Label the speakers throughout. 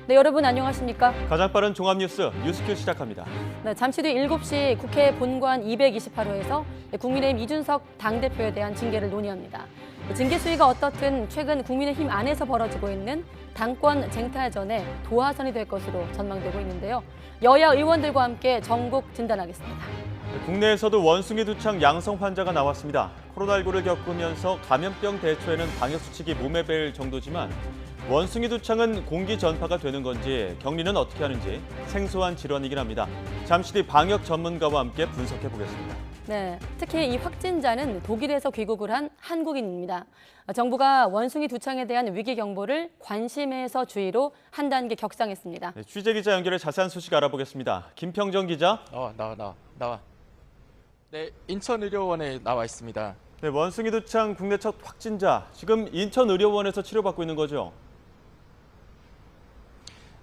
Speaker 1: 네, 여러분 안녕하십니까?
Speaker 2: 가장 빠른 종합뉴스 뉴스큐 시작합니다.
Speaker 1: 네, 잠시 뒤 7시 국회 본관 228호에서 국민의힘 이준석 당대표에 대한 징계를 논의합니다. 징계 수위가 어떻든 최근 국민의힘 안에서 벌어지고 있는 당권 쟁탈전의 도화선이 될 것으로 전망되고 있는데요. 여야 의원들과 함께 전국 진단하겠습니다.
Speaker 2: 국내에서도 원숭이 두창 양성 환자가 나왔습니다. 코로나19를 겪으면서 감염병 대처에는 방역수칙이 몸에 뵐 정도지만 원숭이 두창은 공기 전파가 되는 건지 격리는 어떻게 하는지 생소한 질환이긴 합니다. 잠시 뒤 방역 전문가와 함께 분석해 보겠습니다.
Speaker 1: 네, 특히 이 확진자는 독일에서 귀국을 한 한국인입니다. 정부가 원숭이 두창에 대한 위기 경보를 관심에서 주의로 한 단계 격상했습니다.
Speaker 2: 네, 취재 기자 연결해 자세한 소식 알아보겠습니다. 김평정 기자.
Speaker 3: 나와. 네, 인천의료원에 나와 있습니다.
Speaker 2: 네, 원숭이 두창 국내 첫 확진자. 지금 인천의료원에서 치료받고 있는 거죠?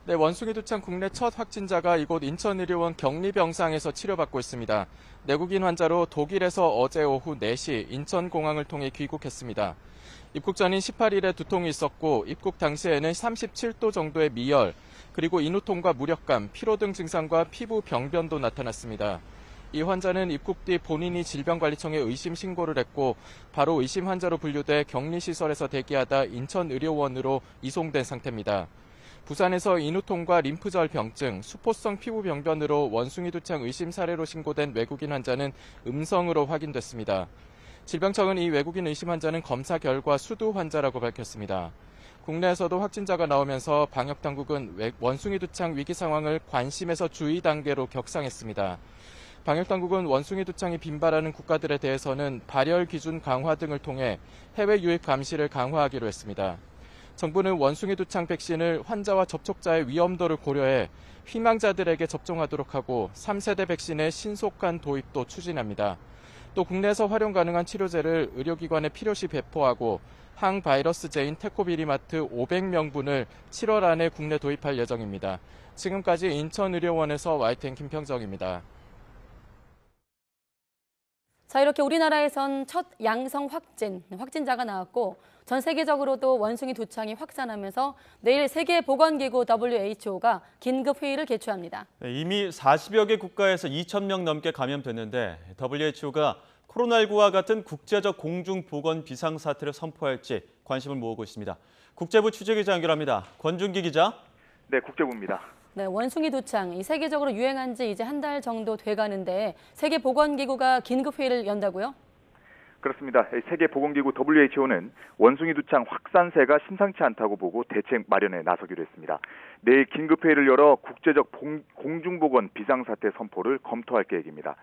Speaker 3: 네, 원숭이 두창 국내 첫 확진자가 이곳 인천의료원 격리병상에서 치료받고 있습니다. 내국인 환자로 독일에서 어제 오후 4시 인천공항을 통해 귀국했습니다. 입국 전인 18일에 두통이 있었고 입국 당시에는 37도 정도의 미열, 그리고 인후통과 무력감, 피로 등 증상과 피부 병변도 나타났습니다. 이 환자는 입국 뒤 본인이 질병관리청에 의심 신고를 했고 바로 의심 환자로 분류돼 격리시설에서 대기하다 인천의료원으로 이송된 상태입니다. 부산에서 인후통과 림프절 병증, 수포성 피부 병변으로 원숭이 두창 의심 사례로 신고된 외국인 환자는 음성으로 확인됐습니다. 질병청은 이 외국인 의심 환자는 검사 결과 수두 환자라고 밝혔습니다. 국내에서도 확진자가 나오면서 방역당국은 원숭이 두창 위기 상황을 관심에서 주의 단계로 격상했습니다. 방역당국은 원숭이 두창이 빈발하는 국가들에 대해서는 발열 기준 강화 등을 통해 해외 유입 감시를 강화하기로 했습니다. 정부는 원숭이 두창 백신을 환자와 접촉자의 위험도를 고려해 희망자들에게 접종하도록 하고 3세대 백신의 신속한 도입도 추진합니다. 또 국내에서 활용 가능한 치료제를 의료기관에 필요시 배포하고 항바이러스제인 테코비리마트 500명분을 7월 안에 국내 도입할 예정입니다. 지금까지 인천의료원에서 YTN 김평정입니다.
Speaker 1: 자, 이렇게 우리나라에선 첫 양성 확진자가 나왔고 전 세계적으로도 원숭이 두창이 확산하면서 내일 세계보건기구 WHO가 긴급회의를 개최합니다.
Speaker 2: 네, 이미 40여 개 국가에서 2,000명 넘게 감염됐는데 WHO가 코로나19와 같은 국제적 공중보건 비상사태를 선포할지 관심을 모으고 있습니다. 국제부 취재기자 연결합니다. 권준기 기자.
Speaker 4: 네, 국제부입니다.
Speaker 1: 네, 원숭이 두창, 이 세계적으로 유행한 지 이제 한 달 정도 돼가는데 세계보건기구가 긴급회의를 연다고요?
Speaker 4: 그렇습니다. 세계보건기구 WHO는 원숭이 두창 확산세가 심상치 않다고 보고 대책 마련에 나서기로 했습니다. 내일 긴급회의를 열어 국제적 공중보건 비상사태 선포를 검토할 계획입니다.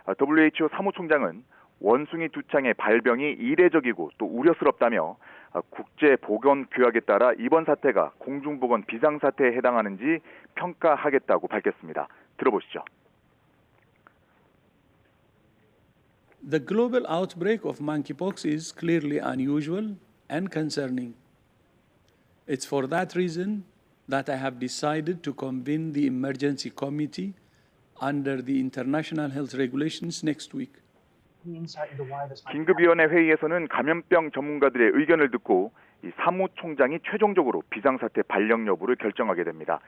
Speaker 4: WHO 사무총장은 원숭이 두창의 발병이 이례적이고 또 우려스럽다며 국제보건규약에 따라 이번 사태가 공중보건 비상사태에 해당하는지 평가하겠다고 밝혔습니다. 들어보시죠.
Speaker 5: The global outbreak of monkeypox is clearly unusual and concerning. It's for that reason that I have decided to convene the emergency committee under the international health regulations next week.
Speaker 4: 긴급위원회 회의에서는 감염병 전문가들의 의견을 듣고 이 사무총장이 최종적으로 비상사태 발령 여부를 결정하게 됩니다.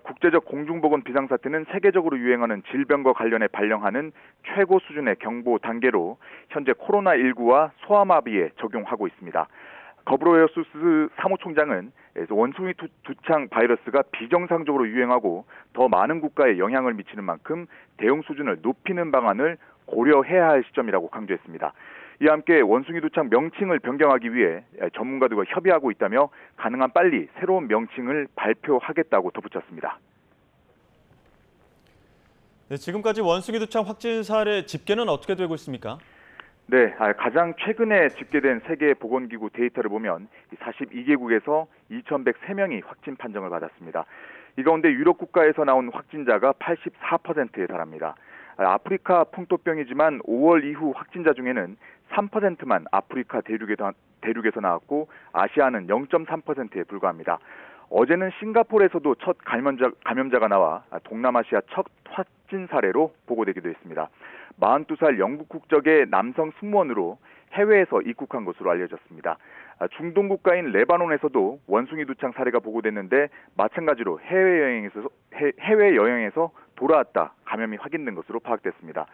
Speaker 4: 국제적 공중보건 비상사태는 세계적으로 유행하는 질병과 관련해 발령하는 최고 수준의 경보 단계로 현재 코로나19와 소아마비에 적용하고 있습니다. 거브로에수스 사무총장은 원숭이 두창 바이러스가 비정상적으로 유행하고 더 많은 국가에 영향을 미치는 만큼 대응 수준을 높이는 방안을 고려해야 할 시점이라고 강조했습니다. 이와 함께 원숭이 두창 명칭을 변경하기 위해 전문가들과 협의하고 있다며 가능한 빨리 새로운 명칭을 발표하겠다고 덧붙였습니다.
Speaker 2: 네, 지금까지 원숭이 두창 확진 사례 집계는 어떻게 되고 있습니까?
Speaker 4: 네, 가장 최근에 집계된 세계보건기구 데이터를 보면 42개국에서 2,103명이 확진 판정을 받았습니다. 이 가운데 유럽 국가에서 나온 확진자가 84%에 달합니다. 아프리카 풍토병이지만 5월 이후 확진자 중에는 3%만 아프리카 대륙에서 나왔고 아시아는 0.3%에 불과합니다. 어제는 싱가포르에서도 첫 감염자가 나와 동남아시아 첫 확진 사례로 보고되기도 했습니다. 42살 영국 국적의 남성 승무원으로 해외에서 입국한 것으로 알려졌습니다. 중동 국가인 레바논에서도 원숭이 두창 사례가 보고됐는데 마찬가지로 해외여행에서 돌아왔다 감염이 확인된 것으로 파악됐습니다.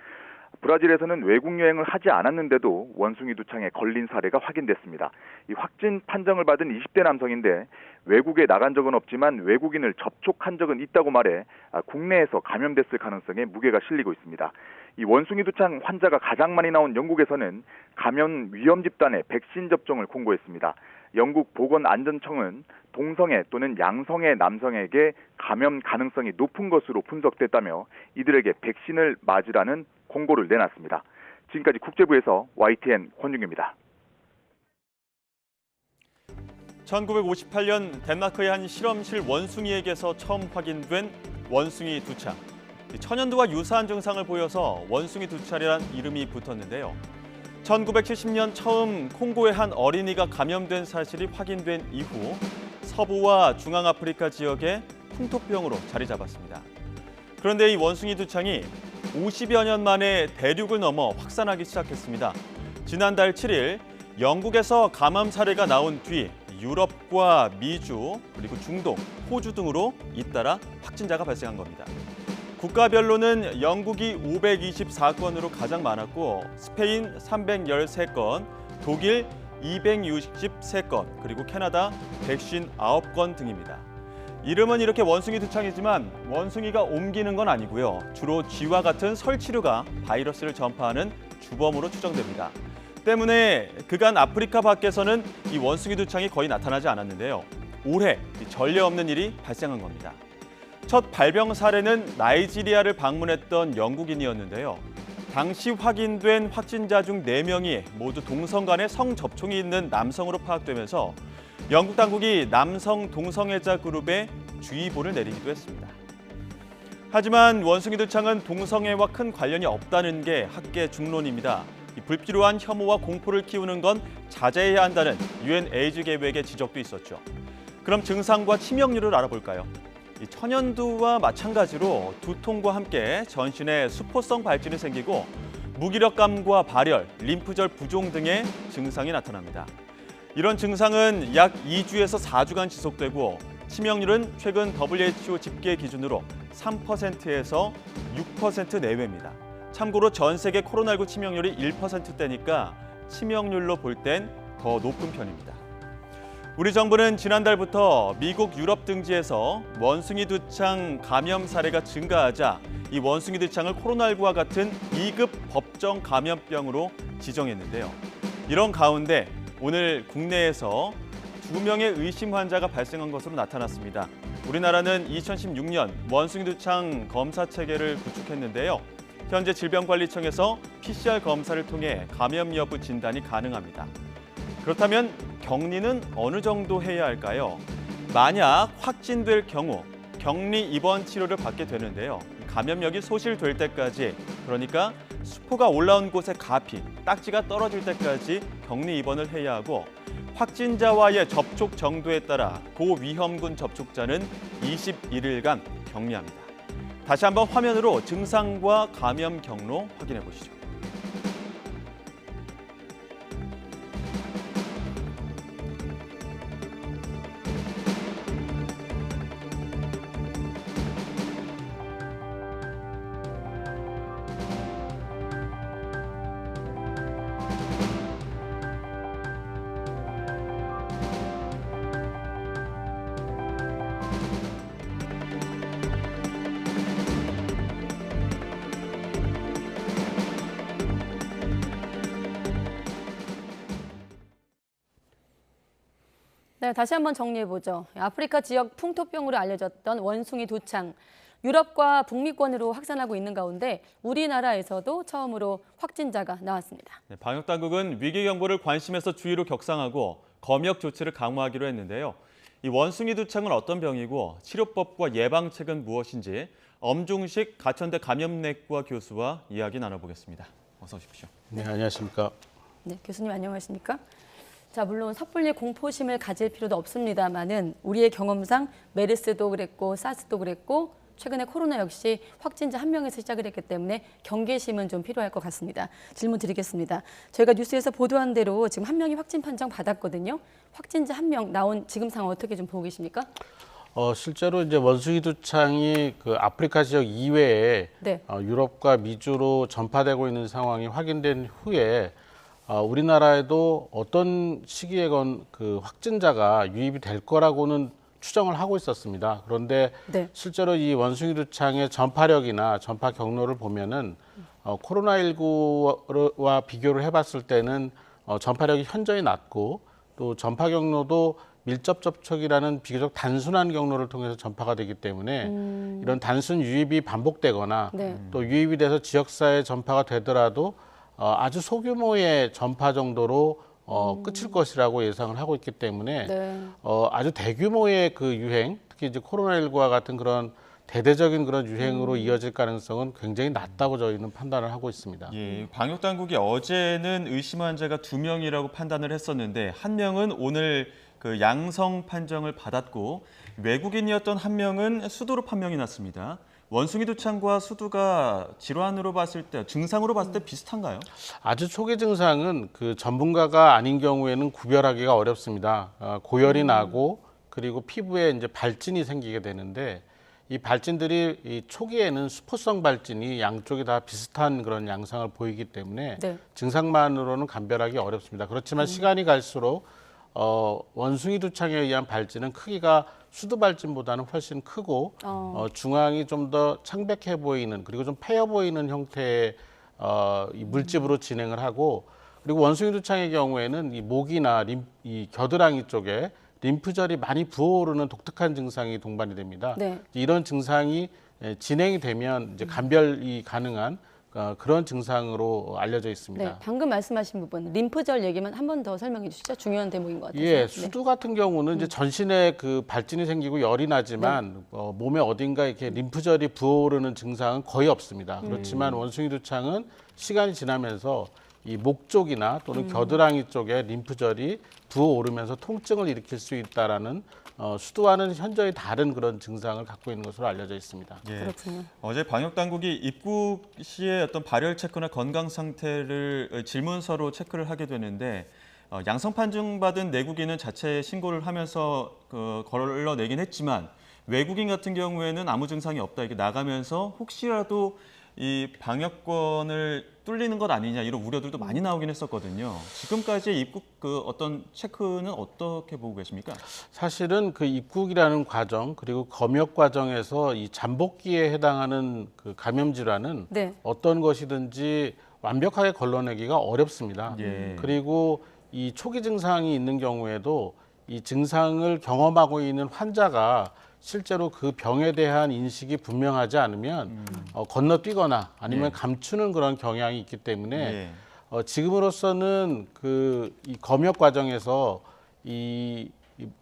Speaker 4: 브라질에서는 외국 여행을 하지 않았는데도 원숭이 두창에 걸린 사례가 확인됐습니다. 이 확진 판정을 받은 20대 남성인데 외국에 나간 적은 없지만 외국인을 접촉한 적은 있다고 말해 국내에서 감염됐을 가능성에 무게가 실리고 있습니다. 이 원숭이 두창 환자가 가장 많이 나온 영국에서는 감염 위험 집단에 백신 접종을 공고했습니다. 영국 보건안전청은 동성애 또는 양성애 남성에게 감염 가능성이 높은 것으로 분석됐다며 이들에게 백신을 맞으라는 공고를 내놨습니다. 지금까지 국제부에서 YTN 권중규입니다.
Speaker 2: 1958년 덴마크의 한 실험실 원숭이에게서 처음 확인된 원숭이 두창. 천연두와 유사한 증상을 보여서 원숭이 두창이란 이름이 붙었는데요. 1970년 처음 콩고의 한 어린이가 감염된 사실이 확인된 이후 서부와 중앙아프리카 지역에 풍토병으로 자리 잡았습니다. 그런데 이 원숭이 두창이 50여 년 만에 대륙을 넘어 확산하기 시작했습니다. 지난달 7일 영국에서 감염 사례가 나온 뒤 유럽과 미주, 그리고 중동, 호주 등으로 잇따라 확진자가 발생한 겁니다. 국가별로는 영국이 524건으로 가장 많았고 스페인 313건, 독일 263건, 그리고 캐나다 159건 등입니다. 이름은 이렇게 원숭이 두창이지만 원숭이가 옮기는 건 아니고요. 주로 쥐와 같은 설치류가 바이러스를 전파하는 주범으로 추정됩니다. 때문에 그간 아프리카 밖에서는 이 원숭이 두창이 거의 나타나지 않았는데요. 올해 전례 없는 일이 발생한 겁니다. 첫 발병 사례는 나이지리아를 방문했던 영국인이었는데요. 당시 확인된 확진자 중 4명이 모두 동성 간의 성접촉이 있는 남성으로 파악되면서 영국 당국이 남성 동성애자 그룹에 주의보를 내리기도 했습니다. 하지만 원숭이 두창은 동성애와 큰 관련이 없다는 게 학계 중론입니다. 불필요한 혐오와 공포를 키우는 건 자제해야 한다는 UN 에이즈 계획의 지적도 있었죠. 그럼 증상과 치명률을 알아볼까요? 천연두와 마찬가지로 두통과 함께 전신에 수포성 발진이 생기고 무기력감과 발열, 림프절 부종 등의 증상이 나타납니다. 이런 증상은 약 2주에서 4주간 지속되고 치명률은 최근 WHO 집계 기준으로 3%에서 6% 내외입니다. 참고로 전 세계 코로나19 치명률이 1%대니까 치명률로 볼 땐 더 높은 편입니다. 우리 정부는 지난달부터 미국 유럽 등지에서 원숭이 두창 감염 사례가 증가하자 이 원숭이 두창을 코로나19와 같은 2급 법정 감염병으로 지정했는데요. 이런 가운데 오늘 국내에서 2명의 의심 환자가 발생한 것으로 나타났습니다. 우리나라는 2016년 원숭이 두창 검사 체계를 구축했는데요. 현재 질병관리청에서 PCR 검사를 통해 감염 여부 진단이 가능합니다. 그렇다면 격리는 어느 정도 해야 할까요? 만약 확진될 경우 격리 입원 치료를 받게 되는데요. 감염력이 소실될 때까지, 그러니까 수포가 올라온 곳의 가피, 딱지가 떨어질 때까지 격리 입원을 해야 하고 확진자와의 접촉 정도에 따라 고위험군 접촉자는 21일간 격리합니다. 다시 한번 화면으로 증상과 감염 경로 확인해 보시죠.
Speaker 1: 네, 다시 한번 정리해보죠. 아프리카 지역 풍토병으로 알려졌던 원숭이 두창. 유럽과 북미권으로 확산하고 있는 가운데 우리나라에서도 처음으로 확진자가 나왔습니다.
Speaker 2: 네, 방역당국은 위기 경보를 관심에서 주의로 격상하고 검역 조치를 강화하기로 했는데요. 이 원숭이 두창은 어떤 병이고 치료법과 예방책은 무엇인지 엄중식 가천대 감염내과 교수와 이야기 나눠보겠습니다. 어서 오십시오.
Speaker 6: 네, 안녕하십니까.
Speaker 1: 네, 교수님 안녕하십니까? 자, 물론 섣불리 공포심을 가질 필요도 없습니다만은 우리의 경험상 메르스도 그랬고 사스도 그랬고 최근에 코로나 역시 확진자 1명에서 시작을 했기 때문에 경계심은 좀 필요할 것 같습니다. 질문 드리겠습니다. 저희가 뉴스에서 보도한 대로 지금 1명이 확진 판정 받았거든요. 확진자 1명 나온 지금 상황 어떻게 좀 보고 계십니까?
Speaker 6: 실제로 이제 원숭이 두창이 그 아프리카 지역 이외에
Speaker 1: 네.
Speaker 6: 유럽과 미주로 전파되고 있는 상황이 확인된 후에 우리나라에도 어떤 시기에 그 확진자가 유입이 될 거라고는 추정을 하고 있었습니다. 그런데
Speaker 1: 네.
Speaker 6: 실제로 이 원숭이 두창의 전파력이나 전파 경로를 보면은 코로나19와 비교를 해봤을 때는 전파력이 현저히 낮고 또 전파 경로도 밀접 접촉이라는 비교적 단순한 경로를 통해서 전파가 되기 때문에 이런 단순 유입이 반복되거나
Speaker 1: 네.
Speaker 6: 또 유입이 돼서 지역사회에 전파가 되더라도 아주 소규모의 전파 정도로 끝일 것이라고 예상을 하고 있기 때문에
Speaker 1: 네.
Speaker 6: 아주 대규모의 그 유행, 특히 이제 코로나19와 같은 그런 대대적인 그런 유행으로 이어질 가능성은 굉장히 낮다고 저희는 판단을 하고 있습니다.
Speaker 2: 예, 방역 당국이 어제는 의심 환자가 2명이라고 판단을 했었는데 1명은 오늘 그 양성 판정을 받았고 외국인이었던 1명은 수두로 판명이 났습니다. 원숭이 두창과 수두가 질환으로 봤을 때, 증상으로 봤을 때 비슷한가요?
Speaker 6: 아주 초기 증상은 그 전문가가 아닌 경우에는 구별하기가 어렵습니다. 고열이 나고 그리고 피부에 이제 발진이 생기게 되는데 이 발진들이 이 초기에는 수포성 발진이 양쪽이 다 비슷한 그런 양상을 보이기 때문에
Speaker 1: 네.
Speaker 6: 증상만으로는 감별하기 어렵습니다. 그렇지만 시간이 갈수록 원숭이 두창에 의한 발진은 크기가 수두 발진보다는 훨씬 크고 중앙이 좀 더 창백해 보이는 그리고 좀 패여 보이는 형태의 이 물집으로 진행을 하고 그리고 원숭이 두창의 경우에는 이 목이나 이 겨드랑이 쪽에 림프절이 많이 부어오르는 독특한 증상이 동반이 됩니다.
Speaker 1: 네.
Speaker 6: 이런 증상이 진행이 되면 이제 감별이 가능한 그런 증상으로 알려져 있습니다.
Speaker 1: 네, 방금 말씀하신 부분 림프절 얘기만 한 번 더 설명해 주시죠. 중요한 대목인 것 같아서.
Speaker 6: 예, 수두 같은 경우는 이제 전신에 그 발진이 생기고 열이 나지만 몸에 어딘가 이렇게 림프절이 부어오르는 증상은 거의 없습니다. 그렇지만 원숭이 두창은 시간이 지나면서 이 목 쪽이나 또는 겨드랑이 쪽에 림프절이 부어오르면서 통증을 일으킬 수 있다라는 수두와는 현저히 다른 그런 증상을 갖고 있는 것으로 알려져 있습니다.
Speaker 2: 예.
Speaker 1: 그렇군요.
Speaker 2: 어제 방역 당국이 입국 시에 어떤 발열 체크나 건강 상태를 질문서로 체크를 하게 되는데 양성 판정받은 내국인은 자체 신고를 하면서 걸러내긴 했지만 외국인 같은 경우에는 아무 증상이 없다 이렇게 나가면서 혹시라도 이 방역권을 뚫리는 것 아니냐 이런 우려들도 많이 나오긴 했었거든요. 지금까지의 입국 그 어떤 체크는 어떻게 보고 계십니까?
Speaker 6: 사실은 그 입국이라는 과정 그리고 검역 과정에서 이 잠복기에 해당하는 그 감염 질환은
Speaker 1: 네.
Speaker 6: 어떤 것이든지 완벽하게 걸러내기가 어렵습니다.
Speaker 2: 예.
Speaker 6: 그리고 이 초기 증상이 있는 경우에도 이 증상을 경험하고 있는 환자가 실제로 그 병에 대한 인식이 분명하지 않으면 건너뛰거나 아니면
Speaker 2: 예.
Speaker 6: 감추는 그런 경향이 있기 때문에
Speaker 2: 예.
Speaker 6: 지금으로서는 이 검역 과정에서 이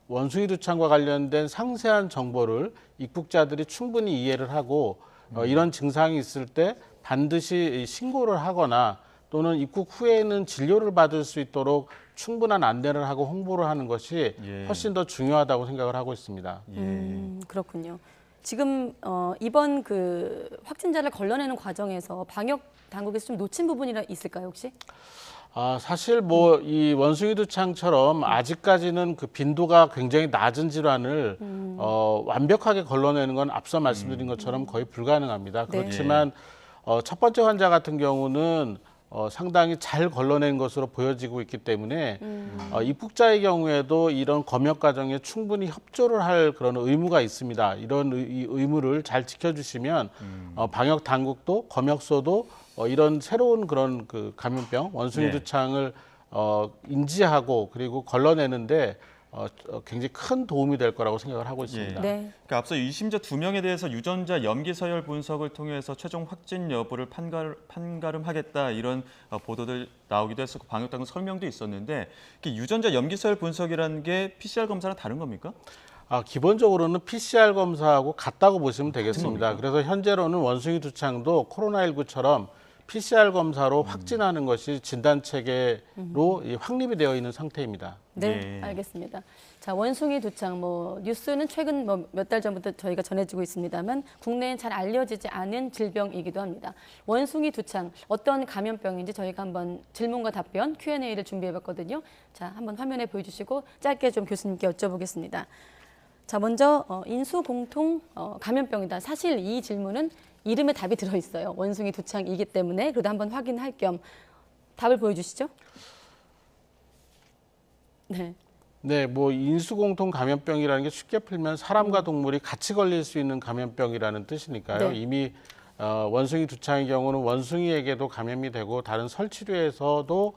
Speaker 6: 원숭이 두창과 관련된 상세한 정보를 입국자들이 충분히 이해를 하고 이런 증상이 있을 때 반드시 신고를 하거나 또는 입국 후에는 진료를 받을 수 있도록 충분한 안내를 하고 홍보를 하는 것이
Speaker 2: 예.
Speaker 6: 훨씬 더 중요하다고 생각을 하고 있습니다.
Speaker 1: 그렇군요. 지금 이번 그 확진자를 걸러내는 과정에서 방역 당국에서 좀 놓친 부분이 있을까요, 혹시?
Speaker 6: 사실 이 원숭이 두창처럼 아직까지는 그 빈도가 굉장히 낮은 질환을 완벽하게 걸러내는 건 앞서 말씀드린 것처럼 거의 불가능합니다.
Speaker 1: 네.
Speaker 6: 그렇지만 첫 번째 환자 같은 경우는 상당히 잘 걸러낸 것으로 보여지고 있기 때문에 입국자의 경우에도 이런 검역 과정에 충분히 협조를 할 그런 의무가 있습니다. 이런 의무를 잘 지켜주시면 방역 당국도 검역소도 이런 새로운 그런 그 감염병 원숭이
Speaker 2: 네.
Speaker 6: 두창을 인지하고 그리고 걸러내는데 굉장히 큰 도움이 될 거라고 생각을 하고 있습니다.
Speaker 1: 네.
Speaker 2: 그러니까 앞서 의심자 2명에 대해서 유전자 염기 서열 분석을 통해서 최종 확진 여부를 판가름하겠다 이런 보도들 나오기도 했었고 방역당국 설명도 있었는데 유전자 염기 서열 분석이라는 게 PCR 검사랑 다른 겁니까?
Speaker 6: 기본적으로는 PCR 검사하고 같다고 보시면 되겠습니다. 그래서 현재로는 원숭이 두창도 코로나19처럼 PCR 검사로 확진하는 것이 진단 체계로 확립이 되어 있는 상태입니다.
Speaker 1: 네,
Speaker 2: 예.
Speaker 1: 알겠습니다. 자, 원숭이 두창 뉴스는 최근 몇 달 전부터 저희가 전해지고 있습니다만 국내엔 잘 알려지지 않은 질병이기도 합니다. 원숭이 두창 어떤 감염병인지 저희가 한번 질문과 답변 Q&A를 준비해봤거든요. 자, 한번 화면에 보여주시고 짧게 좀 교수님께 여쭤보겠습니다. 자, 먼저 인수공통 감염병이다. 사실 이 질문은 이름에 답이 들어있어요. 원숭이 두창이기 때문에 그래도 한번 확인할 겸 답을 보여주시죠. 네.
Speaker 6: 네, 뭐 인수공통 감염병이라는 게 쉽게 풀면 사람과 동물이 같이 걸릴 수 있는 감염병이라는 뜻이니까요.
Speaker 1: 네.
Speaker 6: 이미 원숭이 두창의 경우는 원숭이에게도 감염이 되고 다른 설치류에서도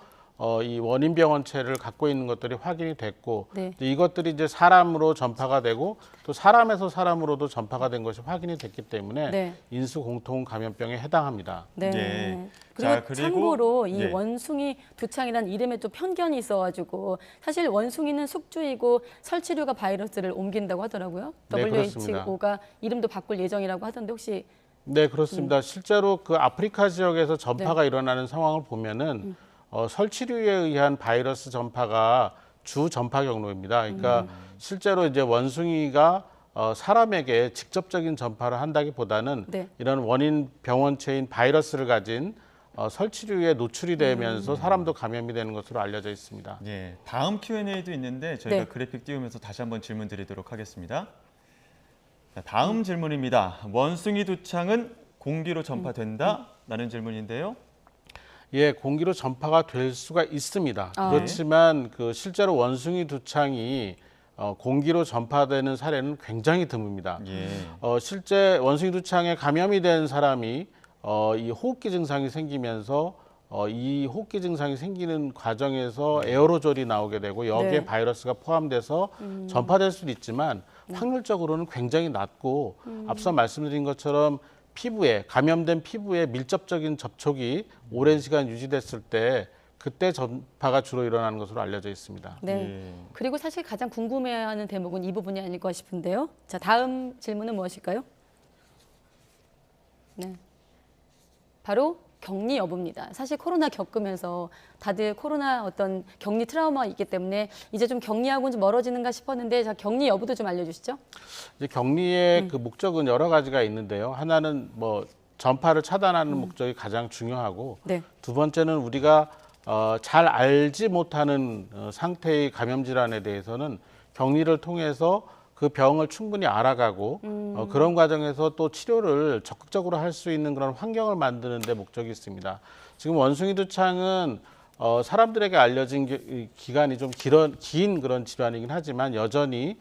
Speaker 6: 이 원인 병원체를 갖고 있는 것들이 확인이 됐고
Speaker 1: 네.
Speaker 6: 이것들이 이제 사람으로 전파가 되고 또 사람에서 사람으로도 전파가 된 것이 확인이 됐기 때문에
Speaker 1: 네.
Speaker 6: 인수공통 감염병에 해당합니다.
Speaker 1: 네.
Speaker 2: 예.
Speaker 1: 그리고,
Speaker 2: 자, 그리고
Speaker 1: 참고로 이
Speaker 2: 예.
Speaker 1: 원숭이 두창이라는 이름에 또 편견이 있어가지고 사실 원숭이는 숙주이고 설치류가 바이러스를 옮긴다고 하더라고요.
Speaker 6: 네, 그렇습니다.
Speaker 1: WHO가 이름도 바꿀 예정이라고 하던데 혹시
Speaker 6: 네, 그렇습니다. 실제로 그 아프리카 지역에서 전파가 일어나는 상황을 보면은 설치류에 의한 바이러스 전파가 주 전파 경로입니다. 그러니까 실제로 이제 원숭이가 사람에게 직접적인 전파를 한다기보다는
Speaker 1: 네.
Speaker 6: 이런 원인 병원체인 바이러스를 가진 설치류에 노출이 되면서 사람도 감염이 되는 것으로 알려져 있습니다.
Speaker 2: 예, 다음 Q&A도 있는데 저희가
Speaker 1: 네.
Speaker 2: 그래픽 띄우면서 다시 한번 질문 드리도록 하겠습니다. 자, 다음 질문입니다. 원숭이 두창은 공기로 전파된다? 라는 질문인데요.
Speaker 6: 예, 공기로 전파가 될 수가 있습니다.
Speaker 1: 아.
Speaker 6: 그렇지만 그 실제로 원숭이 두창이 공기로 전파되는 사례는 굉장히 드뭅니다.
Speaker 2: 예.
Speaker 6: 실제 원숭이 두창에 감염이 된 사람이 이 호흡기 증상이 생기면서 이 호흡기 증상이 생기는 과정에서 에어로졸이 나오게 되고 여기에
Speaker 1: 네.
Speaker 6: 바이러스가 포함돼서 전파될 수도 있지만 확률적으로는 굉장히 낮고 앞서 말씀드린 것처럼 피부에 감염된 피부에 밀접적인 접촉이 오랜 시간 유지됐을 때 그때 전파가 주로 일어나는 것으로 알려져 있습니다.
Speaker 1: 네.
Speaker 2: 예.
Speaker 1: 그리고 사실 가장 궁금해하는 대목은 이 부분이 아닐까 싶은데요. 자, 다음 질문은 무엇일까요? 네. 바로 격리 여부입니다. 사실 코로나 겪으면서 다들 코로나 어떤 격리 트라우마가 있기 때문에 이제 좀 격리하고는 좀 멀어지는가 싶었는데 자, 격리 여부도 좀 알려주시죠.
Speaker 6: 이제 격리의 그 목적은 여러 가지가 있는데요. 하나는 뭐 전파를 차단하는 목적이 가장 중요하고
Speaker 1: 네.
Speaker 6: 두 번째는 우리가 잘 알지 못하는 상태의 감염 질환에 대해서는 격리를 통해서 그 병을 충분히 알아가고 그런 과정에서 또 치료를 적극적으로 할 수 있는 그런 환경을 만드는 데 목적이 있습니다. 지금 원숭이 두창은 사람들에게 알려진 기간이 좀 긴 그런 질환이긴 하지만 여전히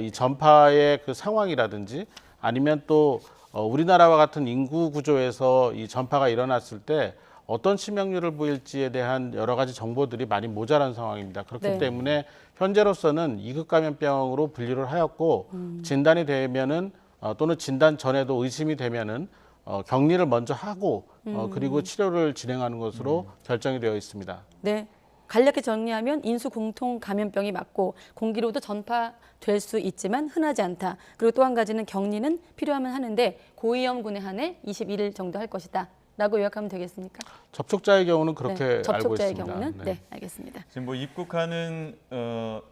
Speaker 6: 이 전파의 그 상황이라든지 아니면 또 우리나라와 같은 인구 구조에서 이 전파가 일어났을 때 어떤 치명률을 보일지에 대한 여러 가지 정보들이 많이 모자란 상황입니다. 그렇기
Speaker 1: 네.
Speaker 6: 때문에 현재로서는 2급 감염병으로 분류를 하였고 진단이 되면은 또는 진단 전에도 의심이 되면은 격리를 먼저 하고 그리고 치료를 진행하는 것으로 결정이 되어 있습니다.
Speaker 1: 네. 간략히 정리하면 인수 공통 감염병이 맞고 공기로도 전파될 수 있지만 흔하지 않다. 그리고 또 한 가지는 격리는 필요하면 하는데 고위험군에 한해 21일 정도 할 것이다. 라고 요약하면 되겠습니까?
Speaker 6: 접촉자의 경우는 그렇게
Speaker 1: 네.
Speaker 6: 알고
Speaker 1: 접촉자의
Speaker 6: 있습니다.
Speaker 1: 경우는
Speaker 6: 네.
Speaker 1: 네, 알겠습니다.
Speaker 2: 지금 뭐 입국하는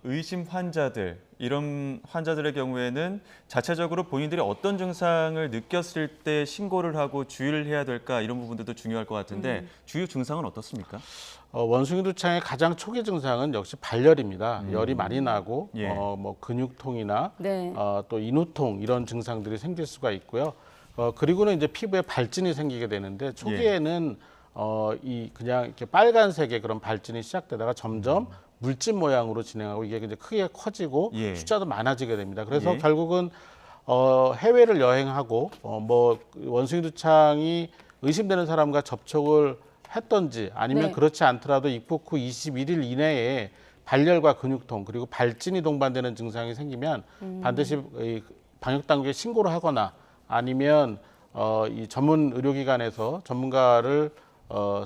Speaker 2: 의심 환자들 이런 환자들의 경우에는 자체적으로 본인들이 어떤 증상을 느꼈을 때 신고를 하고 주의를 해야 될까 이런 부분들도 중요할 것 같은데 주요 증상은 어떻습니까?
Speaker 6: 원숭이 두창의 가장 초기 증상은 역시 발열입니다. 열이 많이 나고
Speaker 2: 예.
Speaker 6: 뭐 근육통이나
Speaker 1: 네.
Speaker 6: 또 인후통 이런 증상들이 생길 수가 있고요. 그리고는 이제 피부에 발진이 생기게 되는데 초기에는 이 그냥 이렇게 빨간색의 그런 발진이 시작되다가 점점 물집 모양으로 진행하고 이게 이제 크게 커지고
Speaker 2: 예.
Speaker 6: 숫자도 많아지게 됩니다. 그래서
Speaker 2: 예.
Speaker 6: 결국은 해외를 여행하고 뭐 원숭이 두창이 의심되는 사람과 접촉을 했던지 아니면
Speaker 1: 네.
Speaker 6: 그렇지 않더라도 입국 후 21일 이내에 발열과 근육통 그리고 발진이 동반되는 증상이 생기면 반드시 이 방역 당국에 신고를 하거나 아니면 이 전문 의료기관에서 전문가를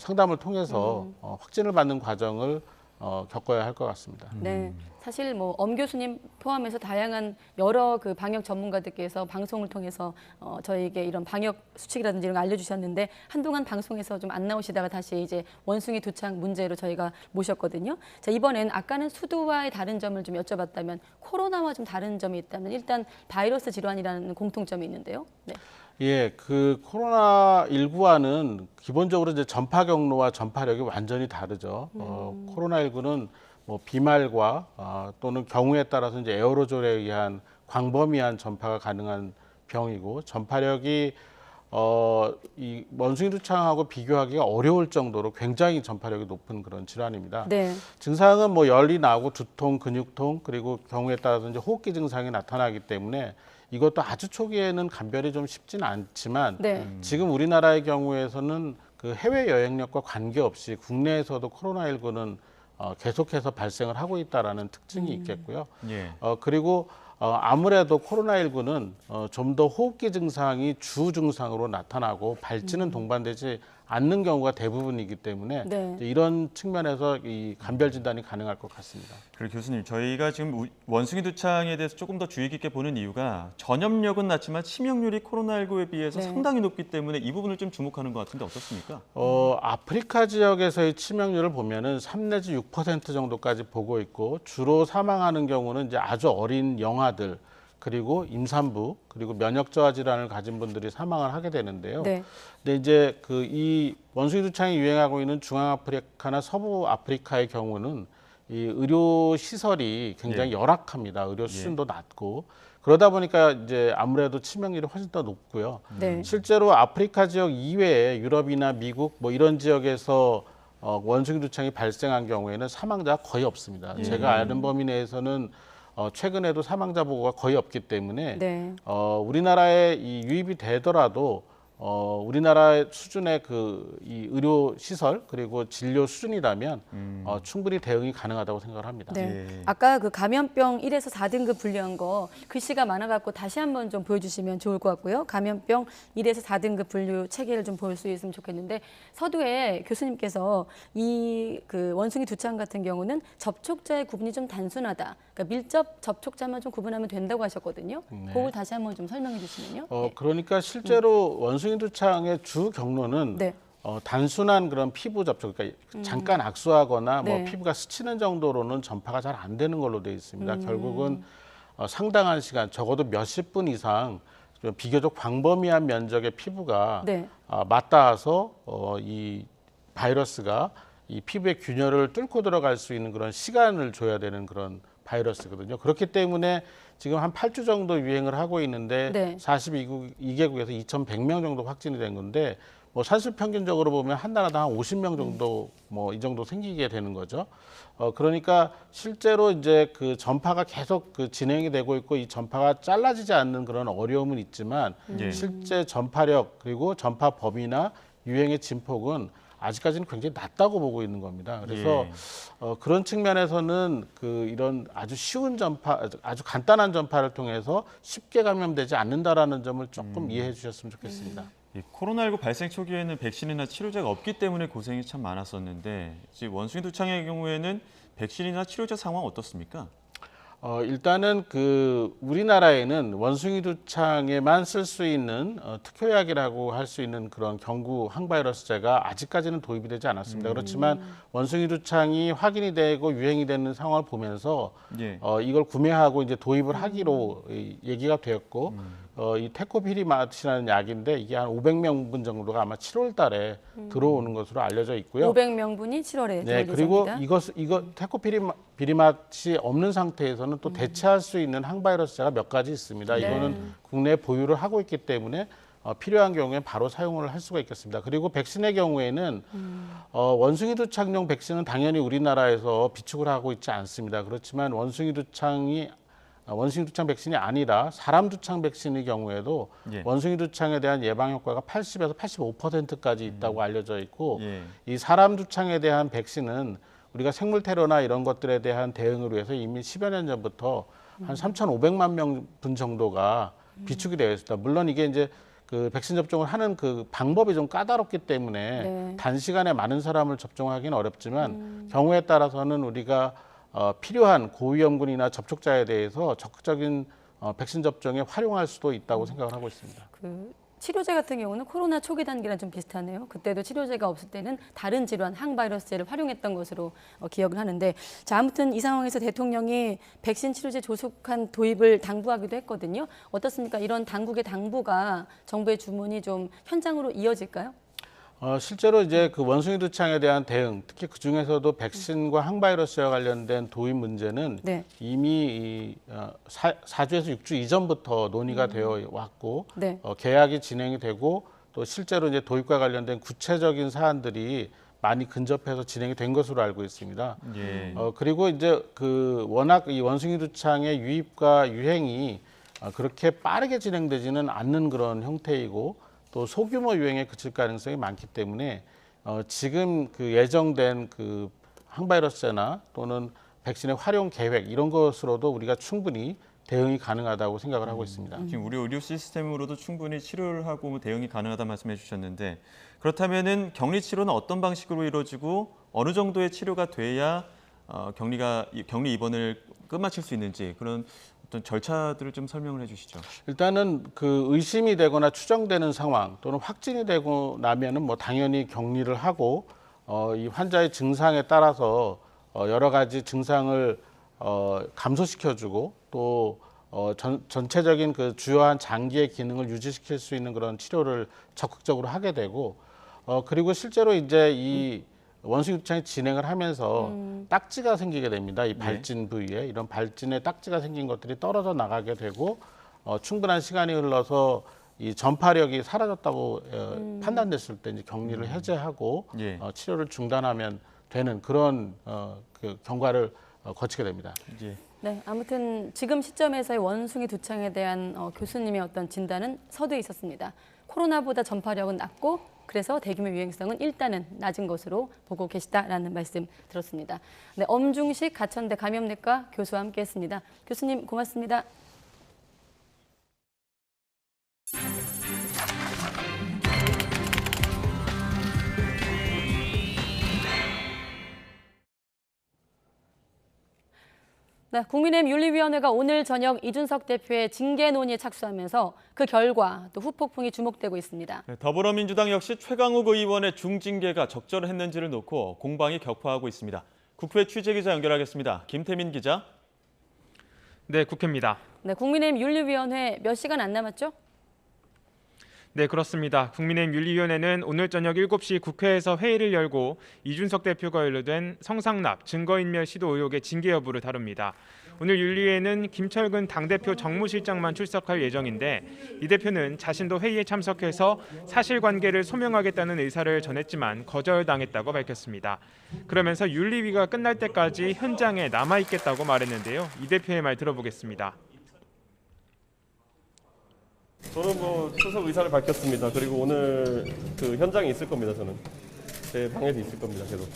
Speaker 6: 상담을 통해서 확진을 받는 과정을 겪어야 할 것 같습니다.
Speaker 1: 네, 사실 뭐 엄 교수님 포함해서 다양한 여러 그 방역 전문가들께서 방송을 통해서 저희에게 이런 방역 수칙이라든지 이런 거 알려주셨는데 한동안 방송에서 좀 안 나오시다가 다시 이제 원숭이 두창 문제로 저희가 모셨거든요. 자, 이번엔 아까는 수두와의 다른 점을 좀 여쭤봤다면 코로나와 좀 다른 점이 있다면 일단 바이러스 질환이라는 공통점이 있는데요. 네.
Speaker 6: 예, 그 코로나19와는 기본적으로 이제 전파 경로와 전파력이 완전히 다르죠. 코로나19는 뭐 비말과 또는 경우에 따라서 이제 에어로졸에 의한 광범위한 전파가 가능한 병이고 전파력이 이 원숭이 두창하고 비교하기가 어려울 정도로 굉장히 전파력이 높은 그런 질환입니다.
Speaker 1: 네.
Speaker 6: 증상은 뭐 열이 나고 두통, 근육통 그리고 경우에 따라서 이제 호흡기 증상이 나타나기 때문에 이것도 아주 초기에는 감별이 좀 쉽지는 않지만
Speaker 1: 네.
Speaker 6: 지금 우리나라의 경우에서는 그 해외 여행력과 관계없이 국내에서도 코로나19는 계속해서 발생을 하고 있다라는 특징이 있겠고요.
Speaker 2: 예.
Speaker 6: 그리고 아무래도 코로나19는 좀 더 호흡기 증상이 주 증상으로 나타나고 발진은 동반되지 않는 경우가 대부분이기 때문에
Speaker 1: 네.
Speaker 6: 이제 이런 측면에서 이 감별 진단이 가능할 것 같습니다.
Speaker 2: 그리고 교수님, 저희가 지금 원숭이 두창에 대해서 조금 더 주의 깊게 보는 이유가 전염력은 낮지만 치명률이 코로나19에 비해서
Speaker 1: 네.
Speaker 2: 상당히 높기 때문에 이 부분을 좀 주목하는 것 같은데 어떻습니까?
Speaker 6: 아프리카 지역에서의 치명률을 보면은 3 내지 6% 정도까지 보고 있고 주로 사망하는 경우는 이제 아주 어린 영아들 그리고 임산부 그리고 면역 저하 질환을 가진 분들이 사망을 하게 되는데요.
Speaker 1: 네.
Speaker 6: 근데 이제 그 이 원숭이 두창이 유행하고 있는 중앙아프리카나 서부 아프리카의 경우는 이 의료 시설이 굉장히 열악합니다. 의료 수준도 낮고 그러다 보니까 이제 아무래도 치명률이 훨씬 더 높고요.
Speaker 1: 네.
Speaker 6: 실제로 아프리카 지역 이외에 유럽이나 미국 뭐 이런 지역에서 원숭이 두창이 발생한 경우에는 사망자가 거의 없습니다. 제가 아는 범위 내에서는 최근에도 사망자 보고가 거의 없기 때문에
Speaker 1: 네.
Speaker 6: 우리나라에 이 유입이 되더라도 우리나라 수준의 이 의료 시설 그리고 진료 수준이라면 충분히 대응이 가능하다고 생각을 합니다.
Speaker 1: 네.
Speaker 2: 예.
Speaker 1: 아까 그 감염병 1에서 4등급 분류한 거 글씨가 많아갖고 다시 한번 좀 보여주시면 좋을 것 같고요. 감염병 1에서 4등급 분류 체계를 좀 볼 수 있으면 좋겠는데 서두에 교수님께서 이 그 원숭이 두창 같은 경우는 접촉자의 구분이 좀 단순하다. 그러니까 밀접 접촉자만 좀 구분하면 된다고 하셨거든요.
Speaker 6: 네.
Speaker 1: 그걸 다시 한번 좀 설명해 주시면요. 네.
Speaker 6: 그러니까 실제로 원숭이 두창의 주 경로는
Speaker 1: 네.
Speaker 6: 단순한 그런 피부 접촉, 그러니까 잠깐 악수하거나 뭐
Speaker 1: 네.
Speaker 6: 피부가 스치는 정도로는 전파가 잘 안 되는 걸로 되어 있습니다. 결국은 상당한 시간, 적어도 몇십 분 이상 좀 비교적 광범위한 면적의 피부가
Speaker 1: 네.
Speaker 6: 맞닿아서 이 바이러스가 이 피부의 균열을 뚫고 들어갈 수 있는 그런 시간을 줘야 되는 그런 바이러스거든요. 그렇기 때문에 지금 한 8주 정도 유행을 하고 있는데
Speaker 1: 네.
Speaker 6: 42개국에서 2,100명 정도 확진이 된 건데 뭐 사실 평균적으로 보면 한 나라당 한 50명 정도 뭐 이 정도 생기게 되는 거죠. 그러니까 실제로 이제 그 전파가 계속 그 진행이 되고 있고 이 전파가 잘라지지 않는 그런 어려움은 있지만
Speaker 2: 예.
Speaker 6: 실제 전파력 그리고 전파 범위나 유행의 진폭은 아직까지는 굉장히 낮다고 보고 있는 겁니다. 그래서 그런 측면에서는 그 이런 아주 쉬운 전파, 아주 간단한 전파를 통해서 쉽게 감염되지 않는다라는 점을 조금 이해해 주셨으면 좋겠습니다.
Speaker 2: 이 코로나19 발생 초기에는 백신이나 치료제가 없기 때문에 고생이 참 많았었는데 지금 원숭이 두창의 경우에는 백신이나 치료제 상황 어떻습니까?
Speaker 6: 일단은 그 우리나라에는 원숭이 두창에만 쓸 수 있는 특효약이라고 할 수 있는 그런 경구 항바이러스제가 아직까지는 도입이 되지 않았습니다. 그렇지만 원숭이 두창이 확인이 되고 유행이 되는 상황을 보면서
Speaker 2: 예.
Speaker 6: 이걸 구매하고 이제 도입을 하기로 얘기가 되었고 이 테코피리마트라는 약인데 이게 한 500명분 정도가 아마 7월달에 들어오는 것으로 알려져 있고요.
Speaker 1: 500명분이 7월에
Speaker 6: 네,
Speaker 1: 들어올
Speaker 6: 그리고
Speaker 1: 예정입니다.
Speaker 6: 이거 테코피리마트이 없는 상태에서는 또 대체할 수 있는 항바이러스제가 몇 가지 있습니다.
Speaker 1: 네.
Speaker 6: 이거는 국내에 보유를 하고 있기 때문에 필요한 경우에 바로 사용을 할 수가 있겠습니다. 그리고 백신의 경우에는 원숭이 두창용 백신은 당연히 우리나라에서 비축을 하고 있지 않습니다. 그렇지만 원숭이 두창 백신이 아니라 사람 두창 백신의 경우에도
Speaker 2: 예.
Speaker 6: 원숭이 두창에 대한 예방 효과가 80에서 85%까지 있다고 알려져 있고
Speaker 2: 예.
Speaker 6: 이 사람 두창에 대한 백신은 우리가 생물 테러나 이런 것들에 대한 대응을 위해서 이미 10여 년 전부터 한 3,500만 명분 정도가 비축이 되어 있습니다. 물론 이게 이제 그 백신 접종을 하는 그 방법이 좀 까다롭기 때문에
Speaker 1: 네.
Speaker 6: 단시간에 많은 사람을 접종하기는 어렵지만 경우에 따라서는 우리가 필요한 고위험군이나 접촉자에 대해서 적극적인 백신 접종에 활용할 수도 있다고 생각을 하고 있습니다.
Speaker 1: 그 치료제 같은 경우는 코로나 초기 단계랑 좀 비슷하네요. 그때도 치료제가 없을 때는 다른 질환, 항바이러스제를 활용했던 것으로 기억을 하는데, 자, 아무튼 이 상황에서 대통령이 백신 치료제 조속한 도입을 당부하기도 했거든요. 어떻습니까? 이런 당국의 당부가 정부의 주문이 좀 현장으로 이어질까요?
Speaker 6: 실제로 이제 그 원숭이 두창에 대한 대응, 특히 그 중에서도 백신과 항바이러스와 관련된 도입 문제는
Speaker 1: 네.
Speaker 6: 이미 4주에서 6주 이전부터 논의가 되어 왔고,
Speaker 1: 네.
Speaker 6: 계약이 진행이 되고, 또 실제로 이제 도입과 관련된 구체적인 사안들이 많이 근접해서 진행이 된 것으로 알고 있습니다.
Speaker 2: 예.
Speaker 6: 그리고 이제 그 워낙 이 원숭이 두창의 유입과 유행이 그렇게 빠르게 진행되지는 않는 그런 형태이고, 또 소규모 유행에 그칠 가능성이 많기 때문에 지금 그 예정된 그 항바이러스제나 또는 백신의 활용 계획 이런 것으로도 우리가 충분히 대응이 가능하다고 생각을 하고 있습니다.
Speaker 2: 지금 우리 의료 시스템으로도 충분히 치료를 하고 대응이 가능하다 말씀해 주셨는데, 그렇다면은 격리 치료는 어떤 방식으로 이루어지고 어느 정도의 치료가 돼야 격리 입원을 끝마칠 수 있는지, 그런 어떤 절차들을 좀 설명을 해주시죠.
Speaker 6: 일단은 그 의심이 되거나 추정되는 상황 또는 확진이 되고 나면은 뭐 당연히 격리를 하고 이 환자의 증상에 따라서 여러 가지 증상을 감소시켜주고 또 전체적인 그 주요한 장기의 기능을 유지시킬 수 있는 그런 치료를 적극적으로 하게 되고, 그리고 실제로 이제 이 원숭이 두창이 진행을 하면서 딱지가 생기게 됩니다. 이 발진 부위에 이런 발진에 딱지가 생긴 것들이 떨어져 나가게 되고, 충분한 시간이 흘러서 이 전파력이 사라졌다고 판단됐을 때 이제 격리를 해제하고
Speaker 2: 예.
Speaker 6: 치료를 중단하면 되는 그런 그 경과를 거치게 됩니다.
Speaker 2: 예.
Speaker 1: 네, 아무튼 지금 시점에서의 원숭이 두창에 대한 교수님의 어떤 진단은 서두에 있었습니다. 코로나보다 전파력은 낮고 그래서 대규모 유행성은 일단은 낮은 것으로 보고 계시다라는 말씀 들었습니다. 네, 엄중식 가천대 감염내과 교수와 함께했습니다. 교수님 고맙습니다. 네, 국민의힘 윤리위원회가 오늘 저녁 이준석 대표의 징계 논의에 착수하면서 그 결과 또 후폭풍이 주목되고 있습니다.
Speaker 2: 네, 더불어민주당 역시 최강욱 의원의 중징계가 적절했는지를 놓고 공방이 격화하고 있습니다. 국회 취재기자 연결하겠습니다. 김태민 기자.
Speaker 7: 네, 국회입니다.
Speaker 1: 네, 국민의힘 윤리위원회 몇 시간 안 남았죠?
Speaker 7: 네, 그렇습니다. 국민의힘 윤리위원회는 오늘 저녁 7시 국회에서 회의를 열고 이준석 대표가 연루된 성상납, 증거인멸 시도 의혹의 징계 여부를 다룹니다. 오늘 윤리위에는 김철근 당대표 정무실장만 출석할 예정인데, 이 대표는 자신도 회의에 참석해서 사실관계를 소명하겠다는 의사를 전했지만 거절당했다고 밝혔습니다. 그러면서 윤리위가 끝날 때까지 현장에 남아있겠다고 말했는데요. 이 대표의 말 들어보겠습니다.
Speaker 8: 저는 수석 의사를 밝혔습니다. 그리고 오늘 그 현장에 있을 겁니다. 저는 제 방에도 있을 겁니다. 계속.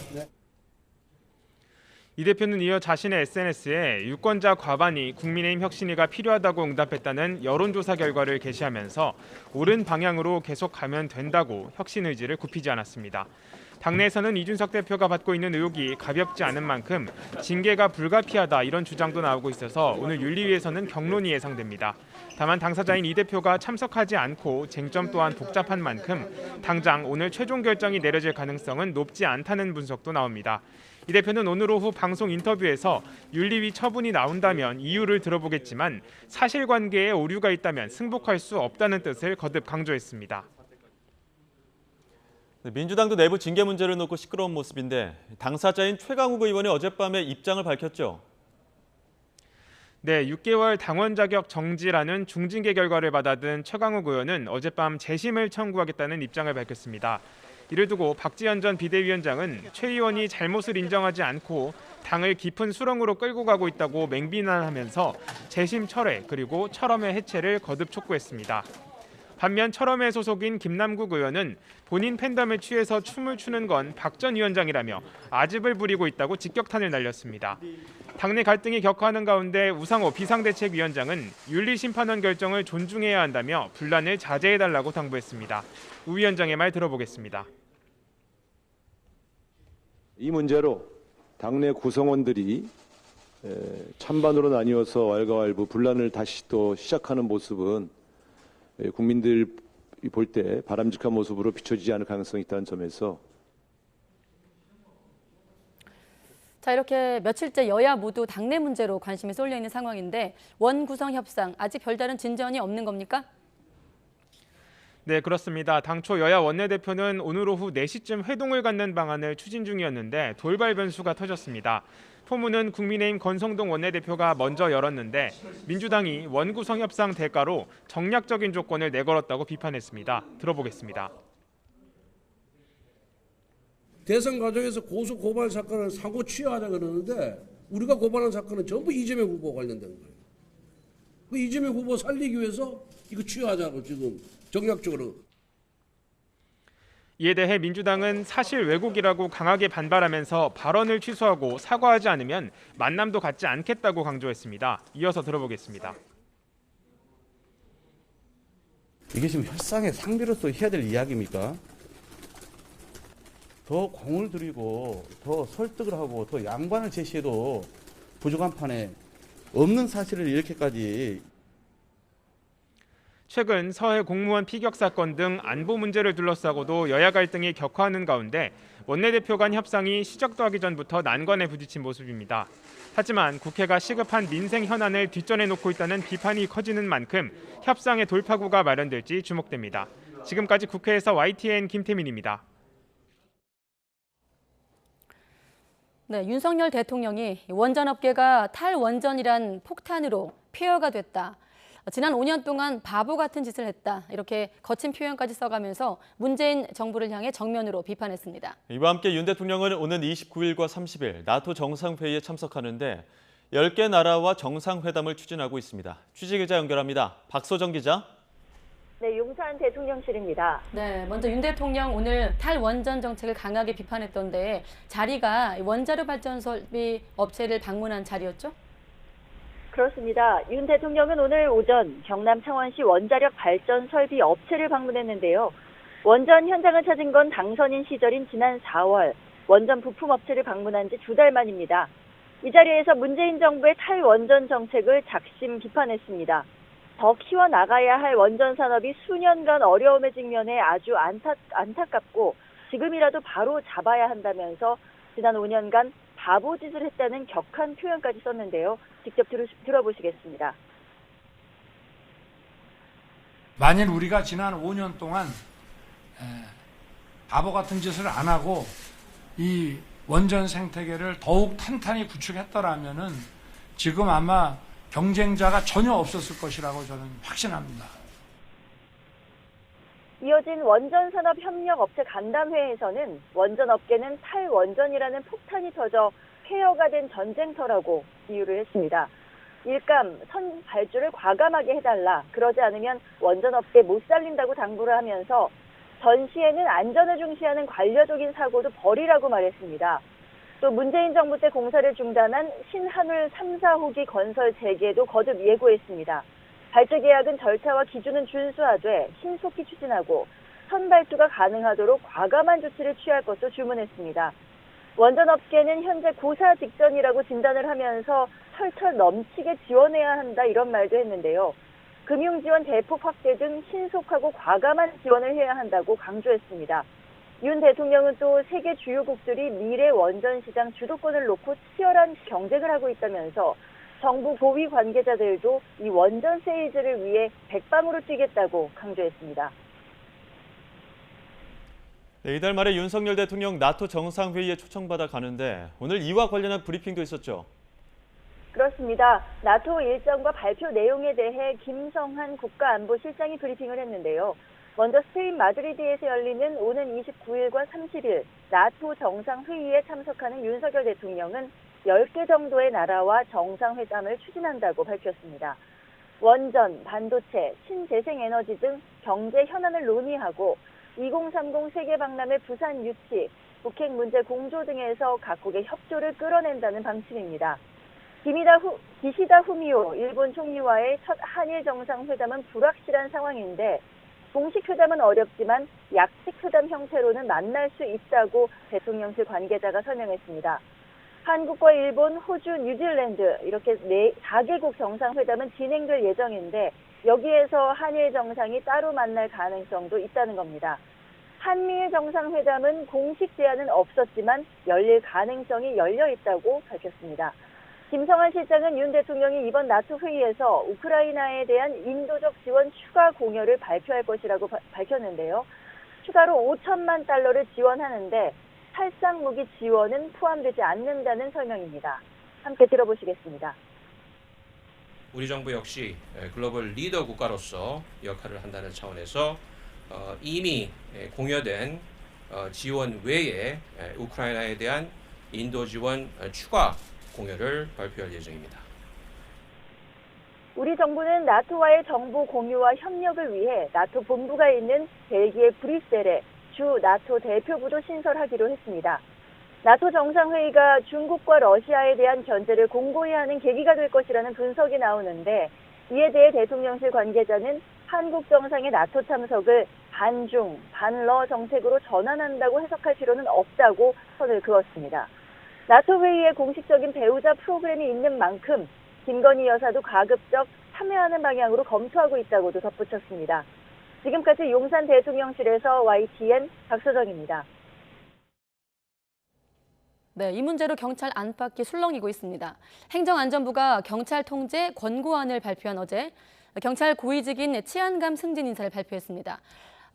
Speaker 7: 이 대표는 이어 자신의 SNS에 유권자 과반이 국민의힘 혁신위가 필요하다고 응답했다는 여론조사 결과를 게시하면서 옳은 방향으로 계속 가면 된다고 혁신 의지를 굽히지 않았습니다. 당내에서는 이준석 대표가 받고 있는 의혹이 가볍지 않은 만큼 징계가 불가피하다 이런 주장도 나오고 있어서 오늘 윤리위에서는 격론이 예상됩니다. 다만 당사자인 이 대표가 참석하지 않고 쟁점 또한 복잡한 만큼 당장 오늘 최종 결정이 내려질 가능성은 높지 않다는 분석도 나옵니다. 이 대표는 오늘 오후 방송 인터뷰에서 윤리위 처분이 나온다면 이유를 들어보겠지만 사실관계에 오류가 있다면 승복할 수 없다는 뜻을 거듭 강조했습니다.
Speaker 2: 민주당도 내부 징계 문제를 놓고 시끄러운 모습인데, 당사자인 최강욱 의원이 어젯밤에 입장을 밝혔죠.
Speaker 7: 네, 6개월 당원 자격 정지라는 중징계 결과를 받아든 최강욱 의원은 어젯밤 재심을 청구하겠다는 입장을 밝혔습니다. 이를 두고 박지원 전 비대위원장은 최 의원이 잘못을 인정하지 않고 당을 깊은 수렁으로 끌고 가고 있다고 맹비난하면서 재심 철회 그리고 철험의 해체를 거듭 촉구했습니다. 반면 철험회 소속인 김남국 의원은 본인 팬덤에 취해서 춤을 추는 건 박 전 위원장이라며 아집을 부리고 있다고 직격탄을 날렸습니다. 당내 갈등이 격화하는 가운데 우상호 비상대책위원장은 윤리심판원 결정을 존중해야 한다며 분란을 자제해달라고 당부했습니다. 우 위원장의 말 들어보겠습니다.
Speaker 9: 이 문제로 당내 구성원들이 찬반으로 나뉘어서 왈가왈부 분란을 다시 또 시작하는 모습은 국민들이 볼 때 바람직한 모습으로 비춰지지 않을 가능성이 있다는 점에서
Speaker 1: 자, 이렇게 며칠째 여야 모두 당내 문제로 관심이 쏠려 있는 상황인데 원구성 협상 아직 별다른 진전이 없는 겁니까?
Speaker 7: 네, 그렇습니다. 당초 여야 원내대표는 오늘 오후 4시쯤 회동을 갖는 방안을 추진 중이었는데 돌발 변수가 터졌습니다. 포문은 국민의힘 권성동 원내대표가 먼저 열었는데 민주당이 원구성 협상 대가로 정략적인 조건을 내걸었다고 비판했습니다. 들어보겠습니다.
Speaker 10: 대선 과정에서 고소 고발 사건을 사고 취하하자 그러는데 우리가 고발한 사건은 전부 이재명 후보 관련된 거예요. 그 이재명 후보 살리기 위해서 이거 취하자고 지금 정략적으로.
Speaker 7: 이에 대해 민주당은 사실 왜곡이라고 강하게 반발하면서 발언을 취소하고 사과하지 않으면 만남도 갖지 않겠다고 강조했습니다. 이어서 들어보겠습니다.
Speaker 11: 이게 지금 협상의 상비로서 해야 될 이야기입니까? 더 공을 들이고 더 설득을 하고 더 양반을 제시해도 부족한 판에 없는 사실을 이렇게까지.
Speaker 7: 최근 서해 공무원 피격 사건 등 안보 문제를 둘러싸고도 여야 갈등이 격화하는 가운데 원내대표 간 협상이 시작도 하기 전부터 난관에 부딪힌 모습입니다. 하지만 국회가 시급한 민생 현안을 뒷전에 놓고 있다는 비판이 커지는 만큼 협상의 돌파구가 마련될지 주목됩니다. 지금까지 국회에서 YTN 김태민입니다.
Speaker 1: 네, 윤석열 대통령이 원전업계가 탈원전이란 폭탄으로 폐허가 됐다. 지난 5년 동안 바보 같은 짓을 했다. 이렇게 거친 표현까지 써가면서 문재인 정부를 향해 정면으로 비판했습니다.
Speaker 2: 이와 함께 윤 대통령은 오는 29일과 30일 나토 정상회의에 참석하는데 10개 나라와 정상회담을 추진하고 있습니다. 취재기자 연결합니다. 박소정 기자.
Speaker 12: 네, 용산 대통령실입니다.
Speaker 1: 네, 먼저 윤 대통령 오늘 탈원전 정책을 강하게 비판했던데 자리가 원자력 발전 설비 업체를 방문한 자리였죠?
Speaker 12: 그렇습니다. 윤 대통령은 오늘 오전 경남 창원시 원자력 발전 설비 업체를 방문했는데요. 원전 현장을 찾은 건 당선인 시절인 지난 4월 원전 부품 업체를 방문한 지 2달 만입니다. 이 자리에서 문재인 정부의 탈원전 정책을 작심 비판했습니다. 더 키워나가야 할 원전 산업이 수년간 어려움에 직면해 아주 안타깝고 지금이라도 바로 잡아야 한다면서 지난 5년간 바보짓을 했다는 격한 표현까지 썼는데요. 직접 들어보시겠습니다.
Speaker 13: 만일 우리가 지난 5년 동안 바보 같은 짓을 안 하고 이 원전 생태계를 더욱 탄탄히 구축했더라면은 지금 아마 경쟁자가 전혀 없었을 것이라고 저는 확신합니다.
Speaker 12: 이어진 원전산업협력업체 간담회에서는 원전업계는 탈원전이라는 폭탄이 터져 폐허가 된 전쟁터라고 비유를 했습니다. 일감 선 발주를 과감하게 해달라. 그러지 않으면 원전업계 못 살린다고 당부를 하면서 전시에는 안전을 중시하는 관료적인 사고도 버리라고 말했습니다. 또 문재인 정부 때 공사를 중단한 신한울 3, 4호기 건설 재개도 거듭 예고했습니다. 발주 계약은 절차와 기준은 준수하되 신속히 추진하고 선발주가 가능하도록 과감한 조치를 취할 것도 주문했습니다. 원전업계는 현재 고사 직전이라고 진단을 하면서 철철 넘치게 지원해야 한다 이런 말도 했는데요. 금융지원 대폭 확대 등 신속하고 과감한 지원을 해야 한다고 강조했습니다. 윤 대통령은 또 세계 주요국들이 미래 원전 시장 주도권을 놓고 치열한 경쟁을 하고 있다면서 정부 고위 관계자들도 이 원전 세이즈를 위해 백방으로 뛰겠다고 강조했습니다.
Speaker 2: 네, 이달 말에 윤석열 대통령 나토 정상회의에 초청받아 가는데 오늘 이와 관련한 브리핑도 있었죠?
Speaker 12: 그렇습니다. 나토 일정과 발표 내용에 대해 김성한 국가안보실장이 브리핑을 했는데요. 먼저 스페인 마드리드에서 열리는 오는 29일과 30일 나토 정상회의에 참석하는 윤석열 대통령은 10개 정도의 나라와 정상회담을 추진한다고 밝혔습니다. 원전, 반도체, 신재생에너지 등 경제 현안을 논의하고 2030 세계 박람회 부산 유치, 북핵 문제 공조 등에서 각국의 협조를 끌어낸다는 방침입니다. 기시다 후미오 일본 총리와의 첫 한일 정상회담은 불확실한 상황인데 공식 회담은 어렵지만 약식 회담 형태로는 만날 수 있다고 대통령실 관계자가 설명했습니다. 한국과 일본, 호주, 뉴질랜드 이렇게 4개국 정상회담은 진행될 예정인데 여기에서 한일 정상이 따로 만날 가능성도 있다는 겁니다. 한미일 정상회담은 공식 제안은 없었지만 열릴 가능성이 열려 있다고 밝혔습니다. 김성한 실장은 윤 대통령이 이번 나토 회의에서 우크라이나에 대한 인도적 지원 추가 공여를 발표할 것이라고 밝혔는데요. 추가로 5천만 달러를 지원하는데 살상 무기 지원은 포함되지 않는다는 설명입니다. 함께 들어보시겠습니다.
Speaker 14: 우리 정부 역시 글로벌 리더 국가로서 역할을 한다는 차원에서 이미 공여된 지원 외에 우크라이나에 대한 인도 지원 추가 공여를 발표할 예정입니다.
Speaker 12: 우리 정부는 나토와의 정보 공유와 협력을 위해 나토 본부가 있는 벨기에 브뤼셀에 주 나토 대표부도 신설하기로 했습니다. 나토 정상회의가 중국과 러시아에 대한 견제를 공고히 하는 계기가 될 것이라는 분석이 나오는데 이에 대해 대통령실 관계자는 한국 정상의 나토 참석을 반중, 반러 정책으로 전환한다고 해석할 필요는 없다고 선을 그었습니다. 나토 회의에 공식적인 배우자 프로그램이 있는 만큼 김건희 여사도 가급적 참여하는 방향으로 검토하고 있다고도 덧붙였습니다. 지금까지 용산 대통령실에서 YTN 박서정입니다.
Speaker 1: 네, 이 문제로 경찰 안팎이 술렁이고 있습니다. 행정안전부가 경찰 통제 권고안을 발표한 어제 경찰 고위직인 치안감 승진 인사를 발표했습니다.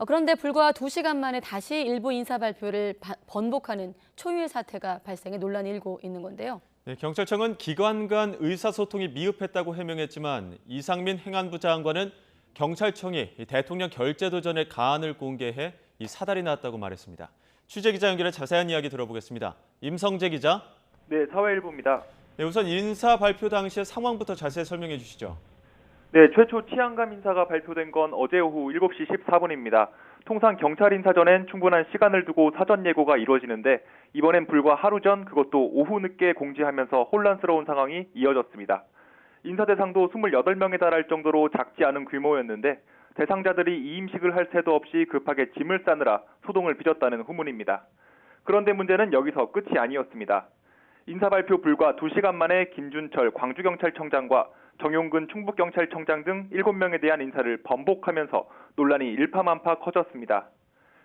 Speaker 1: 그런데 불과 2시간 만에 다시 일부 인사 발표를 번복하는 초유의 사태가 발생해 논란이 일고 있는 건데요.
Speaker 2: 네, 경찰청은 기관 간 의사소통이 미흡했다고 해명했지만 이상민 행안부 장관은 경찰청이 대통령 결재 도전에 가안을 공개해 이 사달이 났다고 말했습니다. 취재 기자 연결해 자세한 이야기 들어보겠습니다. 임성재 기자.
Speaker 15: 네, 사회일보입니다.
Speaker 2: 네, 우선 인사 발표 당시의 상황부터 자세히 설명해 주시죠.
Speaker 15: 네, 최초 치안감 인사가 발표된 건 어제 오후 7시 14분입니다. 통상 경찰 인사 전엔 충분한 시간을 두고 사전 예고가 이루어지는데 이번엔 불과 하루 전 그것도 오후 늦게 공지하면서 혼란스러운 상황이 이어졌습니다. 인사 대상도 28명에 달할 정도로 작지 않은 규모였는데 대상자들이 이임식을 할 새도 없이 급하게 짐을 싸느라 소동을 빚었다는 후문입니다. 그런데 문제는 여기서 끝이 아니었습니다. 인사 발표 불과 2시간 만에 김준철 광주경찰청장과 정용근 충북경찰청장 등 7명에 대한 인사를 번복하면서 논란이 일파만파 커졌습니다.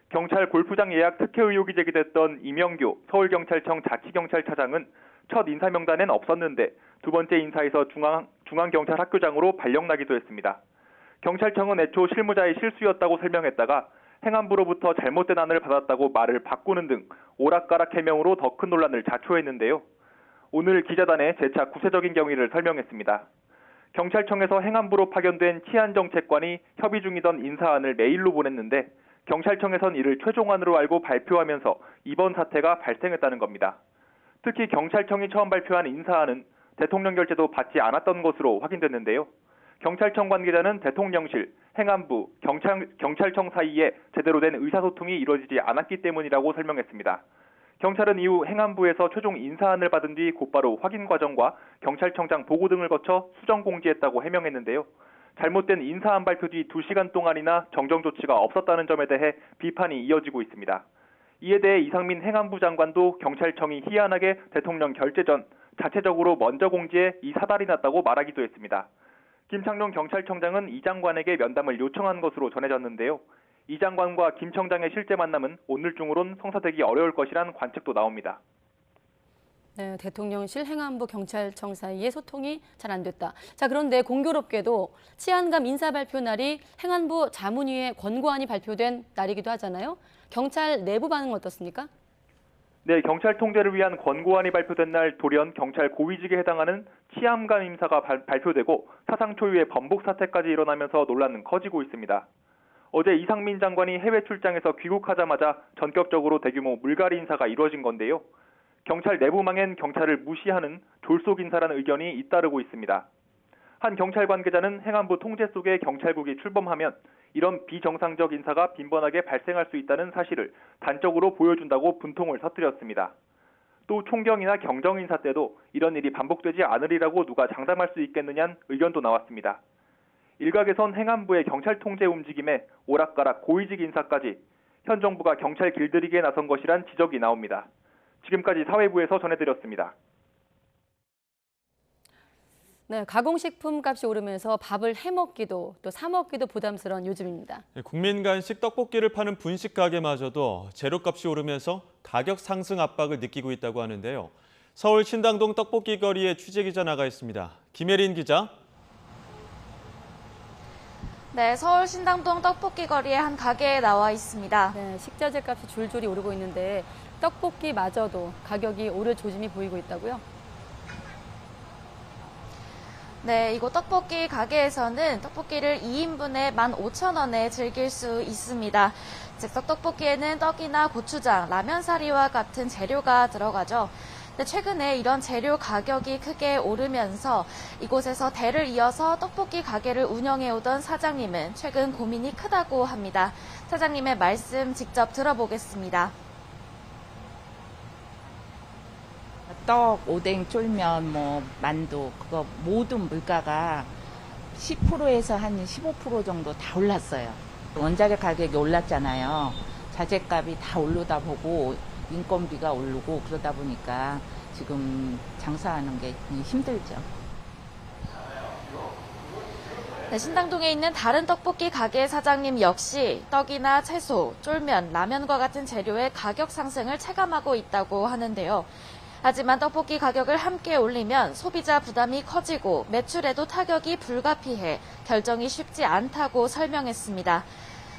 Speaker 15: 경찰 골프장 예약 특혜 의혹이 제기됐던 이명교 서울경찰청 자치경찰차장은 첫 인사 명단엔 없었는데 두 번째 인사에서 중앙경찰학교장으로 발령나기도 했습니다. 경찰청은 애초 실무자의 실수였다고 설명했다가 행안부로부터 잘못된 안을 받았다고 말을 바꾸는 등 오락가락 해명으로 더 큰 논란을 자초했는데요. 오늘 기자단에 재차 구체적인 경위를 설명했습니다. 경찰청에서 행안부로 파견된 치안정책관이 협의 중이던 인사안을 메일로 보냈는데 경찰청에선 이를 최종안으로 알고 발표하면서 이번 사태가 발생했다는 겁니다. 특히 경찰청이 처음 발표한 인사안은 대통령 결재도 받지 않았던 것으로 확인됐는데요. 경찰청 관계자는 대통령실, 행안부, 경찰청 사이에 제대로 된 의사소통이 이루어지지 않았기 때문이라고 설명했습니다. 경찰은 이후 행안부에서 최종 인사안을 받은 뒤 곧바로 확인 과정과 경찰청장 보고 등을 거쳐 수정 공지했다고 해명했는데요. 잘못된 인사안 발표 뒤 2시간 동안이나 정정 조치가 없었다는 점에 대해 비판이 이어지고 있습니다. 이에 대해 이상민 행안부 장관도 경찰청이 희한하게 대통령 결재 전 자체적으로 먼저 공지해 이 사달이 났다고 말하기도 했습니다. 김창룡 경찰청장은 이 장관에게 면담을 요청한 것으로 전해졌는데요. 이 장관과 김 청장의 실제 만남은 오늘 중으론 성사되기 어려울 것이란 관측도 나옵니다.
Speaker 1: 네, 대통령실, 행안부, 경찰청 사이에 소통이 잘 안 됐다. 자, 그런데 공교롭게도 치안감 인사 발표 날이 행안부 자문위의 권고안이 발표된 날이기도 하잖아요. 경찰 내부 반응은 어떻습니까?
Speaker 15: 네, 경찰 통제를 위한 권고안이 발표된 날 돌연 경찰 고위직에 해당하는 치안감 인사가 발표되고 사상 초유의 번복 사태까지 일어나면서 논란은 커지고 있습니다. 어제 이상민 장관이 해외 출장에서 귀국하자마자 전격적으로 대규모 물갈이 인사가 이루어진 건데요. 경찰 내부망엔 경찰을 무시하는 졸속 인사라는 의견이 잇따르고 있습니다. 한 경찰 관계자는 행안부 통제 속에 경찰국이 출범하면 이런 비정상적 인사가 빈번하게 발생할 수 있다는 사실을 단적으로 보여준다고 분통을 터뜨렸습니다. 또 총경이나 경정인사 때도 이런 일이 반복되지 않으리라고 누가 장담할 수 있겠느냐는 의견도 나왔습니다. 일각에선 행안부의 경찰 통제 움직임에 오락가락 고위직 인사까지 현 정부가 경찰 길들이기에 나선 것이란 지적이 나옵니다. 지금까지 사회부에서 전해드렸습니다.
Speaker 1: 네, 가공식품 값이 오르면서 밥을 해먹기도 또 사먹기도 부담스러운 요즘입니다.
Speaker 2: 국민 간식 떡볶이를 파는 분식 가게마저도 재료값이 오르면서 가격 상승 압박을 느끼고 있다고 하는데요. 서울 신당동 떡볶이 거리에 취재기자 나가 있습니다. 김예린 기자.
Speaker 16: 네, 서울 신당동 떡볶이 거리의 한 가게에 나와 있습니다.
Speaker 1: 네, 식자재 값이 줄줄이 오르고 있는데 떡볶이마저도 가격이 오를 조짐이 보이고 있다고요?
Speaker 16: 네, 이곳 떡볶이 가게에서는 떡볶이를 2인분에 15,000원에 즐길 수 있습니다. 즉석 떡볶이에는 떡이나 고추장, 라면사리와 같은 재료가 들어가죠. 근데 최근에 이런 재료 가격이 크게 오르면서 이곳에서 대를 이어서 떡볶이 가게를 운영해오던 사장님은 최근 고민이 크다고 합니다. 사장님의 말씀 직접 들어보겠습니다.
Speaker 17: 떡, 오뎅, 쫄면, 만두 그거 모든 물가가 10%에서 한 15% 정도 다 올랐어요. 원자재 가격이 올랐잖아요. 자재값이 다 오르다 보고 인건비가 오르고 그러다 보니까 지금 장사하는 게 힘들죠.
Speaker 16: 네, 신당동에 있는 다른 떡볶이 가게 사장님 역시 떡이나 채소, 쫄면, 라면과 같은 재료의 가격 상승을 체감하고 있다고 하는데요. 하지만 떡볶이 가격을 함께 올리면 소비자 부담이 커지고 매출에도 타격이 불가피해 결정이 쉽지 않다고 설명했습니다.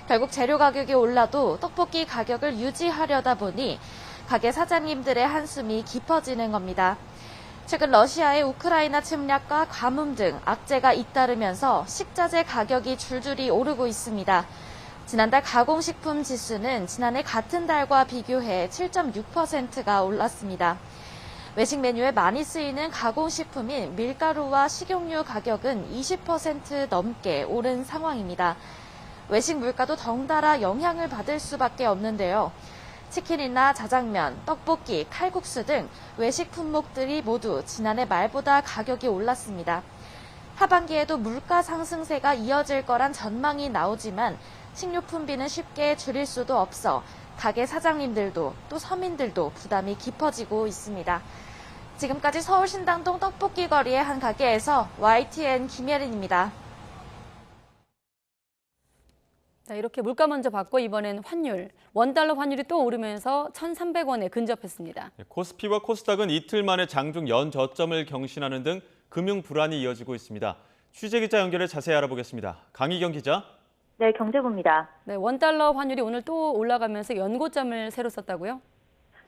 Speaker 16: 결국 재료 가격이 올라도 떡볶이 가격을 유지하려다 보니 가게 사장님들의 한숨이 깊어지는 겁니다. 최근 러시아의 우크라이나 침략과 가뭄 등 악재가 잇따르면서 식자재 가격이 줄줄이 오르고 있습니다. 지난달 가공식품 지수는 지난해 같은 달과 비교해 7.6%가 올랐습니다. 외식 메뉴에 많이 쓰이는 가공식품인 밀가루와 식용유 가격은 20% 넘게 오른 상황입니다. 외식 물가도 덩달아 영향을 받을 수밖에 없는데요. 치킨이나 자장면, 떡볶이, 칼국수 등 외식 품목들이 모두 지난해 말보다 가격이 올랐습니다. 하반기에도 물가 상승세가 이어질 거란 전망이 나오지만 식료품비는 쉽게 줄일 수도 없어 가게 사장님들도 또 서민들도 부담이 깊어지고 있습니다. 지금까지 서울 신당동 떡볶이 거리의 한 가게에서 YTN 김예린입니다.
Speaker 1: 자, 이렇게 물가 먼저 받고 이번엔 환율. 원달러 환율이 또 오르면서 1,300원에 근접했습니다.
Speaker 2: 코스피와 코스닥은 이틀 만에 장중 연저점을 경신하는 등 금융 불안이 이어지고 있습니다. 취재기자 연결해 자세히 알아보겠습니다. 강희경 기자.
Speaker 18: 네, 경제부입니다.
Speaker 1: 네, 원달러 환율이 오늘 또 올라가면서 연고점을 새로 썼다고요?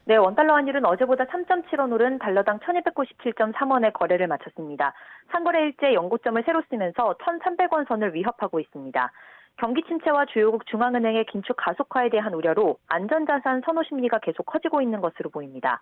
Speaker 18: 네, 원달러 환율은 어제보다 3.7원 오른 달러당 1297.3원에 거래를 마쳤습니다. 상거래일째 연고점을 새로 쓰면서 1,300원 선을 위협하고 있습니다. 경기 침체와 주요국 중앙은행의 긴축 가속화에 대한 우려로 안전자산 선호 심리가 계속 커지고 있는 것으로 보입니다.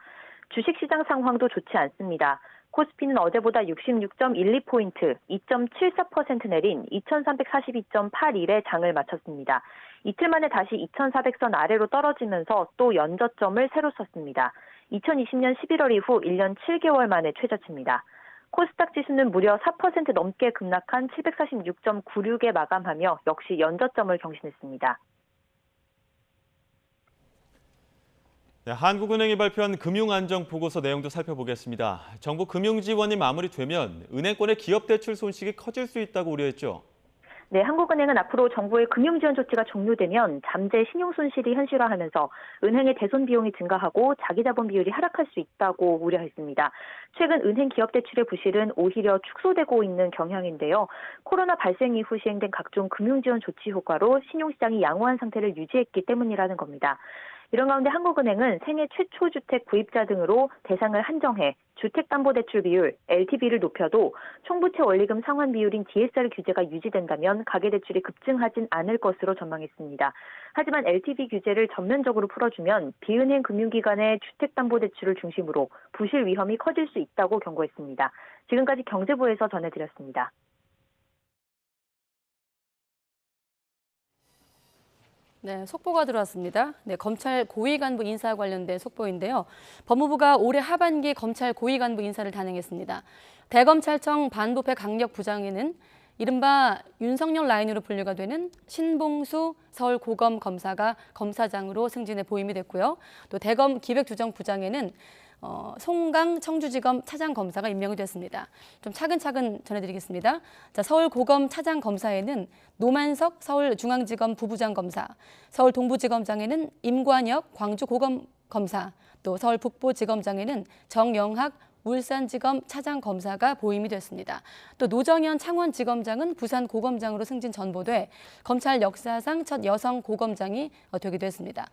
Speaker 18: 주식시장 상황도 좋지 않습니다. 코스피는 어제보다 66.12포인트, 2.74% 내린 2342.81에 장을 마쳤습니다. 이틀 만에 다시 2400선 아래로 떨어지면서 또 연저점을 새로 썼습니다. 2020년 11월 이후 1년 7개월 만에 최저치입니다. 코스닥 지수는 무려 4% 넘게 급락한 746.96에 마감하며 역시 연저점을 경신했습니다.
Speaker 2: 네, 한국은행이 발표한 금융안정보고서 내용도 살펴보겠습니다. 정부 금융지원이 마무리되면 은행권의 기업대출 손실이 커질 수 있다고 우려했죠.
Speaker 18: 네, 한국은행은 앞으로 정부의 금융지원 조치가 종료되면 잠재 신용손실이 현실화하면서 은행의 대손 비용이 증가하고 자기자본 비율이 하락할 수 있다고 우려했습니다. 최근 은행 기업대출의 부실은 오히려 축소되고 있는 경향인데요. 코로나 발생 이후 시행된 각종 금융지원 조치 효과로 신용시장이 양호한 상태를 유지했기 때문이라는 겁니다. 이런 가운데 한국은행은 생애 최초 주택 구입자 등으로 대상을 한정해 주택담보대출 비율, LTV를 높여도 총부채 원리금 상환 비율인 DSR 규제가 유지된다면 가계대출이 급증하진 않을 것으로 전망했습니다. 하지만 LTV 규제를 전면적으로 풀어주면 비은행 금융기관의 주택담보대출을 중심으로 부실 위험이 커질 수 있다고 경고했습니다. 지금까지 경제부에서 전해드렸습니다.
Speaker 1: 네, 속보가 들어왔습니다. 네, 검찰 고위 간부 인사 관련된 속보인데요. 법무부가 올해 하반기 검찰 고위 간부 인사를 단행했습니다. 대검찰청 반부패 강력부장에는 이른바 윤석열 라인으로 분류가 되는 신봉수 서울고검 검사가 검사장으로 승진해 보임이 됐고요. 또 대검 기획조정부장에는 송강 청주지검 차장검사가 임명이 됐습니다. 좀 차근차근 전해드리겠습니다. 자, 서울고검 차장검사에는 노만석 서울중앙지검 부부장 검사, 서울동부지검장에는 임관혁 광주고검 검사, 또 서울북부지검장에는 정영학 울산지검 차장검사가 보임이 됐습니다. 또 노정현 창원지검장은 부산고검장으로 승진 전보돼 검찰 역사상 첫 여성 고검장이 되기도 했습니다.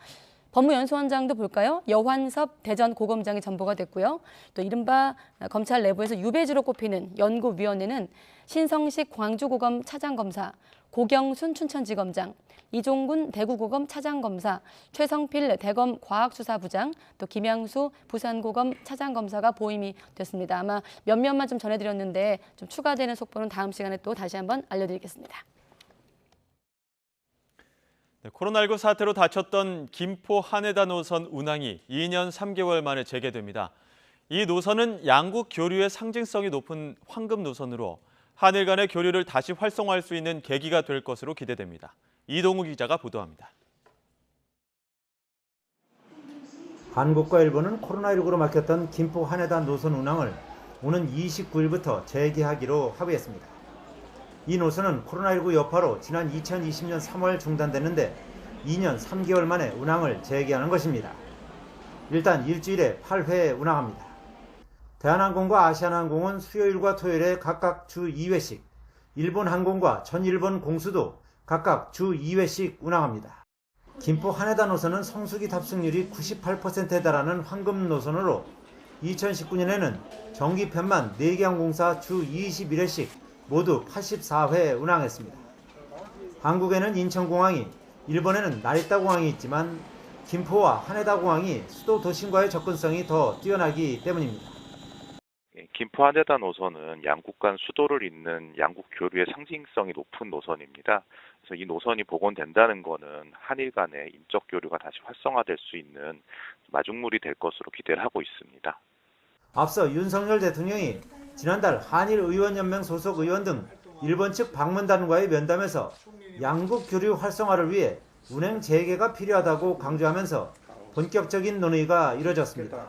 Speaker 1: 법무연수원장도 볼까요? 여환섭 대전고검장이 전보가 됐고요. 또 이른바 검찰 내부에서 유배지로 꼽히는 연구위원회는 신성식 광주고검 차장검사, 고경순 춘천지검장, 이종군 대구고검 차장검사, 최성필 대검 과학수사부장, 또 김양수 부산고검 차장검사가 보임이 됐습니다. 아마 몇몇만 좀 전해드렸는데 좀 추가되는 속보는 다음 시간에 또 다시 한번 알려드리겠습니다.
Speaker 2: 네, 코로나19 사태로 닫혔던 김포 하네다 노선 운항이 2년 3개월 만에 재개됩니다. 이 노선은 양국 교류의 상징성이 높은 황금 노선으로 한일 간의 교류를 다시 활성화할 수 있는 계기가 될 것으로 기대됩니다. 이동우 기자가 보도합니다.
Speaker 19: 한국과 일본은 코로나19로 막혔던 김포 하네다 노선 운항을 오는 29일부터 재개하기로 합의했습니다. 이 노선은 코로나19 여파로 지난 2020년 3월 중단됐는데 2년 3개월 만에 운항을 재개하는 것입니다. 일단 일주일에 8회 운항합니다. 대한항공과 아시아나항공은 수요일과 토요일에 각각 주 2회씩, 일본항공과 전일본 공수도 각각 주 2회씩 운항합니다. 김포 하네다 노선은 성수기 탑승률이 98%에 달하는 황금 노선으로 2019년에는 정기편만 4개 항공사 주 21회씩 모두 84회 운항했습니다. 한국에는 인천공항이, 일본에는 나리타 공항이 있지만 김포와 하네다 공항이 수도 도심과의 접근성이 더 뛰어나기 때문입니다.
Speaker 20: 김포 하네다 노선은 양국 간 수도를 잇는 양국 교류의 상징성이 높은 노선입니다. 그래서 이 노선이 복원된다는 것은 한일 간의 인적 교류가 다시 활성화될 수 있는 마중물이 될 것으로 기대를 하고 있습니다.
Speaker 19: 앞서 윤석열 대통령이 지난달 한일의원연맹 소속 의원 등 일본 측 방문단과의 면담에서 양국 교류 활성화를 위해 운행 재개가 필요하다고 강조하면서 본격적인 논의가 이뤄졌습니다.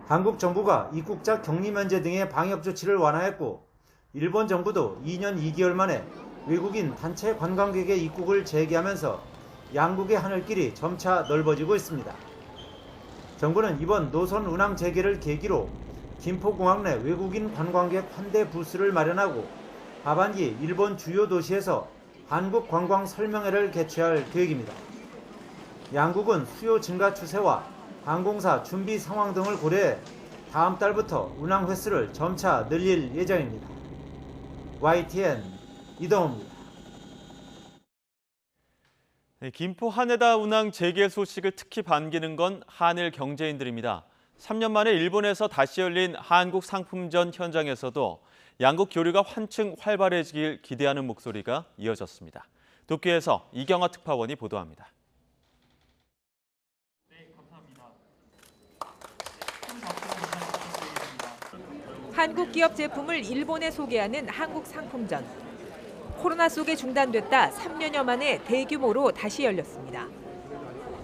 Speaker 19: 한국 정부가 입국자 격리 면제 등의 방역 조치를 완화했고 일본 정부도 2년 2개월 만에 외국인 단체 관광객의 입국을 재개하면서 양국의 하늘길이 점차 넓어지고 있습니다. 정부는 이번 노선 운항 재개를 계기로 김포공항 내 외국인 관광객 환대 부스를 마련하고 하반기 일본 주요 도시에서 한국 관광 설명회를 개최할 계획입니다. 양국은 수요 증가 추세와 항공사 준비 상황 등을 고려해 다음 달부터 운항 횟수를 점차 늘릴 예정입니다. YTN 이동호입니다.
Speaker 2: 네, 김포 하네다 운항 재개 소식을 특히 반기는 건 한일 경제인들입니다. 3년 만에 일본에서 다시 열린 한국 상품전 현장에서도 양국 교류가 한층 활발해지길 기대하는 목소리가 이어졌습니다. 도쿄에서 이경화 특파원이 보도합니다.
Speaker 21: 한국 기업 제품을 일본에 소개하는 한국 상품전. 코로나 속에 중단됐다 3년여 만에 대규모로 다시 열렸습니다.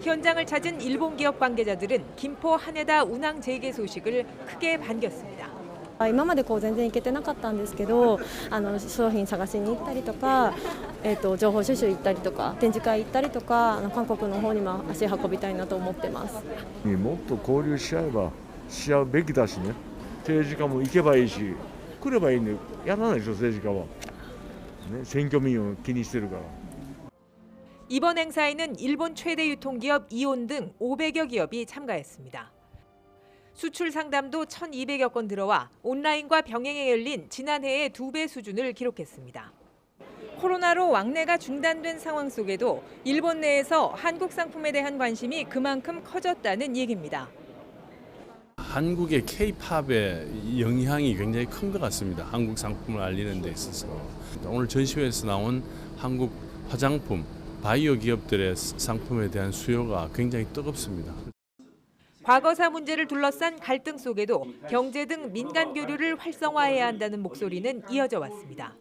Speaker 21: 현장을 찾은 일본 기업 관계자들은 김포 하네다 운항 재개 소식을 크게 반겼습니다.
Speaker 22: 今まで全然行けてなかったんですけど、商品探しに行ったりとか、情報収集行ったりとか、展示会行ったりとか、韓国の方にも足運びたいなと思ってます。
Speaker 23: もっと交流し合うべきだしね。政治家も行けばいいし、来ればいいんで、やらないでしょ政治家は。ね、選挙民を気にしてるから。
Speaker 21: 이번 행사에는 일본 최대 유통기업 이온 등 500여 기업이 참가했습니다. 수출 상담도 1,200여 건 들어와 온라인과 병행해 열린 지난해의 2배 수준을 기록했습니다. 코로나로 왕래가 중단된 상황 속에도 일본 내에서 한국 상품에 대한 관심이 그만큼 커졌다는 얘기입니다.
Speaker 24: 한국의 K-팝의 영향이 굉장히 큰 것 같습니다. 한국 상품을 알리는 데 있어서. 오늘 전시회에서 나온 한국 화장품, 바이오 기업들의 상품에 대한 수요가 굉장히 뜨겁습니다.
Speaker 21: 과거사 문제를 둘러싼 갈등 속에도 경제 등 민간 교류를 활성화해야 한다는 목소리는 이어져 왔습니다.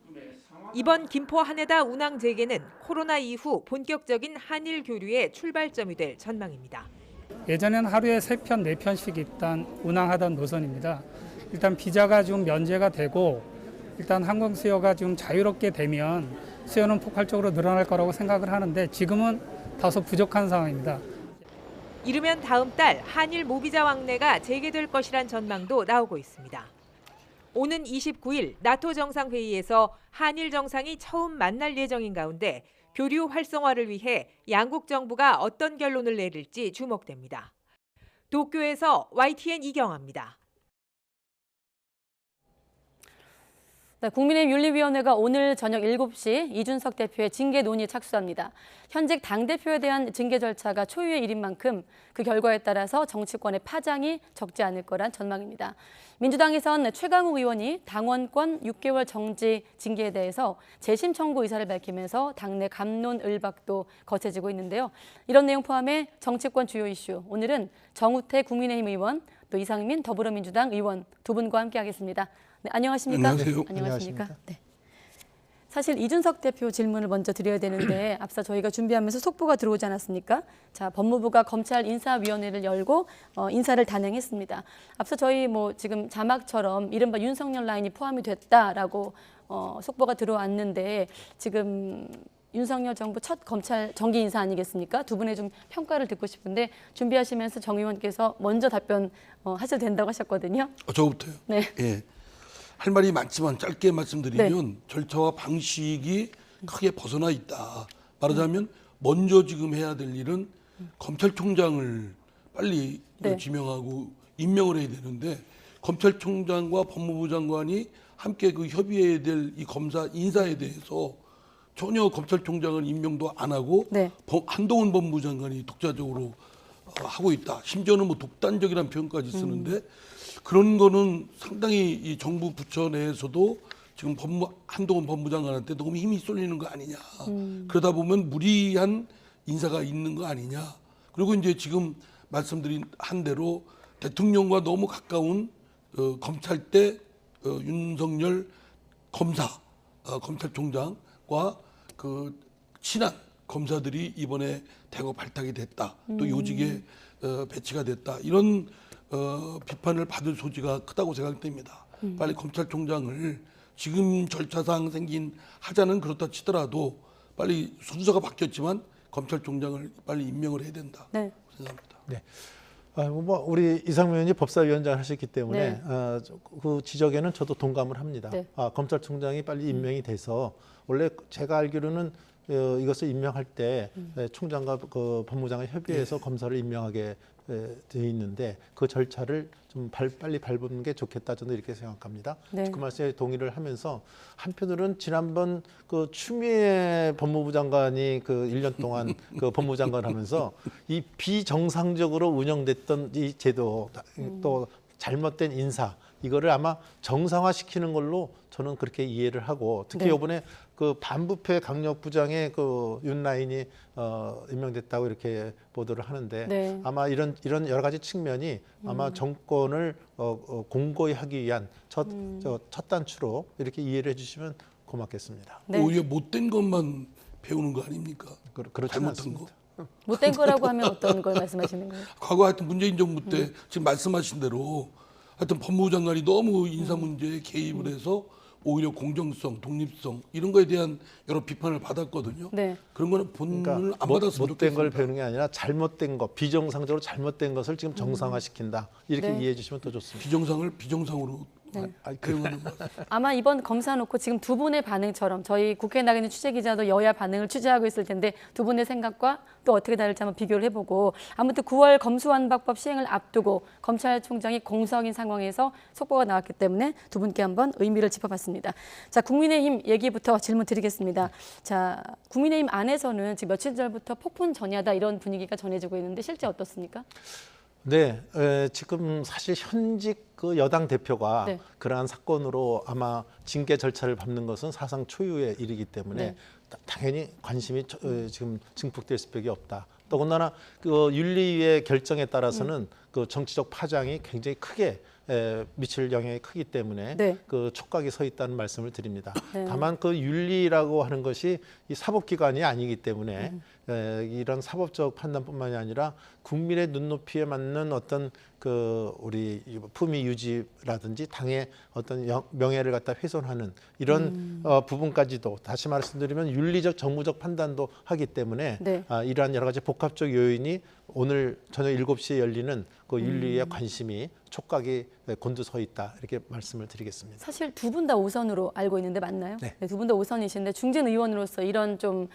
Speaker 21: 이번 김포 하네다 운항 재개는 코로나 이후 본격적인 한일 교류의 출발점이 될 전망입니다.
Speaker 3: 예전에는 하루에 3편, 4편씩 일단 운항하던 노선입니다. 일단 비자가 좀 면제가 되고 일단 항공 수요가 좀 자유롭게 되면 수요는 폭발적으로 늘어날 거라고 생각을 하는데 지금은 다소 부족한 상황입니다.
Speaker 21: 이르면 다음 달 한일 모비자 왕래가 재개될 것이란 전망도 나오고 있습니다. 오는 29일 나토 정상회의에서 한일 정상이 처음 만날 예정인 가운데 교류 활성화를 위해 양국 정부가 어떤 결론을 내릴지 주목됩니다. 도쿄에서 YTN 이경아입니다.
Speaker 1: 네, 국민의힘 윤리위원회가 오늘 저녁 7시 이준석 대표의 징계 논의에 착수합니다. 현직 당대표에 대한 징계 절차가 초유의 일인 만큼 그 결과에 따라서 정치권의 파장이 적지 않을 거란 전망입니다. 민주당에선 최강욱 의원이 당원권 6개월 정지 징계에 대해서 재심 청구 의사를 밝히면서 당내 갑론을박도 거세지고 있는데요. 이런 내용 포함해 정치권 주요 이슈, 오늘은 정우택 국민의힘 의원, 또 이상민 더불어민주당 의원 두 분과 함께하겠습니다. 네, 안녕하십니까?
Speaker 4: 안녕하세요.
Speaker 1: 안녕하십니까? 네. 사실 이준석 대표 질문을 먼저 드려야 되는데 앞서 저희가 준비하면서 속보가 들어오지 않았습니까? 자, 법무부가 검찰 인사위원회를 열고 인사를 단행했습니다. 앞서 저희 지금 자막처럼 이른바 윤석열 라인이 포함이 됐다라고 속보가 들어왔는데 지금 윤석열 정부 첫 검찰 정기 인사 아니겠습니까? 두 분의 좀 평가를 듣고 싶은데 준비하시면서 정 의원께서 먼저 답변 하셔도 된다고 하셨거든요.
Speaker 4: 저부터요?
Speaker 1: 네.
Speaker 4: 예. 할 말이 많지만 짧게 말씀드리면 절차와 방식이 크게 벗어나 있다. 말하자면 먼저 지금 해야 될 일은 검찰총장을 빨리 지명하고 임명을 해야 되는데 검찰총장과 법무부 장관이 함께 그 협의해야 될 이 검사 인사에 대해서 전혀 검찰총장은 임명도 안 하고 한동훈 법무부 장관이 독자적으로 하고 있다. 심지어는 독단적이라는 표현까지 쓰는데 그런 거는 상당히 이 정부 부처 내에서도 지금 한동훈 법무장관한테 너무 힘이 쏠리는 거 아니냐. 그러다 보면 무리한 인사가 있는 거 아니냐. 그리고 이제 지금 말씀드린 한 대로 대통령과 너무 가까운 검찰대 윤석열 검찰총장과 그 친한 검사들이 이번에 대거 발탁이 됐다. 또 요직에 배치가 됐다. 이런 비판을 받을 소지가 크다고 생각됩니다. 빨리 검찰총장을 지금 절차상 생긴 하자는 그렇다 치더라도 빨리 순서가 바뀌었지만 검찰총장을 빨리 임명을 해야 된다.
Speaker 1: 네.
Speaker 4: 생각합니다.
Speaker 5: 네. 우리 이상민 의원이 법사위원장을 하셨기 때문에 그 지적에는 저도 동감을 합니다. 검찰총장이 빨리 임명이 돼서 원래 제가 알기로는 이것을 임명할 때 총장과 그 법무장을 협의해서 검사를 임명하게 되어 있는데 그 절차를 좀 빨리 밟는 게 좋겠다 저는 이렇게 생각합니다. 그 말씀에 동의를 하면서 한편으로는 지난번 그 추미애 법무부 장관이 그 1년 동안 그 법무부 장관 하면서 이 비정상적으로 운영됐던 이 제도 또 잘못된 인사 이거를 아마 정상화시키는 걸로 저는 그렇게 이해를 하고 특히 이번에 그 반부패 강력부장의 그 윤라인이 임명됐다고 이렇게 보도를 하는데 아마 이런 여러 가지 측면이 아마 정권을 공고히 하기 위한 첫 단추로 이렇게 이해를 해주시면 고맙겠습니다.
Speaker 4: 오히려 못된 것만 배우는 거 아닙니까?
Speaker 5: 그렇지
Speaker 4: 잘못한
Speaker 5: 않습니다.
Speaker 4: 거.
Speaker 1: 못된 거라고 하면 어떤 걸 말씀하시는 거예요?
Speaker 4: 과거 하여튼 문재인 정부 때 지금 말씀하신 대로 하여튼 법무부 장관이 너무 인사 문제에 개입을 해서 오히려 공정성, 독립성 이런 거에 대한 여러 비판을 받았거든요. 그런 거는 본문을 안 받았으면 좋겠습니다.
Speaker 5: 못된 걸 배우는 게 아니라 잘못된 거, 비정상적으로 잘못된 것을 지금 정상화시킨다. 이렇게 이해해 주시면 더 좋습니다.
Speaker 4: 비정상을 비정상으로
Speaker 1: 아마 이번 검사 놓고 지금 두 분의 반응처럼 저희 국회에 나가 있는 취재기자도 여야 반응을 취재하고 있을 텐데 두 분의 생각과 또 어떻게 다를지 한번 비교를 해보고 아무튼 9월 검수완박법 시행을 앞두고 검찰총장이 공석인 상황에서 속보가 나왔기 때문에 두 분께 한번 의미를 짚어봤습니다. 자, 국민의힘 얘기부터 질문 드리겠습니다. 자, 국민의힘 안에서는 지금 며칠 전부터 폭풍 전야다 이런 분위기가 전해지고 있는데 실제 어떻습니까?
Speaker 5: 네, 지금 사실 현직 그 여당 대표가
Speaker 1: 네.
Speaker 5: 그러한 사건으로 아마 징계 절차를 밟는 것은 사상 초유의 일이기 때문에
Speaker 1: 네.
Speaker 5: 당연히 관심이 지금 증폭될 수밖에 없다. 더군다나 그 윤리위의 결정에 따라서는 그 정치적 파장이 굉장히 크게 미칠 영향이 크기 때문에
Speaker 1: 네.
Speaker 5: 그 촉각이 서 있다는 말씀을 드립니다.
Speaker 1: 네.
Speaker 5: 다만 그 윤리라고 하는 것이 이 사법기관이 아니기 때문에 이런 사법적 판단뿐만이 아니라 국민의 눈높이에 맞는 어떤 그 우리 품위 유지라든지 당의 어떤 명예를 갖다 훼손하는 이런 부분까지도 다시 말씀드리면 윤리적 정무적 판단도 하기 때문에
Speaker 1: 네.
Speaker 5: 이러한 여러 가지 복합적 요인이 오늘 저녁 7시에 열리는 그 윤리의 관심이 촉각이 곤두서 있다 이렇게 말씀을 드리겠습니다.
Speaker 1: 사실 두 분 다 5선으로 알고 있는데 맞나요?
Speaker 5: 네.
Speaker 1: 두 분 다 5선이신데 중진 의원으로서 이런 좀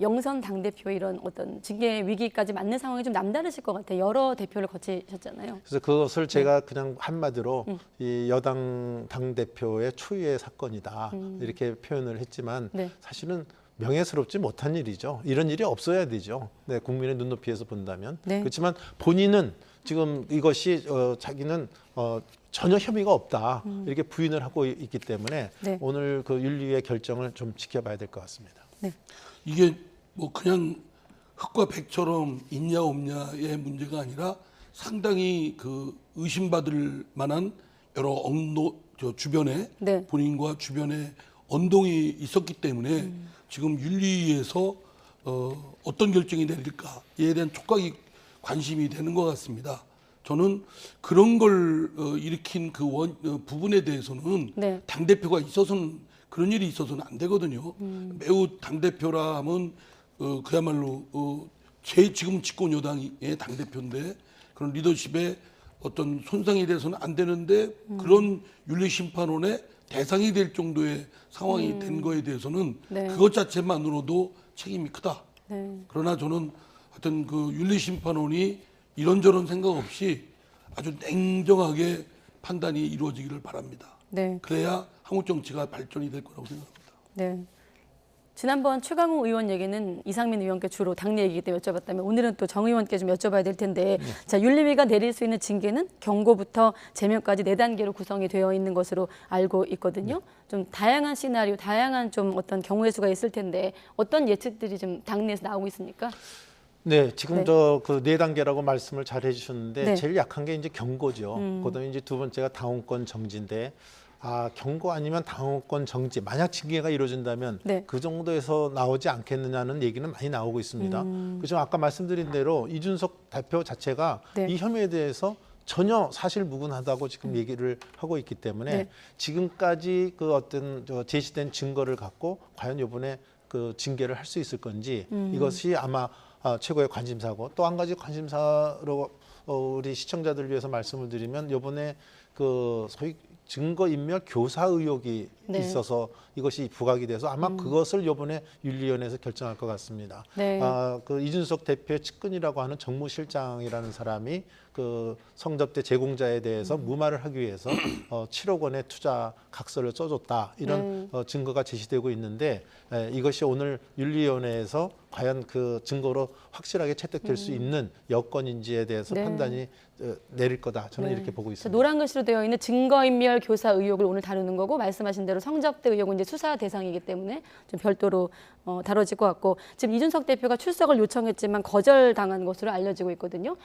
Speaker 1: 영선 당대표 이런 어떤 징계 위기까지 맞는 상황이 좀 남다르실 것 같아요. 여러 대표를 거치셨잖아요.
Speaker 5: 그래서 그것을 제가 그냥 한마디로 이 여당 당대표의 초유의 사건이다 이렇게 표현을 했지만
Speaker 1: 네.
Speaker 5: 사실은 명예스럽지 못한 일이죠. 이런 일이 없어야 되죠. 네, 국민의 눈높이에서 본다면.
Speaker 1: 네.
Speaker 5: 그렇지만 본인은 지금 이것이 자기는 전혀 혐의가 없다 이렇게 부인을 하고 있기 때문에
Speaker 1: 네.
Speaker 5: 오늘 그 윤리위의 결정을 좀 지켜봐야 될 것 같습니다.
Speaker 1: 네.
Speaker 4: 이게 뭐 그냥 흙과 백처럼 있냐 없냐의 문제가 아니라 상당히 그 의심받을 만한 여러 주변에
Speaker 1: 네.
Speaker 4: 본인과 주변에 언동이 있었기 때문에 지금 윤리위에서 어떤 결정이 내릴까에 대한 촉각이 관심이 되는 것 같습니다. 저는 그런 걸 일으킨 그 부분에 대해서는
Speaker 1: 네.
Speaker 4: 당대표가 있어서는 그런 일이 있어서는 안 되거든요. 매우 당대표라 하면 그야말로 지금 집권 여당의 당대표인데 그런 리더십에 어떤 손상이 돼서는 안 되는데 그런 윤리심판원의 대상이 될 정도의 상황이 된 거에 대해서는
Speaker 1: 네.
Speaker 4: 그것 자체만으로도 책임이 크다.
Speaker 1: 네.
Speaker 4: 그러나 저는 하여튼 그 윤리심판원이 이런저런 생각 없이 아주 냉정하게 판단이 이루어지기를 바랍니다.
Speaker 1: 네.
Speaker 4: 그래야 한국 정치가 발전이 될 거라고 생각합니다.
Speaker 1: 네. 지난번 최강욱 의원 얘기는 이상민 의원께 주로 당내 얘기이기 때문에 여쭤봤다면 오늘은 또 정 의원께 좀 여쭤봐야 될 텐데 자 윤리위가 내릴 수 있는 징계는 경고부터 제명까지 4단계로 구성이 되어 있는 것으로 알고 있거든요. 좀 다양한 시나리오, 다양한 좀 어떤 경우의 수가 있을 텐데 어떤 예측들이 좀 당내에서 나오고 있습니까?
Speaker 5: 네, 지금
Speaker 1: 네.
Speaker 5: 그 4단계라고 말씀을 잘 해주셨는데
Speaker 1: 네.
Speaker 5: 제일 약한 게 이제 경고죠. 그다음에 이제 두 번째가 당원권 정지인데 경고 아니면 당원권 정지 만약 징계가 이루어진다면
Speaker 1: 네.
Speaker 5: 그 정도에서 나오지 않겠느냐는 얘기는 많이 나오고 있습니다. 그렇지만 아까 말씀드린 대로 이준석 대표 자체가
Speaker 1: 네.
Speaker 5: 이 혐의에 대해서 전혀 사실무근하다고 지금 얘기를 하고 있기 때문에
Speaker 1: 네.
Speaker 5: 지금까지 그 어떤 제시된 증거를 갖고 과연 이번에 그 징계를 할 수 있을 건지 이것이 아마 최고의 관심사고 또 한 가지 관심사로 우리 시청자들을 위해서 말씀을 드리면 이번에 그 소위 증거인멸 교사 의혹이
Speaker 1: 네.
Speaker 5: 있어서 이것이 부각이 돼서 아마 그것을 이번에 윤리위원회에서 결정할 것 같습니다.
Speaker 1: 네.
Speaker 5: 그 이준석 대표의 측근이라고 하는 정무실장이라는 사람이 그 성접대 제공자에 대해서 무마를 하기 위해서 7억 원의 투자 각서를 써줬다 이런 증거가 제시되고 있는데 이것이 오늘 윤리위원회에서 과연 그 증거로 확실하게 채택될 수 있는 여건인지에 대해서
Speaker 1: 네.
Speaker 5: 판단이 내릴 거다. 저는
Speaker 1: 네.
Speaker 5: 이렇게 보고 있습니다.
Speaker 1: 노란 글씨로 되어 있는 증거인멸 교사 의혹을 오늘 다루는 거고 말씀하신 대로 성접대 의혹은 이제 수사 대상이기 때문에 좀 별도로 다뤄질 것 같고 지금 이준석 대표가 출석을 요청했지만 거절당한 것으로 알려지고 있거든요.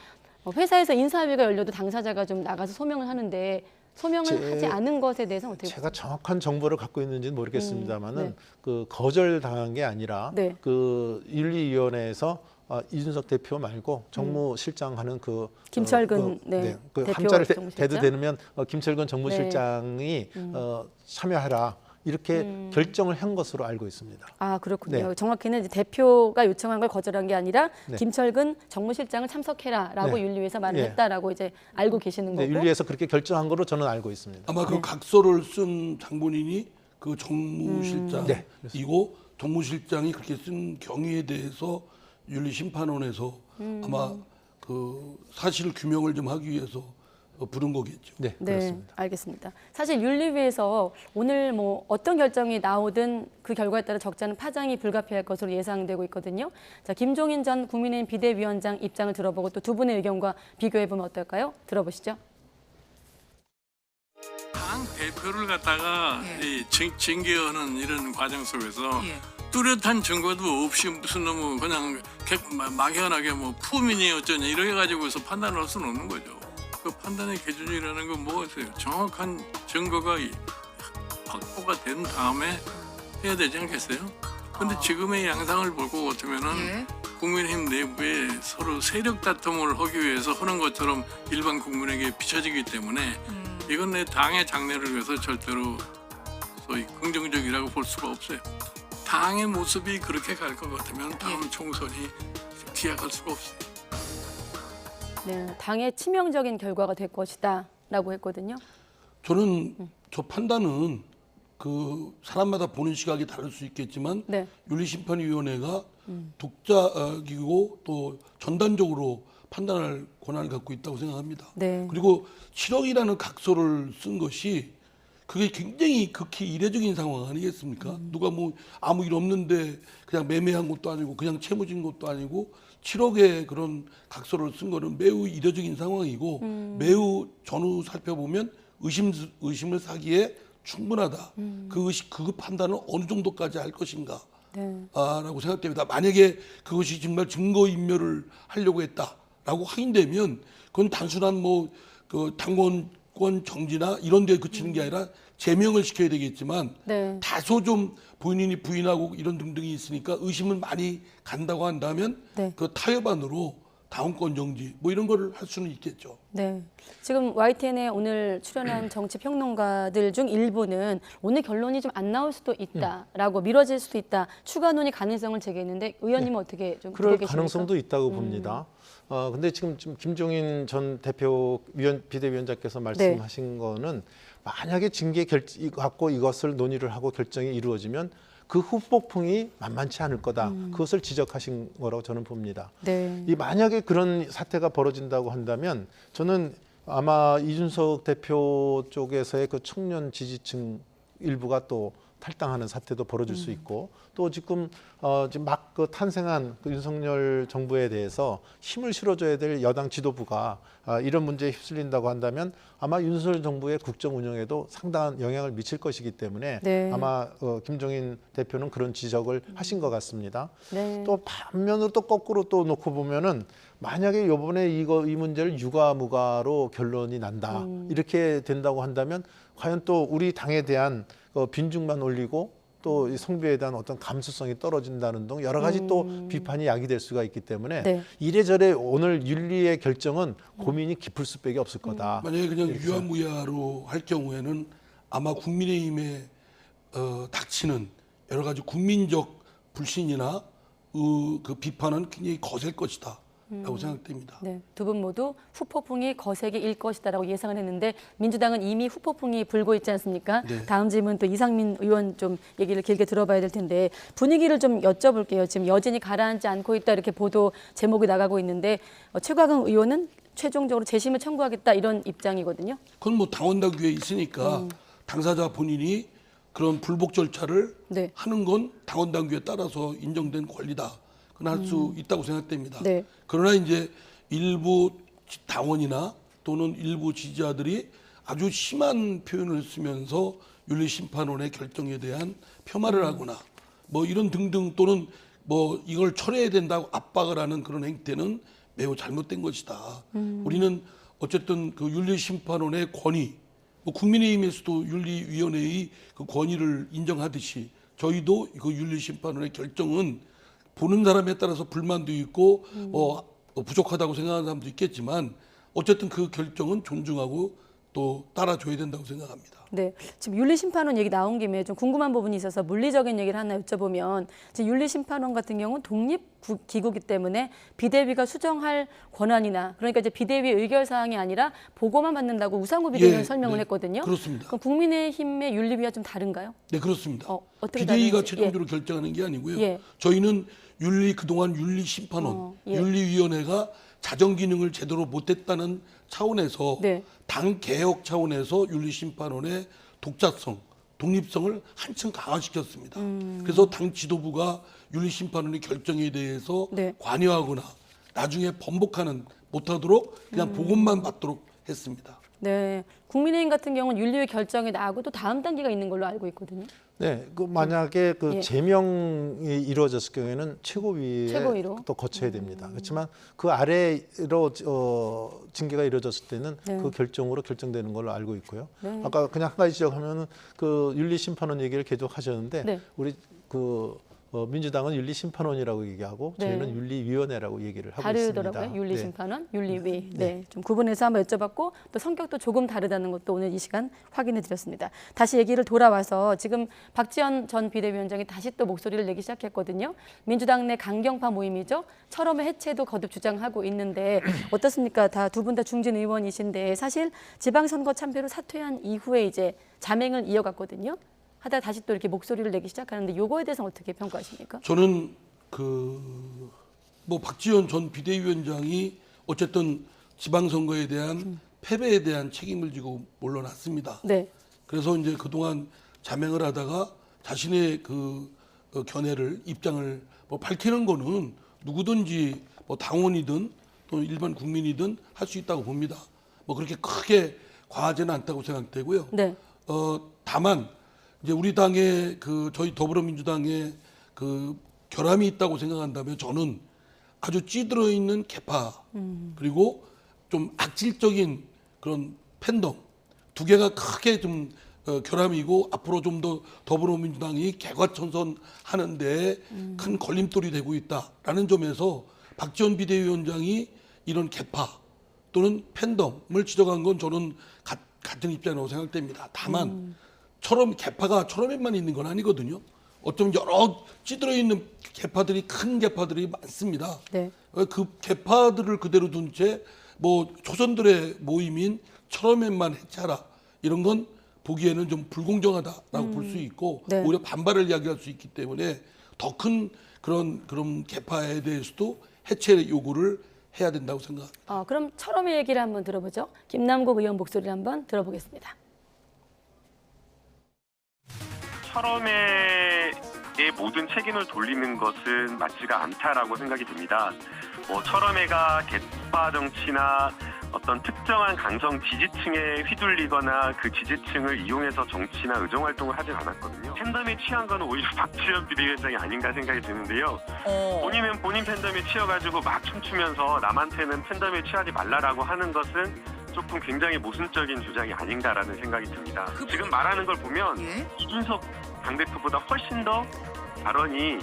Speaker 1: 회사에서 인사회가 열려도 당사자가 좀 나가서 소명을 하는데 소명을 하지 않은 것에 대해서는 어떻게
Speaker 5: 제가 정확한 정보를 갖고 있는지는 모르겠습니다만은
Speaker 1: 네.
Speaker 5: 그 거절당한 게 아니라
Speaker 1: 네.
Speaker 5: 그 윤리위원회에서 이준석 대표 말고 정무실장 하는 그
Speaker 1: 김철근
Speaker 5: 그
Speaker 1: 대표
Speaker 5: 한자를
Speaker 1: 정무실장?
Speaker 5: 대도 되면 김철근 정무실장이 참여하라 이렇게 결정을 한 것으로 알고 있습니다.
Speaker 1: 아 그렇군요.
Speaker 5: 네.
Speaker 1: 정확히는 이제 대표가 요청한 걸 거절한 게 아니라
Speaker 5: 네.
Speaker 1: 김철근 정무실장을 참석해라라고
Speaker 5: 네.
Speaker 1: 윤리위에서 말을
Speaker 5: 예.
Speaker 1: 했다라고 이제 알고 계시는
Speaker 5: 네,
Speaker 1: 거고.
Speaker 5: 윤리위에서 그렇게 결정한 거로 저는 알고 있습니다.
Speaker 4: 아마 그 각서를 쓴 장본인이 그 정무실장이고 정무실장이 그렇게 쓴 경위에 대해서 윤리심판원에서 아마 그 사실 규명을 좀 하기 위해서 부른 거겠죠.
Speaker 5: 네,
Speaker 1: 네,
Speaker 5: 그렇습니다.
Speaker 1: 알겠습니다. 사실 윤리위에서 오늘 뭐 어떤 결정이 나오든 그 결과에 따라 적지 않은 파장이 불가피할 것으로 예상되고 있거든요. 자, 김종인 전 국민의힘 비대위원장 입장을 들어보고 또 두 분의 의견과 비교해보면 어떨까요? 들어보시죠.
Speaker 6: 당 대표를 갖다가 징계하는 이런 과정 속에서 뚜렷한 증거도 없이 무슨 너무 그냥 막연하게 뭐 푸민이 어쩌냐 이렇게 가지고서 판단을 할 수는 없는 거죠. 그 판단의 기준이라는 건 뭐겠어요? 정확한 증거가 확보가 된 다음에 해야 되지 않겠어요? 근데 지금의 양상을 볼 것 같으면은 국민의힘 내부에 서로 세력 다툼을 하기 위해서 하는 것처럼 일반 국민에게 비춰지기 때문에 이건 내 당의 장래를 위해서 절대로 소위 긍정적이라고 볼 수가 없어요. 당의 모습이 그렇게 갈 것 같으면 다음 총선이 기약할 수가 없어요.
Speaker 1: 네, 당의 치명적인 결과가 될 것이다라고 했거든요.
Speaker 4: 저는 저 판단은 그 사람마다 보는 시각이 다를 수 있겠지만 윤리심판위원회가 독자기고 또 전단적으로 판단할 권한을 갖고 있다고 생각합니다. 그리고 7억이라는 각서를 쓴 것이 그게 굉장히 극히 이례적인 상황 아니겠습니까? 누가 뭐 아무 일 없는데 그냥 매매한 것도 아니고 그냥 채무진 것도 아니고 7억의 그런 각서를 쓴 거는 매우 이례적인 상황이고 매우 전후 살펴보면 의심을 사기에 충분하다. 그 판단을 어느 정도까지 할 것인가 라고 생각됩니다. 만약에 그것이 정말 증거인멸을 하려고 했다라고 확인되면 그건 단순한 뭐 그 당원권 정지나 이런 데에 그치는 게 아니라 제명을 시켜야 되겠지만 다소 좀 본인이 부인하고 이런 등등이 있으니까 의심은 많이 간다고 한다면 그 타협안으로 당원권 정지 뭐 이런 거를 할 수는 있겠죠.
Speaker 1: 네. 지금 YTN에 오늘 출연한 정치평론가들 중 일부는 오늘 결론이 좀 안 나올 수도 있다라고 미뤄질 수도 있다. 추가 논의 가능성을 제기했는데 의원님은 어떻게 좀
Speaker 5: 그럴
Speaker 1: 보고 계십니까?
Speaker 5: 가능성도 있다고 봅니다. 근데 지금 김종인 전 대표 비대위원장께서 말씀하신 거는 만약에 징계 갖고 이것을 논의를 하고 결정이 이루어지면 그 후폭풍이 만만치 않을 거다. 그것을 지적하신 거라고 저는 봅니다. 이 만약에 그런 사태가 벌어진다고 한다면 저는 아마 이준석 대표 쪽에서의 그 청년 지지층 일부가 또 탈당하는 사태도 벌어질 수 있고 또 지금 막 그 탄생한 그 윤석열 정부에 대해서 힘을 실어줘야 될 여당 지도부가 이런 문제에 휩쓸린다고 한다면 아마 윤석열 정부의 국정 운영에도 상당한 영향을 미칠 것이기 때문에 아마 김종인 대표는 그런 지적을 하신 것 같습니다. 또 반면으로 또 거꾸로 또 놓고 보면은 만약에 이번에 이 문제를 유가무가로 결론이 난다 이렇게 된다고 한다면 과연 또 우리 당에 대한 빈중만 올리고 또 이 성비에 대한 어떤 감수성이 떨어진다는 등 여러 가지 또 비판이 야기될 수가 있기 때문에 이래저래 오늘 윤리의 결정은 고민이 깊을 수밖에 없을 거다.
Speaker 4: 만약에 그냥 유야무야로 할 경우에는 아마 국민의힘에 닥치는 여러 가지 국민적 불신이나 그 비판은 굉장히 거셀 것이다. 라고 생각됩니다.
Speaker 1: 네, 두 분 모두 후폭풍이 거세게 일 것이다라고 예상을 했는데 민주당은 이미 후폭풍이 불고 있지 않습니까? 다음 질문 또 이상민 의원 좀 얘기를 길게 들어봐야 될 텐데 분위기를 좀 여쭤볼게요. 지금 여진이 가라앉지 않고 있다 이렇게 보도 제목이 나가고 있는데 최과강 의원은 최종적으로 재심을 청구하겠다 이런 입장이거든요.
Speaker 4: 그건 뭐 당원당규에 있으니까 당사자 본인이 그런 불복 절차를 하는 건 당원당규에 따라서 인정된 권리다. 할 수 있다고 생각됩니다. 그러나 이제 일부 당원이나 또는 일부 지지자들이 아주 심한 표현을 쓰면서 윤리심판원의 결정에 대한 폄하를 하거나 뭐 이런 등등 또는 뭐 이걸 철회해야 된다고 압박을 하는 그런 행태는 매우 잘못된 것이다. 우리는 어쨌든 그 윤리심판원의 권위, 뭐 국민의힘에서도 윤리위원회의 그 권위를 인정하듯이 저희도 그 윤리심판원의 결정은 보는 사람에 따라서 불만도 있고 부족하다고 생각하는 사람도 있겠지만 어쨌든 그 결정은 존중하고 또 따라줘야 된다고 생각합니다.
Speaker 1: 네, 지금 윤리심판원 얘기 나온 김에 좀 궁금한 부분이 있어서 물리적인 얘기를 하나 여쭤보면 지금 윤리심판원 같은 경우는 독립기구이기 때문에 비대위가 수정할 권한이나 그러니까 이제 비대위 의결사항이 아니라 보고만 받는다고 우상호 비대위원 설명을 했거든요.
Speaker 4: 그렇습니다.
Speaker 1: 그럼 국민의힘의 윤리위와 좀 다른가요?
Speaker 4: 네, 그렇습니다.
Speaker 1: 어떻게
Speaker 4: 비대위가
Speaker 1: 다른지?
Speaker 4: 최종적으로 결정하는 게 아니고요. 저희는 그동안 윤리심판원, 윤리위원회가 자정 기능을 제대로 못했다는 차원에서
Speaker 1: 네.
Speaker 4: 당 개혁 차원에서 윤리심판원의 독자성, 독립성을 한층 강화시켰습니다. 그래서 당 지도부가 윤리심판원의 결정에 대해서
Speaker 1: 네.
Speaker 4: 관여하거나 나중에 번복하는 못하도록 그냥 보고만 받도록 했습니다.
Speaker 1: 네, 국민의힘 같은 경우는 윤리위 결정이 나고 또 다음 단계가 있는 걸로 알고 있거든요.
Speaker 5: 네, 그 만약에 그
Speaker 1: 예.
Speaker 5: 제명이 이루어졌을 경우에는 최고위에
Speaker 1: 최고위로?
Speaker 5: 또 거쳐야 됩니다. 그렇지만 그 아래로 징계가 이루어졌을 때는
Speaker 1: 네.
Speaker 5: 그 결정으로 결정되는 걸로 알고 있고요.
Speaker 1: 네.
Speaker 5: 아까 그냥 한 가지 지적하면은 그 윤리심판원 얘기를 계속 하셨는데
Speaker 1: 네.
Speaker 5: 우리 그 민주당은 윤리심판원이라고 얘기하고
Speaker 1: 네.
Speaker 5: 저희는 윤리위원회라고 얘기를 하고
Speaker 1: 다르더라고요.
Speaker 5: 있습니다.
Speaker 1: 윤리심판원, 윤리위.
Speaker 5: 네.
Speaker 1: 네, 좀 구분해서 한번 여쭤봤고 또 성격도 조금 다르다는 것도 오늘 이 시간 확인해 드렸습니다. 다시 얘기를 돌아와서 지금 박지원 전 비대위원장이 다시 또 목소리를 내기 시작했거든요. 민주당 내 강경파 모임이죠. 철험의 해체도 거듭 주장하고 있는데 어떻습니까? 다 두 분 다 중진 의원이신데 사실 지방선거 참패로 사퇴한 이후에 이제 자맹을 이어갔거든요. 하다 다시 또 이렇게 목소리를 내기 시작하는데 요거에 대해서 어떻게 평가하십니까?
Speaker 4: 저는 뭐 박지원 전 비대위원장이 어쨌든 지방선거에 대한 패배에 대한 책임을 지고 물러났습니다.
Speaker 1: 네.
Speaker 4: 그래서 이제 그동안 자맹을 하다가 자신의 견해를 입장을 뭐 밝히는 거는 누구든지 뭐 당원이든 또 일반 국민이든 할 수 있다고 봅니다. 뭐 그렇게 크게 과하지는 않다고 생각되고요.
Speaker 1: 네.
Speaker 4: 다만 이제 우리 당의 저희 더불어민주당의 결함이 있다고 생각한다면 저는 아주 찌들어 있는 개파 그리고 좀 악질적인 그런 팬덤 두 개가 크게 좀 결함이고 앞으로 좀 더 더불어민주당이 개과천선하는 데 큰 걸림돌이 되고 있다라는 점에서 박지원 비대위원장이 이런 개파 또는 팬덤을 지적한 건 저는 같은 입장이라고 생각됩니다. 다만 개파가 철험에만 있는 건 아니거든요. 어쩌면 여러 찌들어 있는 개파들이 큰 개파들이 많습니다.
Speaker 1: 네.
Speaker 4: 그 개파들을 그대로 둔 채 뭐 초선들의 모임인 철험에만 해체하라 이런 건 보기에는 좀 불공정하다라고 볼 수 있고
Speaker 1: 네.
Speaker 4: 오히려 반발을 이야기할 수 있기 때문에 더 큰 그런 개파에 대해서도 해체 요구를 해야 된다고 생각합니다.
Speaker 1: 그럼 철험의 얘기를 한번 들어보죠. 김남국 의원 목소리를 한번 들어보겠습니다.
Speaker 8: 철험의 모든 책임을 돌리는 것은 맞지가 않다라고 생각이 듭니다. 철험회가 개파 정치나 어떤 특정한 강성 지지층에 휘둘리거나 그 지지층을 이용해서 정치나 의정활동을 하진 않았거든요. 팬덤에 취한 건 오히려 박지원 비대위원장이 아닌가 생각이 드는데요. 본인은 본인 팬덤에 취해가지고 막 춤추면서 남한테는 팬덤에 취하지 말라라고 하는 것은 조금 굉장히 모순적인 주장이 아닌가라는 생각이 듭니다. 지금 말하는 걸 보면 이준석 당대표보다 훨씬 더 발언이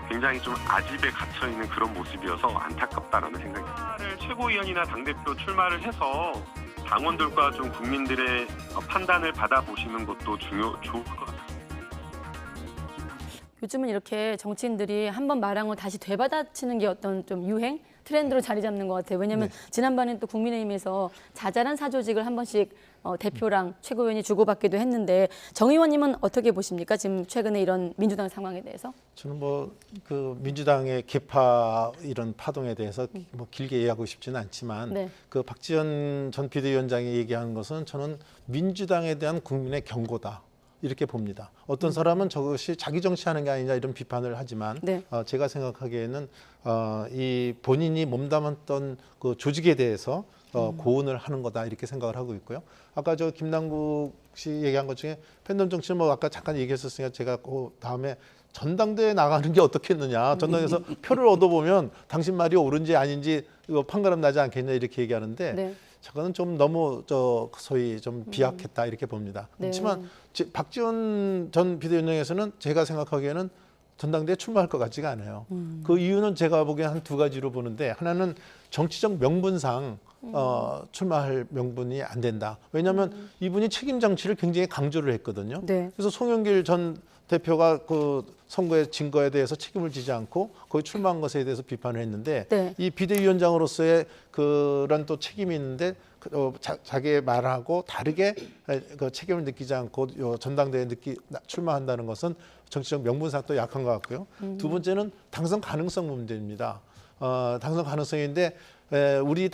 Speaker 8: 굉장히 좀 아집에 갇혀있는 그런 모습이어서 안타깝다라는 생각이 듭니다. 최고위원이나 당대표 출마를 해서 당원들과 좀 국민들의 판단을 받아보시는 것도 좋을 것 같아요.
Speaker 1: 요즘은 이렇게 정치인들이 한번 말한 걸 다시 되받아치는 게 어떤 좀 유행? 트렌드로 자리 잡는 것 같아요. 왜냐하면 지난번엔 또 국민의힘에서 자잘한 사조직을 한 번씩 대표랑 최고위원이 주고받기도 했는데 정 의원님은 어떻게 보십니까? 지금 최근에 이런 민주당 상황에 대해서?
Speaker 5: 저는 그 민주당의 개파 이런 파동에 대해서 뭐 길게 얘기하고 싶지는 않지만
Speaker 1: 네.
Speaker 5: 그 박지원 전 비대위원장이 얘기하는 것은 저는 민주당에 대한 국민의 경고다. 이렇게 봅니다. 어떤 사람은 저것이 자기 정치하는 게 아니냐 이런 비판을 하지만
Speaker 1: 네.
Speaker 5: 제가 생각하기에는 이 본인이 몸담았던 그 조직에 대해서 고언을 하는 거다 이렇게 생각을 하고 있고요. 아까 저 김남국 씨 얘기한 것 중에 팬덤 정치는 뭐 아까 잠깐 얘기했었으니까 제가 그 다음에 전당대회 나가는 게 어떻겠느냐. 전당에서 표를 얻어보면 당신 말이 옳은지 아닌지 판가름 나지 않겠냐 이렇게 얘기하는데
Speaker 1: 네.
Speaker 5: 저거는 좀 너무 소위 좀 비약했다 이렇게 봅니다.
Speaker 1: 네.
Speaker 5: 그렇지만 박지원 전 비대위원장에서는 제가 생각하기에는 전당대회 출마할 것 같지가 않아요. 그 이유는 제가 보기엔 한 두 가지로 보는데 하나는 정치적 명분상 출마할 명분이 안 된다. 왜냐하면 이분이 책임 정치를 굉장히 강조를 했거든요.
Speaker 1: 네.
Speaker 5: 그래서 송영길 전 대표가 그 선거에 진 거에 대해서 책임을 지지 않고 거기 출마한 것에 대해서 비판을 했는데
Speaker 1: 네.
Speaker 5: 이 비대위원장으로서의 그런 또 책임이 있는데 자기의 말하고 다르게 그 책임을 느끼지 않고 전당대회에 출마한다는 것은 정치적 명분상 또 약한 것 같고요. 두 번째는 당선 가능성 문제입니다. 당선 가능성인데 우리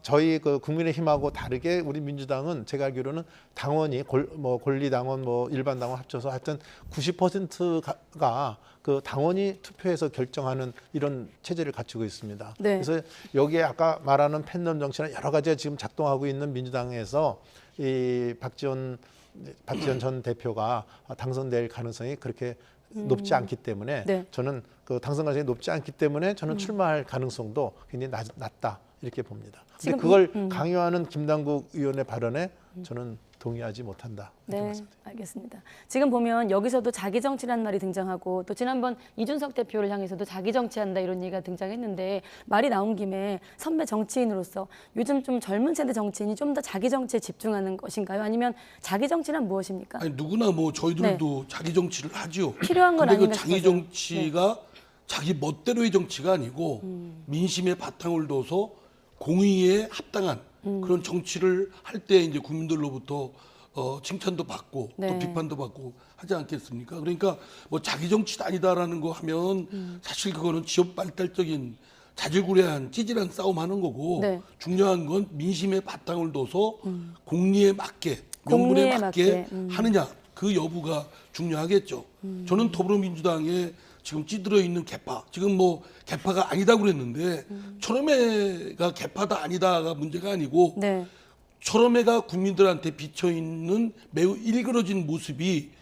Speaker 5: 저희 그 국민의힘하고 다르게 우리 민주당은 제가 알기로는 당원이 권리당원 일반 당원 합쳐서 하여튼 90%가 그 당원이 투표해서 결정하는 이런 체제를 갖추고 있습니다.
Speaker 1: 네.
Speaker 5: 그래서 여기에 아까 말하는 팬덤 정치나 여러 가지가 지금 작동하고 있는 민주당에서 이 박지원 전 대표가 당선될 가능성이 그렇게 높지 않기 때문에
Speaker 1: 네.
Speaker 5: 저는 그 당선 가능성이 높지 않기 때문에 저는 출마할 가능성도 굉장히 낮다 이렇게 봅니다. 근데
Speaker 1: 지금
Speaker 5: 그걸 강요하는 김남국 의원의 발언에 저는 동의하지 못한다.
Speaker 1: 네, 알겠습니다. 지금 보면 여기서도 자기 정치라는 말이 등장하고 또 지난번 이준석 대표를 향해서도 자기 정치한다 이런 얘기가 등장했는데 말이 나온 김에 선배 정치인으로서 요즘 좀 젊은 세대 정치인이 좀 더 자기 정치에 집중하는 것인가요? 아니면 자기 정치란 무엇입니까?
Speaker 4: 아니 누구나 뭐 저희들도 자기 정치를 하죠.
Speaker 1: 필요한 건
Speaker 4: 근데 그
Speaker 1: 아닌가
Speaker 4: 자기
Speaker 1: 싶어서.
Speaker 4: 정치가 자기 멋대로의 정치가 아니고 민심에 바탕을 둬서 공의에 합당한 그런 정치를 할 때 이제 국민들로부터 칭찬도 받고
Speaker 1: 네.
Speaker 4: 또 비판도 받고 하지 않겠습니까? 그러니까 뭐 자기 정치도 아니다라는 거 하면 사실 그거는 지역 발달적인 자질구레한 찌질한 싸움하는 거고
Speaker 1: 네.
Speaker 4: 중요한 건 민심에 바탕을 둬서 공리에 맞게 명분에 맞게 하느냐 그 여부가 중요하겠죠. 저는 더불어민주당에 지금 찌들어 있는 개파, 지금 뭐 개파가 아니다고 그랬는데 철험회가 개파다 아니다가 문제가 아니고
Speaker 1: 네.
Speaker 4: 철험회가 국민들한테 비쳐 있는 매우 일그러진 모습이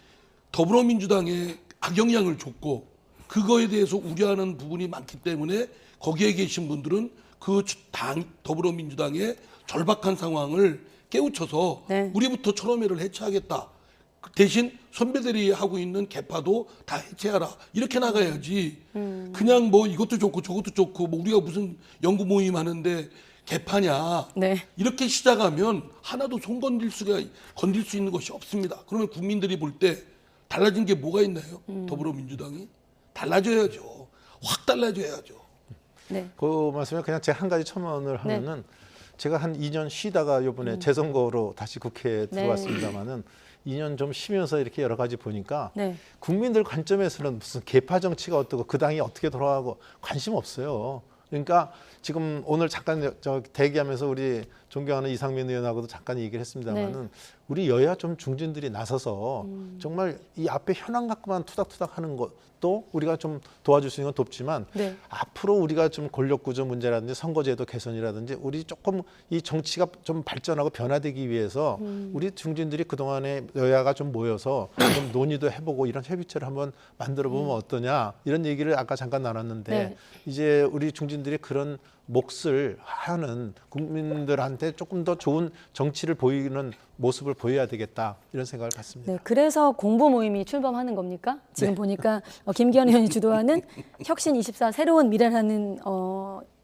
Speaker 4: 더불어민주당에 악영향을 줬고 그거에 대해서 우려하는 부분이 많기 때문에 거기에 계신 분들은 그 더불어민주당의 절박한 상황을 깨우쳐서
Speaker 1: 네.
Speaker 4: 우리부터 철험회를 해체하겠다. 대신 선배들이 하고 있는 개파도 다 해체하라. 이렇게 나가야지. 그냥 뭐 이것도 좋고 저것도 좋고 뭐 우리가 무슨 연구 모임 하는데 개파냐.
Speaker 1: 네.
Speaker 4: 이렇게 시작하면 하나도 건들 수 있는 것이 없습니다. 그러면 국민들이 볼 때 달라진 게 뭐가 있나요? 더불어민주당이 달라져야죠. 확 달라져야죠.
Speaker 1: 네.
Speaker 5: 그 말씀에 그냥 제가 한 가지 첨언을 하면은 제가 한 2년 쉬다가 이번에 재선거로 다시 국회에 들어왔습니다마는 2년 좀 쉬면서 이렇게 여러 가지 보니까 국민들 관점에서는 무슨 개파 정치가 어떻고 그 당이 어떻게 돌아가고 관심 없어요. 그러니까 지금 오늘 잠깐 대기하면서 우리 존경하는 이상민 의원하고도 잠깐 얘기를 했습니다마는 우리 여야 좀 중진들이 나서서 정말 이 앞에 현안 갖고만 투닥투닥 하는 것도 우리가 좀 도와줄 수 있는 건 돕지만 앞으로 우리가 좀 권력구조 문제라든지 선거제도 개선이라든지 우리 조금 이 정치가 좀 발전하고 변화되기 위해서 우리 중진들이 그동안에 여야가 좀 모여서 좀 논의도 해보고 이런 협의체를 한번 만들어보면 어떠냐 이런 얘기를 아까 잠깐 나눴는데 이제 우리 중진들이 그런 몫을 하는 국민들한테 조금 더 좋은 정치를 보이는 모습을 보여야 되겠다 이런 생각을 갖습니다.
Speaker 1: 네, 그래서 공부 모임이 출범하는 겁니까? 지금 보니까 김기현 의원이 주도하는 혁신24 새로운 미래라는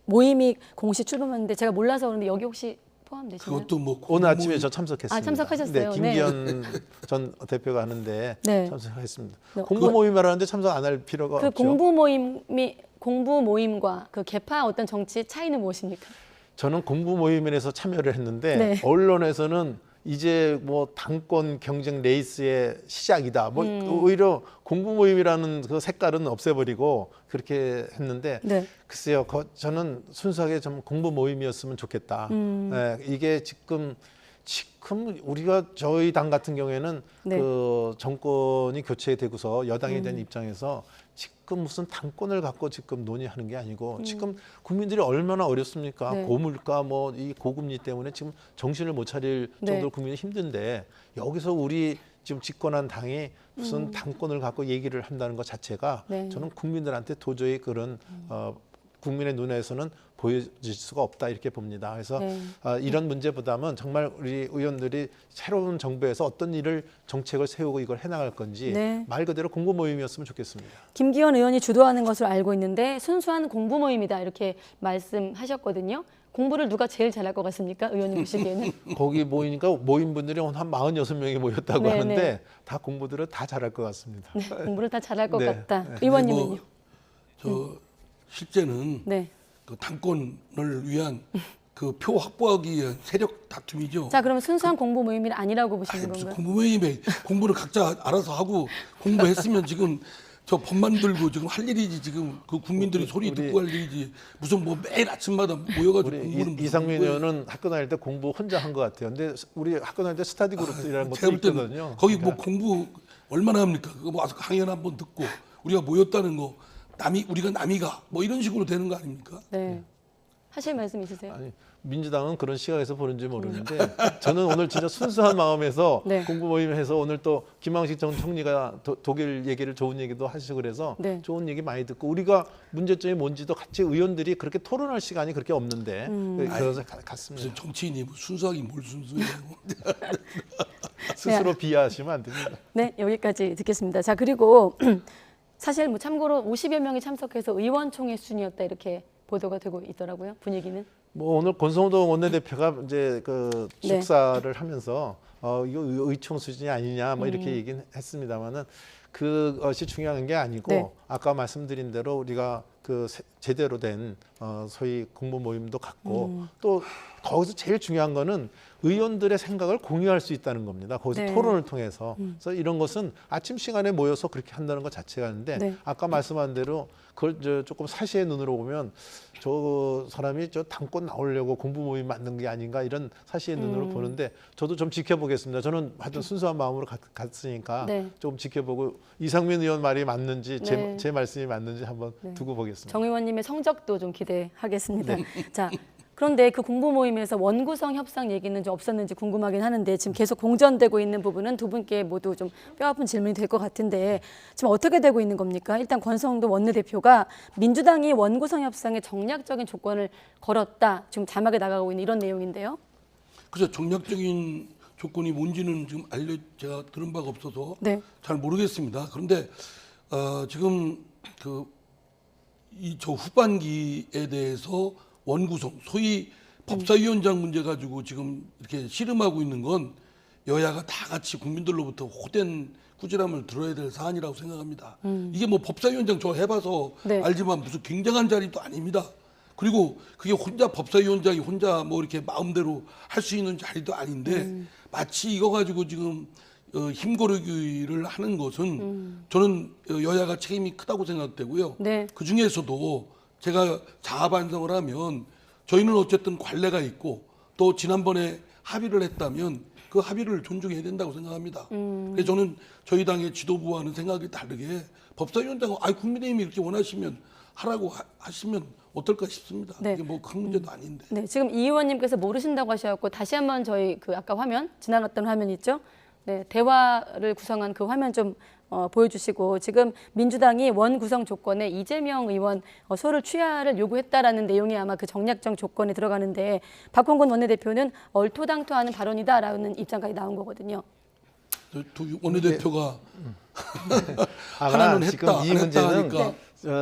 Speaker 1: 모임이 공식 출범했는데 제가 몰라서 그런데 여기 혹시 포함되시나요?
Speaker 4: 그것도 뭐
Speaker 5: 오늘 아침에 저 참석했습니다.
Speaker 1: 아, 참석하셨어요?
Speaker 5: 네, 김기현 전 대표가 하는데 참석했습니다.
Speaker 1: 네.
Speaker 5: 공부 모임이라는데 참석 안 할 필요가
Speaker 1: 그
Speaker 5: 없죠.
Speaker 1: 공부 모임과 그 개파 어떤 정치 차이는 무엇입니까?
Speaker 5: 저는 공부 모임에서 참여를 했는데 언론에서는 이제 뭐 당권 경쟁 레이스의 시작이다. 뭐 오히려 공부 모임이라는 그 색깔은 없애버리고 그렇게 했는데 글쎄요, 저는 순수하게 좀 공부 모임이었으면 좋겠다. 네, 이게 지금 우리가 저희 당 같은 경우에는 그 정권이 교체되고서 여당에 대한 입장에서 지금 무슨 당권을 갖고 지금 논의하는 게 아니고 지금 국민들이 얼마나 어렵습니까? 고물가 뭐 이 고금리 때문에 지금 정신을 못 차릴 정도로 국민이 힘든데 여기서 우리 지금 집권한 당이 무슨 당권을 갖고 얘기를 한다는 것 자체가 저는 국민들한테 도저히 그런 국민의 눈에서는 보여질 수가 없다 이렇게 봅니다. 그래서 이런 문제보다는 정말 우리 의원들이 새로운 정부에서 어떤 일을 정책을 세우고 이걸 해나갈 건지 말 그대로 공부 모임이었으면 좋겠습니다.
Speaker 1: 김기현 의원이 주도하는 것으로 알고 있는데 순수한 공부 모임이다 이렇게 말씀하셨거든요. 공부를 누가 제일 잘할 것 같습니까? 의원님 보시기에는?
Speaker 5: 거기 모이니까 모인 분들이 한 46명이 모였다고 하는데 다 공부들을 다 잘할 것 같습니다.
Speaker 1: 네, 공부를 다 잘할 것 같다. 의원님은요?
Speaker 4: 실제는 그 당권을 위한 그 표 확보하기 위한 세력 다툼이죠.
Speaker 1: 자, 그러면 순수한 공부 모임이 아니라고 보시는 건가요?
Speaker 4: 공부 모임에 공부를 각자 알아서 하고 공부했으면 지금 저 법 만들고 지금 할 일이지 지금 그 국민들이 소리 듣고 할 일이지 무슨 뭐 매일 아침마다 모여가지고 공부는
Speaker 5: 이상민 의원은 학교 다닐 때 공부 혼자 한 것 같아요. 근데 우리 학교 다닐 때 스터디 그룹이라는 것도 있거든요.
Speaker 4: 거기 뭐 공부 얼마나 합니까? 그거 뭐 와서 강연 한번 듣고 우리가 모였다는 거 우리가 남이가 뭐 이런 식으로 되는 거 아닙니까?
Speaker 1: 네. 하실 말씀 있으세요?
Speaker 5: 아니, 민주당은 그런 시각에서 보는지 모르는데 저는 오늘 진짜 순수한 마음에서
Speaker 1: 네.
Speaker 5: 공부 모임에서 오늘 또 김황식 전 총리가 독일 얘기를 좋은 얘기도 하시고 그래서
Speaker 1: 네.
Speaker 5: 좋은 얘기 많이 듣고 우리가 문제점이 뭔지도 같이 의원들이 그렇게 토론할 시간이 그렇게 없는데 그래서 갔습니다.
Speaker 4: 무슨 정치인이 뭐 순수하긴 뭘 순수해요.
Speaker 5: 스스로 비하하시면 안 됩니다.
Speaker 1: 네, 여기까지 듣겠습니다. 자, 그리고 사실 뭐 참고로 50여 명이 참석해서 의원총회 순이었다 이렇게 보도가 되고 있더라고요. 분위기는.
Speaker 5: 뭐 오늘 권성동 원내대표가 이제 그
Speaker 1: 네.
Speaker 5: 축사를 하면서 이거 의총 수준이 아니냐 뭐 이렇게 얘기는 했습니다만은 그것이 중요한 게 아니고
Speaker 1: 네.
Speaker 5: 아까 말씀드린 대로 우리가 그 제대로 된 소위 공부 모임도 갖고 또 거기서 제일 중요한 거는 의원들의 생각을 공유할 수 있다는 겁니다. 거기서
Speaker 1: 네.
Speaker 5: 토론을 통해서. 그래서 이런 것은 아침 시간에 모여서 그렇게 한다는 것 자체가 있는데
Speaker 1: 네.
Speaker 5: 아까 말씀한 대로 그걸 조금 사시의 눈으로 보면 저 사람이 저 당권 나오려고 공부 모임 만든 게 아닌가 이런 사시의 눈으로 보는데 저도 좀 지켜보겠습니다. 저는 하여튼 순수한 마음으로 갔으니까
Speaker 1: 네.
Speaker 5: 좀 지켜보고 이상민 의원 말이 맞는지
Speaker 1: 네.
Speaker 5: 제 말씀이 맞는지 한번
Speaker 1: 네.
Speaker 5: 두고 보겠습니다.
Speaker 1: 정 의원님의 성적도 좀 기대하겠습니다. 자, 그런데 그 공부 모임에서 원구성 협상 얘기는 좀 없었는지 궁금하긴 하는데 지금 계속 공전되고 있는 부분은 두 분께 모두 좀 뼈아픈 질문이 될 것 같은데 지금 어떻게 되고 있는 겁니까? 일단 권성동 원내대표가 민주당이 원구성 협상에 정략적인 조건을 걸었다. 지금 자막에 나가고 있는 이런 내용인데요.
Speaker 4: 그래서 정략적인 조건이 뭔지는 지금 제가 들은 바가 없어서
Speaker 1: 네.
Speaker 4: 잘 모르겠습니다. 그런데 지금 저 후반기에 대해서 원구성, 소위 법사위원장 문제 가지고 지금 이렇게 씨름하고 있는 건 여야가 다 같이 국민들로부터 호된 꾸지람을 들어야 될 사안이라고 생각합니다. 이게 뭐 법사위원장 저 해봐서
Speaker 1: 네.
Speaker 4: 알지만 무슨 굉장한 자리도 아닙니다. 그리고 그게 혼자 법사위원장이 혼자 뭐 이렇게 마음대로 할 수 있는 자리도 아닌데 마치 이거 가지고 지금 힘고르기를 하는 것은 저는 여야가 책임이 크다고 생각되고요.
Speaker 1: 네.
Speaker 4: 그 중에서도 제가 자아 반성을 하면 저희는 어쨌든 관례가 있고 또 지난번에 합의를 했다면 그 합의를 존중해야 된다고 생각합니다. 그래서 저는 저희 당의 지도부와는 생각이 다르게 법사위원장은 국민의힘이 이렇게 원하시면 하라고 하시면 어떨까 싶습니다.
Speaker 1: 네.
Speaker 4: 이게 뭐 큰 문제도 아닌데.
Speaker 1: 네, 지금 이 의원님께서 모르신다고 하셔서 다시 한번 저희 그 아까 화면 지나갔던 화면 있죠? 네, 대화를 구성한 그 화면 좀 보여주시고 지금 민주당이 원 구성 조건에 이재명 의원 소를 취하를 요구했다라는 내용이 아마 그 정략적 조건에 들어가는데 박홍근 원내대표는 얼토당토하는 발언이다라는 입장까지 나온 거거든요.
Speaker 4: 두 원내대표가
Speaker 5: 하나는
Speaker 4: 했다,
Speaker 5: 지금 이 문제는
Speaker 4: 하니까.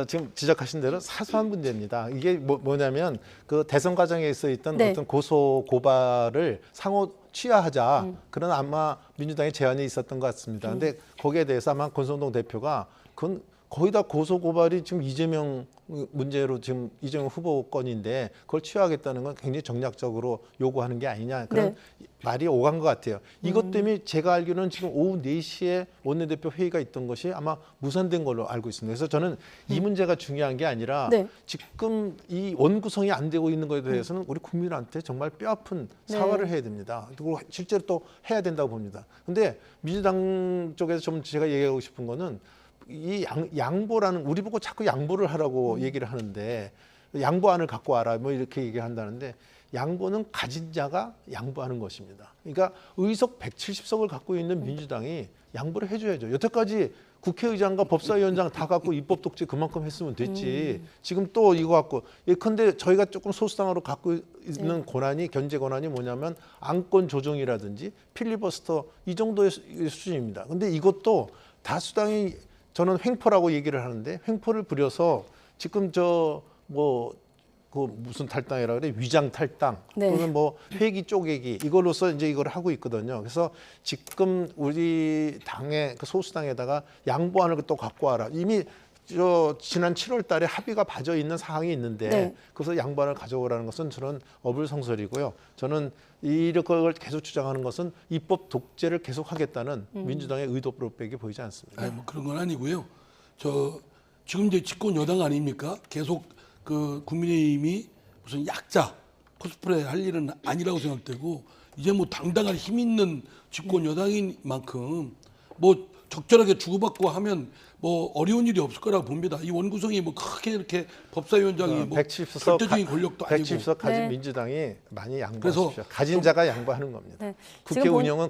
Speaker 5: 지금 지적하신 대로 사소한 문제입니다. 이게 뭐냐면 그 대선 과정에 있던
Speaker 1: 네.
Speaker 5: 어떤 고소 고발을 상호 취하하자 그런 아마 민주당의 제안이 있었던 것 같습니다. 근데 거기에 대해서 아마 권성동 대표가 그건 거의 다 고소 고발이 지금 이재명 문제로 지금 이재명 후보 건인데 그걸 취하하겠다는 건 굉장히 정략적으로 요구하는 게 아니냐 그런 말이 오간 것 같아요. 이것 때문에 제가 알기로는 지금 오후 4시에 원내대표 회의가 있던 것이 아마 무산된 걸로 알고 있습니다. 그래서 저는 이 문제가 중요한 게 아니라 지금 이 원구성이 안 되고 있는 것에 대해서는 우리 국민한테 정말 뼈아픈 사과를 해야 됩니다. 그리고 실제로 또 해야 된다고 봅니다. 근데 민주당 쪽에서 좀 제가 얘기하고 싶은 거는 이 양보라는 우리 보고 자꾸 양보를 하라고 얘기를 하는데 양보안을 갖고 와라 뭐 이렇게 얘기한다는데 양보는 가진 자가 양보하는 것입니다. 그러니까 의석 170석을 갖고 있는 민주당이 양보를 해줘야죠. 여태까지 국회의장과 법사위원장 다 갖고 입법 독재 그만큼 했으면 됐지. 지금 또 이거 갖고 예컨대 저희가 조금 소수당으로 갖고 있는 권한이 견제 권한이 뭐냐면 안건 조정이라든지 필리버스터 이 정도의 수준입니다. 근데 이것도 다수당이 저는 횡포라고 얘기를 하는데 횡포를 부려서 지금 그 무슨 탈당이라 그래 위장 탈당 또는 뭐 회기 쪼개기 이걸로서 이제 이걸 하고 있거든요. 그래서 지금 우리 당의 그 소수당에다가 양보안을 또 갖고 와라. 이미 지난 7월달에 합의가 봐져 있는 사항이 있는데 그래서 양보안을 가져오라는 것은 저는 어불성설이고요. 저는 이걸 계속 주장하는 것은 입법 독재를 계속하겠다는 민주당의 의도밖에 보이지 않습니다.
Speaker 4: 뭐 그런 건 아니고요. 지금 이제 집권 여당 아닙니까? 계속 그 국민의힘이 무슨 약자 코스프레 할 일은 아니라고 생각되고 이제 뭐 당당한 힘 있는 집권 여당인 만큼 뭐 적절하게 주고받고 하면 뭐 어려운 일이 없을 거라고 봅니다. 이 원구성이 뭐 크게 이렇게 법사위원장이 뭐 절대적인 권력도 아니고
Speaker 5: 170석 가진 민주당이 많이 양보하십시오. 가진 자가 양보하는 겁니다.
Speaker 1: 네.
Speaker 5: 국회 운영은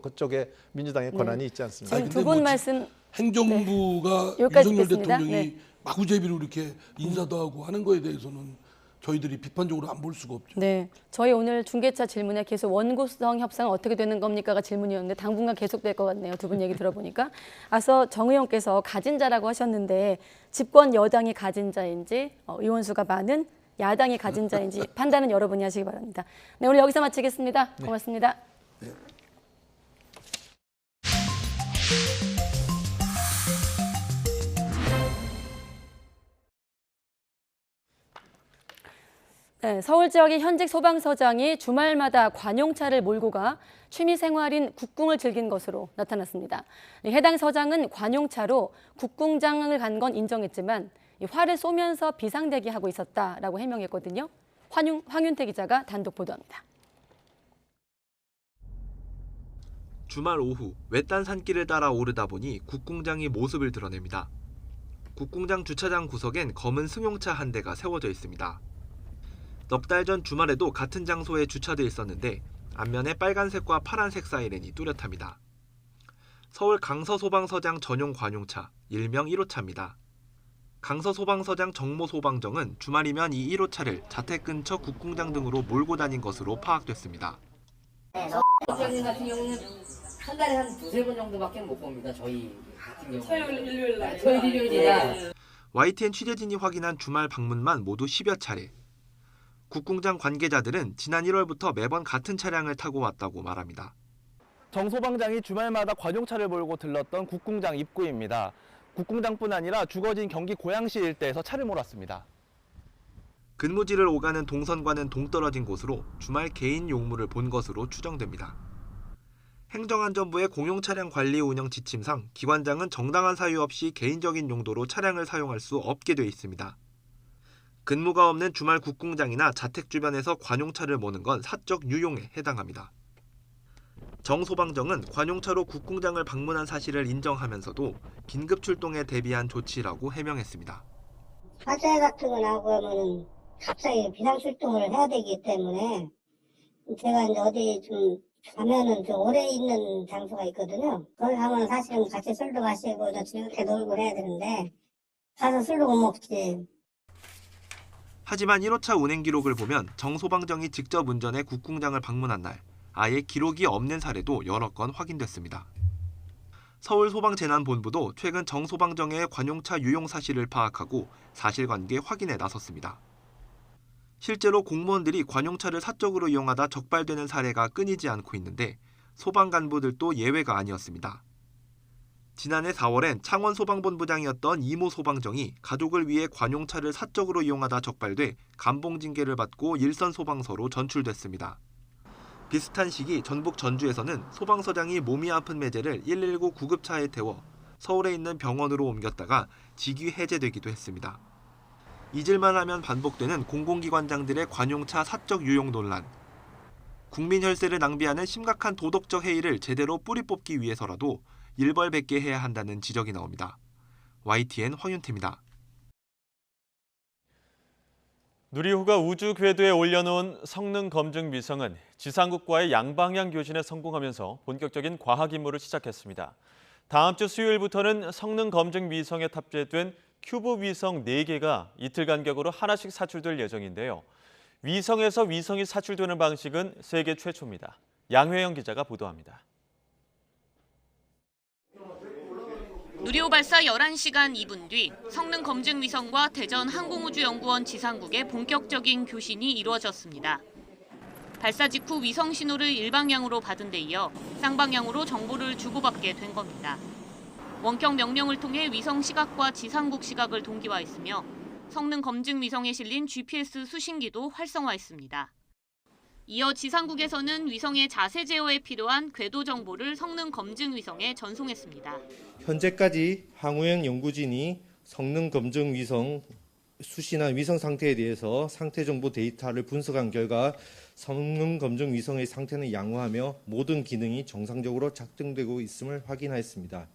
Speaker 5: 그쪽에 민주당의 권한이 있지 않습니다.
Speaker 1: 지금 두 분 말씀
Speaker 4: 행정부가
Speaker 1: 여기까지
Speaker 4: 윤석열
Speaker 1: 듣겠습니다.
Speaker 4: 대통령이 마구제비로 이렇게 인사도 하고 하는 거에 대해서는 저희들이 비판적으로 안 볼 수가 없죠.
Speaker 1: 네, 저희 오늘 중계차 질문에 계속 원구성 협상 어떻게 되는 겁니까가 질문이었는데 당분간 계속될 것 같네요. 두 분 얘기 들어보니까. 앞서 정 의원께서 가진 자라고 하셨는데 집권 여당이 가진 자인지 의원수가 많은 야당이 가진 자인지 판단은 여러분이 하시기 바랍니다. 네, 오늘 여기서 마치겠습니다. 고맙습니다.
Speaker 4: 네.
Speaker 1: 네, 서울 지역의 현직 소방서장이 주말마다 관용차를 몰고 가 취미생활인 국궁을 즐긴 것으로 나타났습니다. 해당 서장은 관용차로 국궁장을 간 건 인정했지만 활을 쏘면서 비상대기하고 있었다라고 해명했거든요. 황윤태 기자가 단독 보도합니다.
Speaker 7: 주말 오후 외딴 산길을 따라 오르다 보니 국궁장이 모습을 드러냅니다. 국궁장 주차장 구석엔 검은 승용차 한 대가 세워져 있습니다. 넉 달 전 주말에도 같은 장소에 주차돼 있었는데 앞면에 빨간색과 파란색 사이렌이 뚜렷합니다. 서울 강서소방서장 전용 관용차, 일명 1호차입니다. 강서소방서장 정모소방정은 주말이면 이 1호차를 자택 근처 국궁장 등으로 몰고 다닌 것으로 파악됐습니다.
Speaker 9: 소방서장 같은 경우는 한 달에 한 두세 번 정도밖에 못 봅니다. 저희 같은 경우. 토요일, 일요일이라.
Speaker 7: YTN 취재진이 확인한 주말 방문만 모두 10여 차례. 국궁장 관계자들은 지난 1월부터 매번 같은 차량을 타고 왔다고 말합니다.
Speaker 10: 정 소방장이 주말마다 관용차를 몰고 들렀던 국궁장 입구입니다. 국궁장뿐 아니라 주거지인 경기 고양시 일대에서 차를 몰았습니다.
Speaker 7: 근무지를 오가는 동선과는 동떨어진 곳으로 주말 개인 용무를 본 것으로 추정됩니다. 행정안전부의 공용차량 관리 운영 지침상 기관장은 정당한 사유 없이 개인적인 용도로 차량을 사용할 수 없게 돼 있습니다. 근무가 없는 주말 국궁장이나 자택 주변에서 관용차를 모는 건 사적 유용에 해당합니다. 정 소방정은 관용차로 국궁장을 방문한 사실을 인정하면서도 긴급 출동에 대비한 조치라고 해명했습니다.
Speaker 11: 화재 같은 거 나고 하면은 갑자기 비상 출동을 해야 되기 때문에 제가 이제 어디 좀 가면은 좀 오래 있는 장소가 있거든요. 거기 가면 사실은 같이 술도 마시고 즐겁게 놀고 해야 되는데 가서 술도 못 먹지.
Speaker 7: 하지만 1호차 운행 기록을 보면 정 소방정이 직접 운전해 국궁장을 방문한 날 아예 기록이 없는 사례도 여러 건 확인됐습니다. 서울소방재난본부도 최근 정 소방정의 관용차 유용 사실을 파악하고 사실관계 확인에 나섰습니다. 실제로 공무원들이 관용차를 사적으로 이용하다 적발되는 사례가 끊이지 않고 있는데 소방 간부들도 예외가 아니었습니다. 지난해 4월엔 창원소방본부장이었던 이모 소방정이 가족을 위해 관용차를 사적으로 이용하다 적발돼 감봉징계를 받고 일선소방서로 전출됐습니다. 비슷한 시기 전북 전주에서는 소방서장이 몸이 아픈 매제를 119 구급차에 태워 서울에 있는 병원으로 옮겼다가 직위 해제되기도 했습니다. 잊을만 하면 반복되는 공공기관장들의 관용차 사적 유용 논란. 국민 혈세를 낭비하는 심각한 도덕적 해이를 제대로 뿌리 뽑기 위해서라도 일벌백계 해야 한다는 지적이 나옵니다. YTN 황윤태입니다.
Speaker 2: 누리호가 우주 궤도에 올려놓은 성능 검증 위성은 지상국과의 양방향 교신에 성공하면서 본격적인 과학 임무를 시작했습니다. 다음 주 수요일부터는 성능 검증 위성에 탑재된 큐브 위성 4개가 이틀 간격으로 하나씩 사출될 예정인데요. 위성에서 위성이 사출되는 방식은 세계 최초입니다. 양회영 기자가 보도합니다.
Speaker 25: 누리호 발사 11시간 2분 뒤 성능 검증 위성과 대전 항공우주연구원 지상국의 본격적인 교신이 이루어졌습니다. 발사 직후 위성 신호를 일방향으로 받은 데 이어 쌍방향으로 정보를 주고받게 된 겁니다. 원격 명령을 통해 위성 시각과 지상국 시각을 동기화했으며 성능 검증 위성에 실린 GPS 수신기도 활성화했습니다. 이어 지상국에서는 위성의 자세 제어에 필요한 궤도 정보를 성능 검증 위성에 전송했습니다.
Speaker 12: 현재까지 황우영 연구진이 성능 검증 위성 수시나 위성 상태에 대해서 상태 정보 데이터를 분석한 결과 성능 검증 위성의 상태는 양호하며 모든 기능이 정상적으로 작동되고 있음을 확인하였습니다.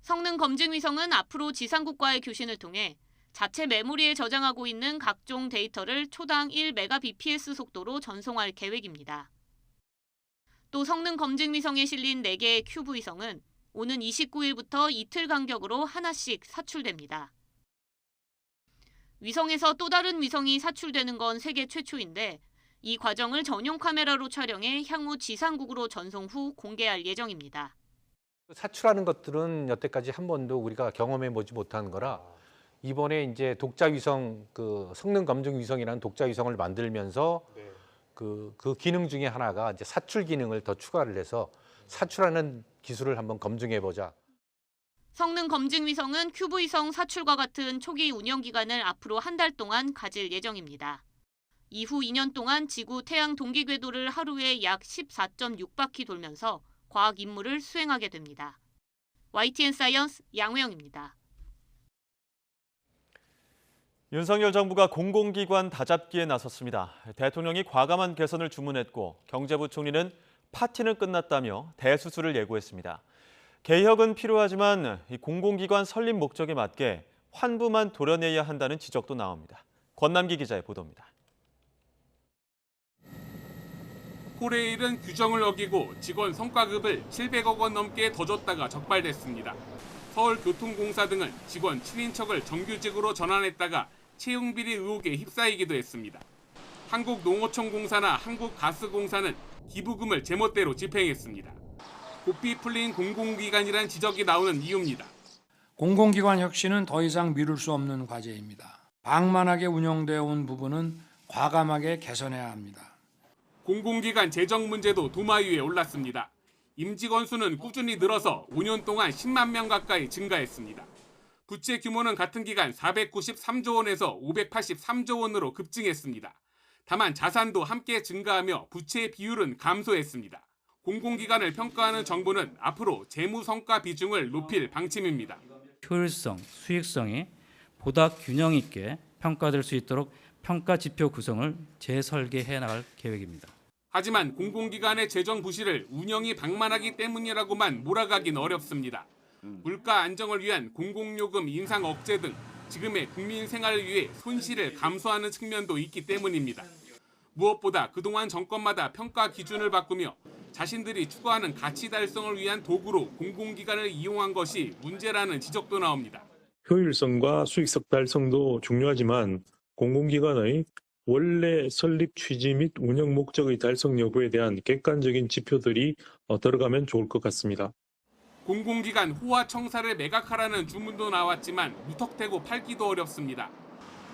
Speaker 25: 성능 검증 위성은 앞으로 지상국과의 교신을 통해 자체 메모리에 저장하고 있는 각종 데이터를 초당 1Mbps 속도로 전송할 계획입니다. 또 성능 검증 위성에 실린 4개의 큐브 위성은 오는 29일부터 이틀 간격으로 하나씩 사출됩니다. 위성에서 또 다른 위성이 사출되는 건 세계 최초인데 이 과정을 전용 카메라로 촬영해 향후 지상국으로 전송 후 공개할 예정입니다.
Speaker 13: 사출하는 것들은 여태까지 한 번도 우리가 경험해 보지 못한 거라 이번에 이제 독자 위성 그 성능 검증 위성이라는 독자 위성을 만들면서 그 기능 중에 하나가 이제 사출 기능을 더 추가를 해서 사출하는 기술을 한번 검증해 보자.
Speaker 25: 성능 검증 위성은 큐브 위성 사출과 같은 초기 운영 기간을 앞으로 한 달 동안 가질 예정입니다. 이후 2년 동안 지구 태양 동기 궤도를 하루에 약 14.6바퀴 돌면서 과학 임무를 수행하게 됩니다. YTN 사이언스 양우영입니다.
Speaker 2: 윤석열 정부가 공공기관 다잡기에 나섰습니다. 대통령이 과감한 개선을 주문했고 경제부총리는 파티는 끝났다며 대수술을 예고했습니다. 개혁은 필요하지만 공공기관 설립 목적에 맞게 환부만 도려내야 한다는 지적도 나옵니다. 권남기 기자의 보도입니다.
Speaker 14: 코레일은 규정을 어기고 직원 성과급을 700억 원 넘게 더 줬다가 적발됐습니다. 서울교통공사 등은 직원 7인척을 정규직으로 전환했다가 채용비리 의혹에 휩싸이기도 했습니다. 한국농어촌공사나 한국가스공사는 기부금을 제멋대로 집행했습니다. 고삐 풀린 공공기관이란 지적이 나오는 이유입니다.
Speaker 15: 공공기관 혁신은 더 이상 미룰 수 없는 과제입니다. 방만하게 운영되어 온 부분은 과감하게 개선해야 합니다.
Speaker 14: 공공기관 재정 문제도 도마 위에 올랐습니다. 임직원 수는 꾸준히 늘어서 5년 동안 10만 명 가까이 증가했습니다. 부채 규모는 같은 기간 493조 원에서 583조 원으로 급증했습니다. 다만 자산도 함께 증가하며 부채 비율은 감소했습니다. 공공기관을 평가하는 정부는 앞으로 재무 성과 비중을 높일 방침입니다.
Speaker 17: 효율성, 수익성이 보다 균형 있게 평가될 수 있도록 평가 지표 구성을 재설계해 나갈 계획입니다.
Speaker 14: 하지만 공공기관의 재정 부실을 운영이 방만하기 때문이라고만 몰아가긴 어렵습니다. 물가 안정을 위한 공공요금 인상 억제 등 지금의 국민 생활을 위해 손실을 감수하는 측면도 있기 때문입니다. 무엇보다 그동안 정권마다 평가 기준을 바꾸며 자신들이 추구하는 가치 달성을 위한 도구로 공공기관을 이용한 것이 문제라는 지적도 나옵니다.
Speaker 26: 효율성과 수익성 달성도 중요하지만 공공기관의 원래 설립 취지 및 운영 목적의 달성 여부에 대한 객관적인 지표들이 들어가면 좋을 것 같습니다.
Speaker 14: 공공기관 호화 청사를 매각하라는 주문도 나왔지만 무턱대고 팔기도 어렵습니다.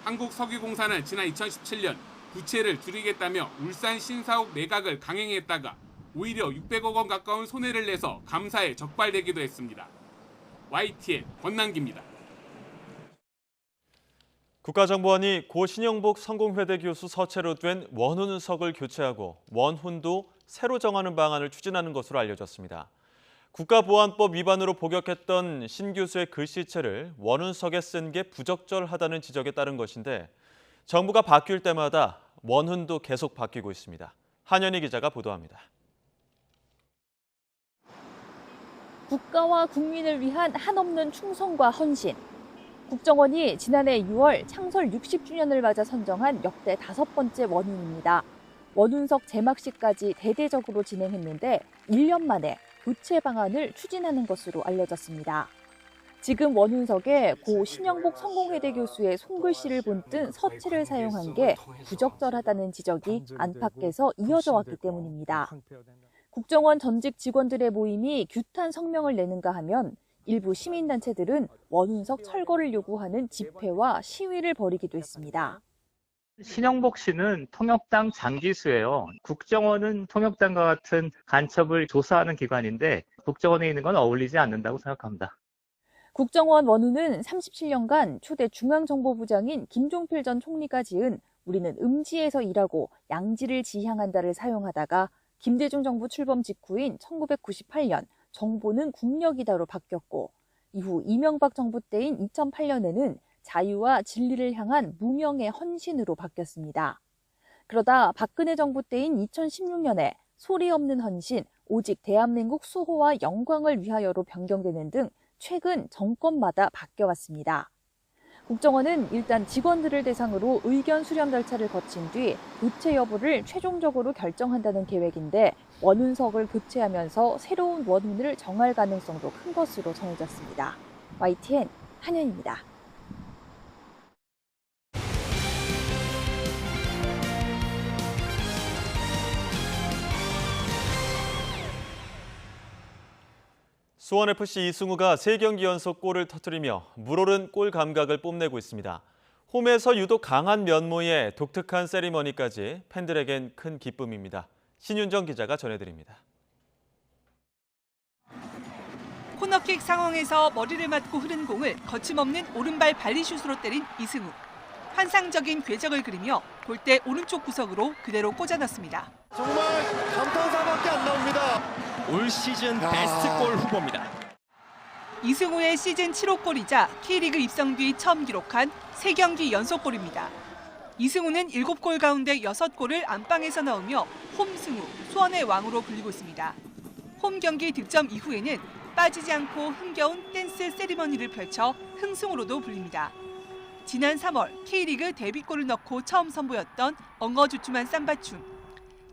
Speaker 14: 한국석유공사는 지난 2017년 부채를 줄이겠다며 울산 신사옥 매각을 강행했다가 오히려 600억 원 가까운 손해를 내서 감사에 적발되기도 했습니다. YTN 권남기입니다.
Speaker 2: 국가정보원이 고 신영복 성공회대 교수 서체로 된 원훈석을 교체하고 원훈도 새로 정하는 방안을 추진하는 것으로 알려졌습니다. 국가보안법 위반으로 복역했던 신 교수의 글씨체를 원훈석에 쓴 게 부적절하다는 지적에 따른 것인데 정부가 바뀔 때마다 원훈도 계속 바뀌고 있습니다. 한현희 기자가 보도합니다.
Speaker 27: 국가와 국민을 위한 한없는 충성과 헌신. 국정원이 지난해 6월 창설 60주년을 맞아 선정한 역대 5번째 원훈입니다. 원훈석 제막식까지 대대적으로 진행했는데 1년 만에 교체 방안을 추진하는 것으로 알려졌습니다. 지금 원훈석에 고 신영복 성공회대 교수의 손글씨를 본뜬 서체를 사용한 게 부적절하다는 지적이 안팎에서 이어져 왔기 때문입니다. 국정원 전직 직원들의 모임이 규탄 성명을 내는가 하면 일부 시민단체들은 원훈석 철거를 요구하는 집회와 시위를 벌이기도 했습니다.
Speaker 28: 신영복 씨는 통역당 장기수예요. 국정원은 통역당과 같은 간첩을 조사하는 기관인데 국정원에 있는 건 어울리지 않는다고 생각합니다.
Speaker 27: 국정원 원훈은 37년간 초대 중앙정보부장인 김종필 전 총리가 지은 우리는 음지에서 일하고 양지를 지향한다를 사용하다가 김대중 정부 출범 직후인 1998년 정보는 국력이다로 바뀌었고 이후 이명박 정부 때인 2008년에는 자유와 진리를 향한 무명의 헌신으로 바뀌었습니다. 그러다 박근혜 정부 때인 2016년에 소리 없는 헌신, 오직 대한민국 수호와 영광을 위하여로 변경되는 등 최근 정권마다 바뀌어왔습니다. 국정원은 일단 직원들을 대상으로 의견 수렴 절차를 거친 뒤 교체 여부를 최종적으로 결정한다는 계획인데 원훈석을 교체하면서 새로운 원훈을 정할 가능성도 큰 것으로 전해졌습니다. YTN 한현입니다.
Speaker 2: 수원FC 이승우가 3경기 연속 골을 터뜨리며 물오른 골 감각을 뽐내고 있습니다. 홈에서 유독 강한 면모에 독특한 세리머니까지 팬들에겐 큰 기쁨입니다. 신윤정 기자가 전해드립니다.
Speaker 3: 코너킥 상황에서 머리를 맞고 흐른 공을 거침없는 오른발 발리슛으로 때린 이승우. 환상적인 궤적을 그리며 골대 오른쪽 구석으로 그대로 꽂아 넣습니다.
Speaker 16: 정말 감탄사밖에 안 나옵니다. 올 시즌 베스트 골 후보입니다.
Speaker 3: 이승우의 시즌 7호 골이자 K리그 입성 뒤 처음 기록한 3경기 연속골입니다. 이승우는 7골 가운데 6골을 안방에서 넣으며 홈승우, 수원의 왕으로 불리고 있습니다. 홈 경기 득점 이후에는 빠지지 않고 흥겨운 댄스 세리머니를 펼쳐 흥승우로도 불립니다. 지난 3월 K리그 데뷔골을 넣고 처음 선보였던 엉어주춤한 쌈바춤.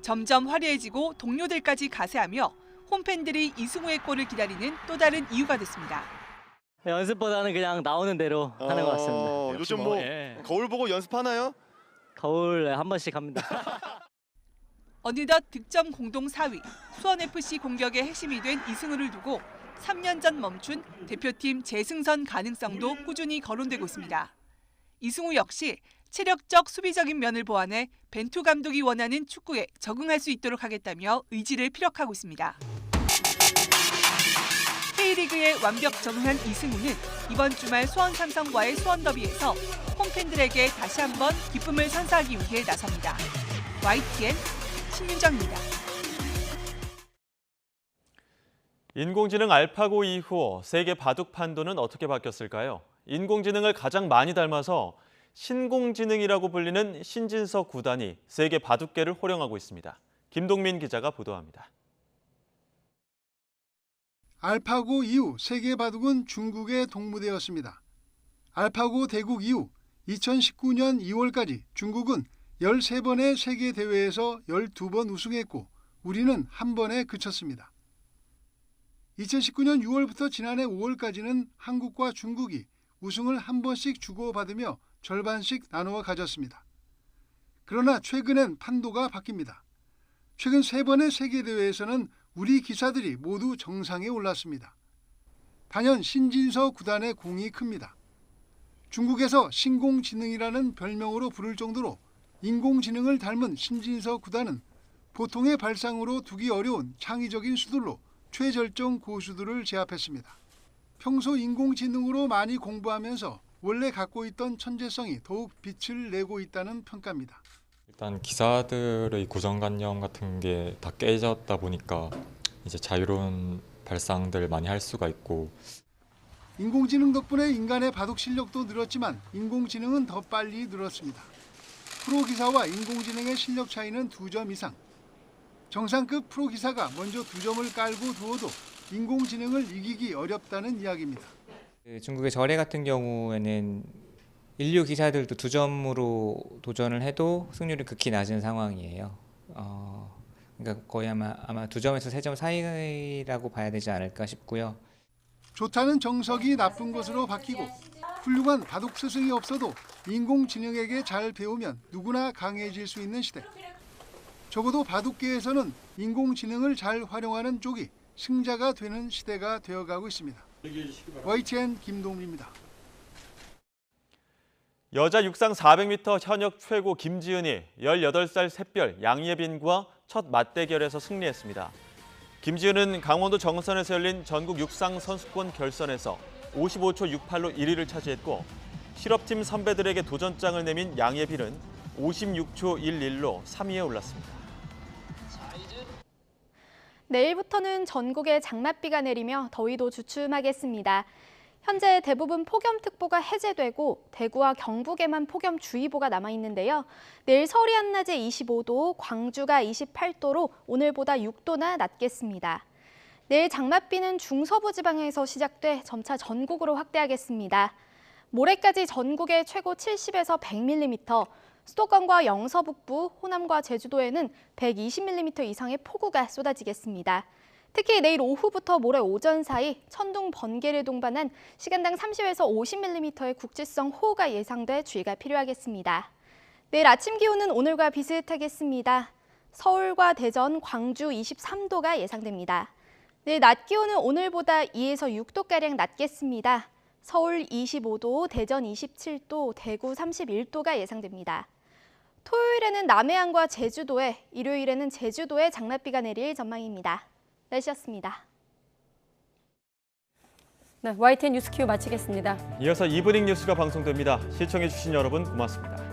Speaker 3: 점점 화려해지고 동료들까지 가세하며 홈팬들이 이승우의 골을 기다리는 또 다른 이유가 됐습니다.
Speaker 18: 연습보다는 그냥 나오는 대로 하는 것 같습니다.
Speaker 16: 요즘 뭐 거울 보고 연습하나요?
Speaker 18: 거울 한 번씩 합니다.
Speaker 3: 어느덧 득점 공동 4위, 수원FC 공격의 핵심이 된 이승우를 두고 3년 전 멈춘 대표팀 재승선 가능성도 꾸준히 거론되고 있습니다. 이승우 역시 체력적 수비적인 면을 보완해 벤투 감독이 원하는 축구에 적응할 수 있도록 하겠다며 의지를 피력하고 있습니다. K리그에 완벽 적응한 이승우는 이번 주말 수원 삼성과의 수원 더비에서 홈팬들에게 다시 한번 기쁨을 선사하기 위해 나섭니다. YTN 신윤정입니다.
Speaker 2: 인공지능 알파고 이후 세계 바둑 판도는 어떻게 바뀌었을까요? 인공지능을 가장 많이 닮아서 신공지능이라고 불리는 신진서 구단이 세계 바둑계를 호령하고 있습니다. 김동민 기자가 보도합니다.
Speaker 19: 알파고 이후 세계 바둑은 중국에 동무되었습니다. 알파고 대국 이후 2019년 2월까지 중국은 13번의 세계 대회에서 12번 우승했고 우리는 한 번에 그쳤습니다. 2019년 6월부터 지난해 5월까지는 한국과 중국이 우승을 한 번씩 주고받으며 절반씩 나누어 가졌습니다. 그러나 최근엔 판도가 바뀝니다. 최근 3번의 세계대회에서는 우리 기사들이 모두 정상에 올랐습니다. 단연 신진서 구단의 공이 큽니다. 중국에서 신공지능이라는 별명으로 부를 정도로 인공지능을 닮은 신진서 구단은 보통의 발상으로 두기 어려운 창의적인 수들로 최절정 고수들을 제압했습니다. 평소 인공지능으로 많이 공부하면서 원래 갖고 있던 천재성이 더욱 빛을 내고 있다는 평가입니다.
Speaker 20: 일단 기사들의 고정관념 같은 게 다 깨졌다 보니까 이제 자유로운 발상들 많이 할 수가 있고
Speaker 19: 인공지능 덕분에 인간의 바둑 실력도 늘었지만 인공지능은 더 빨리 늘었습니다. 프로 기사와 인공지능의 실력 차이는 2점 이상. 정상급 프로 기사가 먼저 2점을 깔고 두어도 인공지능을 이기기 어렵다는 이야기입니다.
Speaker 22: 중국의 저래 같은 경우에는 인류 기사들도 2점으로 도전을 해도 승률이 극히 낮은 상황이에요. 그러니까 거의 아마 2점에서 3점 사이라고 봐야 되지 않을까 싶고요.
Speaker 19: 좋다는 정석이 나쁜 것으로 바뀌고 훌륭한 바둑 스승이 없어도 인공지능에게 잘 배우면 누구나 강해질 수 있는 시대. 적어도 바둑계에서는 인공지능을 잘 활용하는 쪽이 승자가 되는 시대가 되어가고 있습니다. YTN 김동민입니다.
Speaker 2: 여자 육상 400m 현역 최고 김지은이 18살 샛별 양예빈과 첫 맞대결에서 승리했습니다. 김지은은 강원도 정선에서 열린 전국 육상 선수권 결선에서 55초 68로 1위를 차지했고 실업팀 선배들에게 도전장을 내민 양예빈은 56초 11로 3위에 올랐습니다.
Speaker 23: 내일부터는 전국에 장맛비가 내리며 더위도 주춤하겠습니다.
Speaker 1: 현재 대부분 폭염특보가 해제되고 대구와 경북에만 폭염주의보가 남아있는데요. 내일 서울이 한낮에 25도, 광주가 28도로 오늘보다 6도나 낮겠습니다. 내일 장맛비는 중서부 지방에서 시작돼 점차 전국으로 확대하겠습니다. 모레까지 전국에 최고 70에서 100mm, 수도권과 영서북부, 호남과 제주도에는 120mm 이상의 폭우가 쏟아지겠습니다. 특히 내일 오후부터 모레 오전 사이 천둥, 번개를 동반한 시간당 30에서 50mm의 국지성 호우가 예상돼 주의가 필요하겠습니다. 내일 아침 기온은 오늘과 비슷하겠습니다. 서울과 대전, 광주 23도가 예상됩니다. 내일 낮 기온은 오늘보다 2에서 6도가량 낮겠습니다. 서울 25도, 대전 27도, 대구 31도가 예상됩니다. 토요일에는 남해안과 제주도에, 일요일에는 제주도에 장맛비가 내릴 전망입니다. 날씨였습니다.
Speaker 4: 네, YTN 뉴스큐 마치겠습니다.
Speaker 2: 이어서 이브닝 뉴스가 방송됩니다. 시청해주신 여러분 고맙습니다.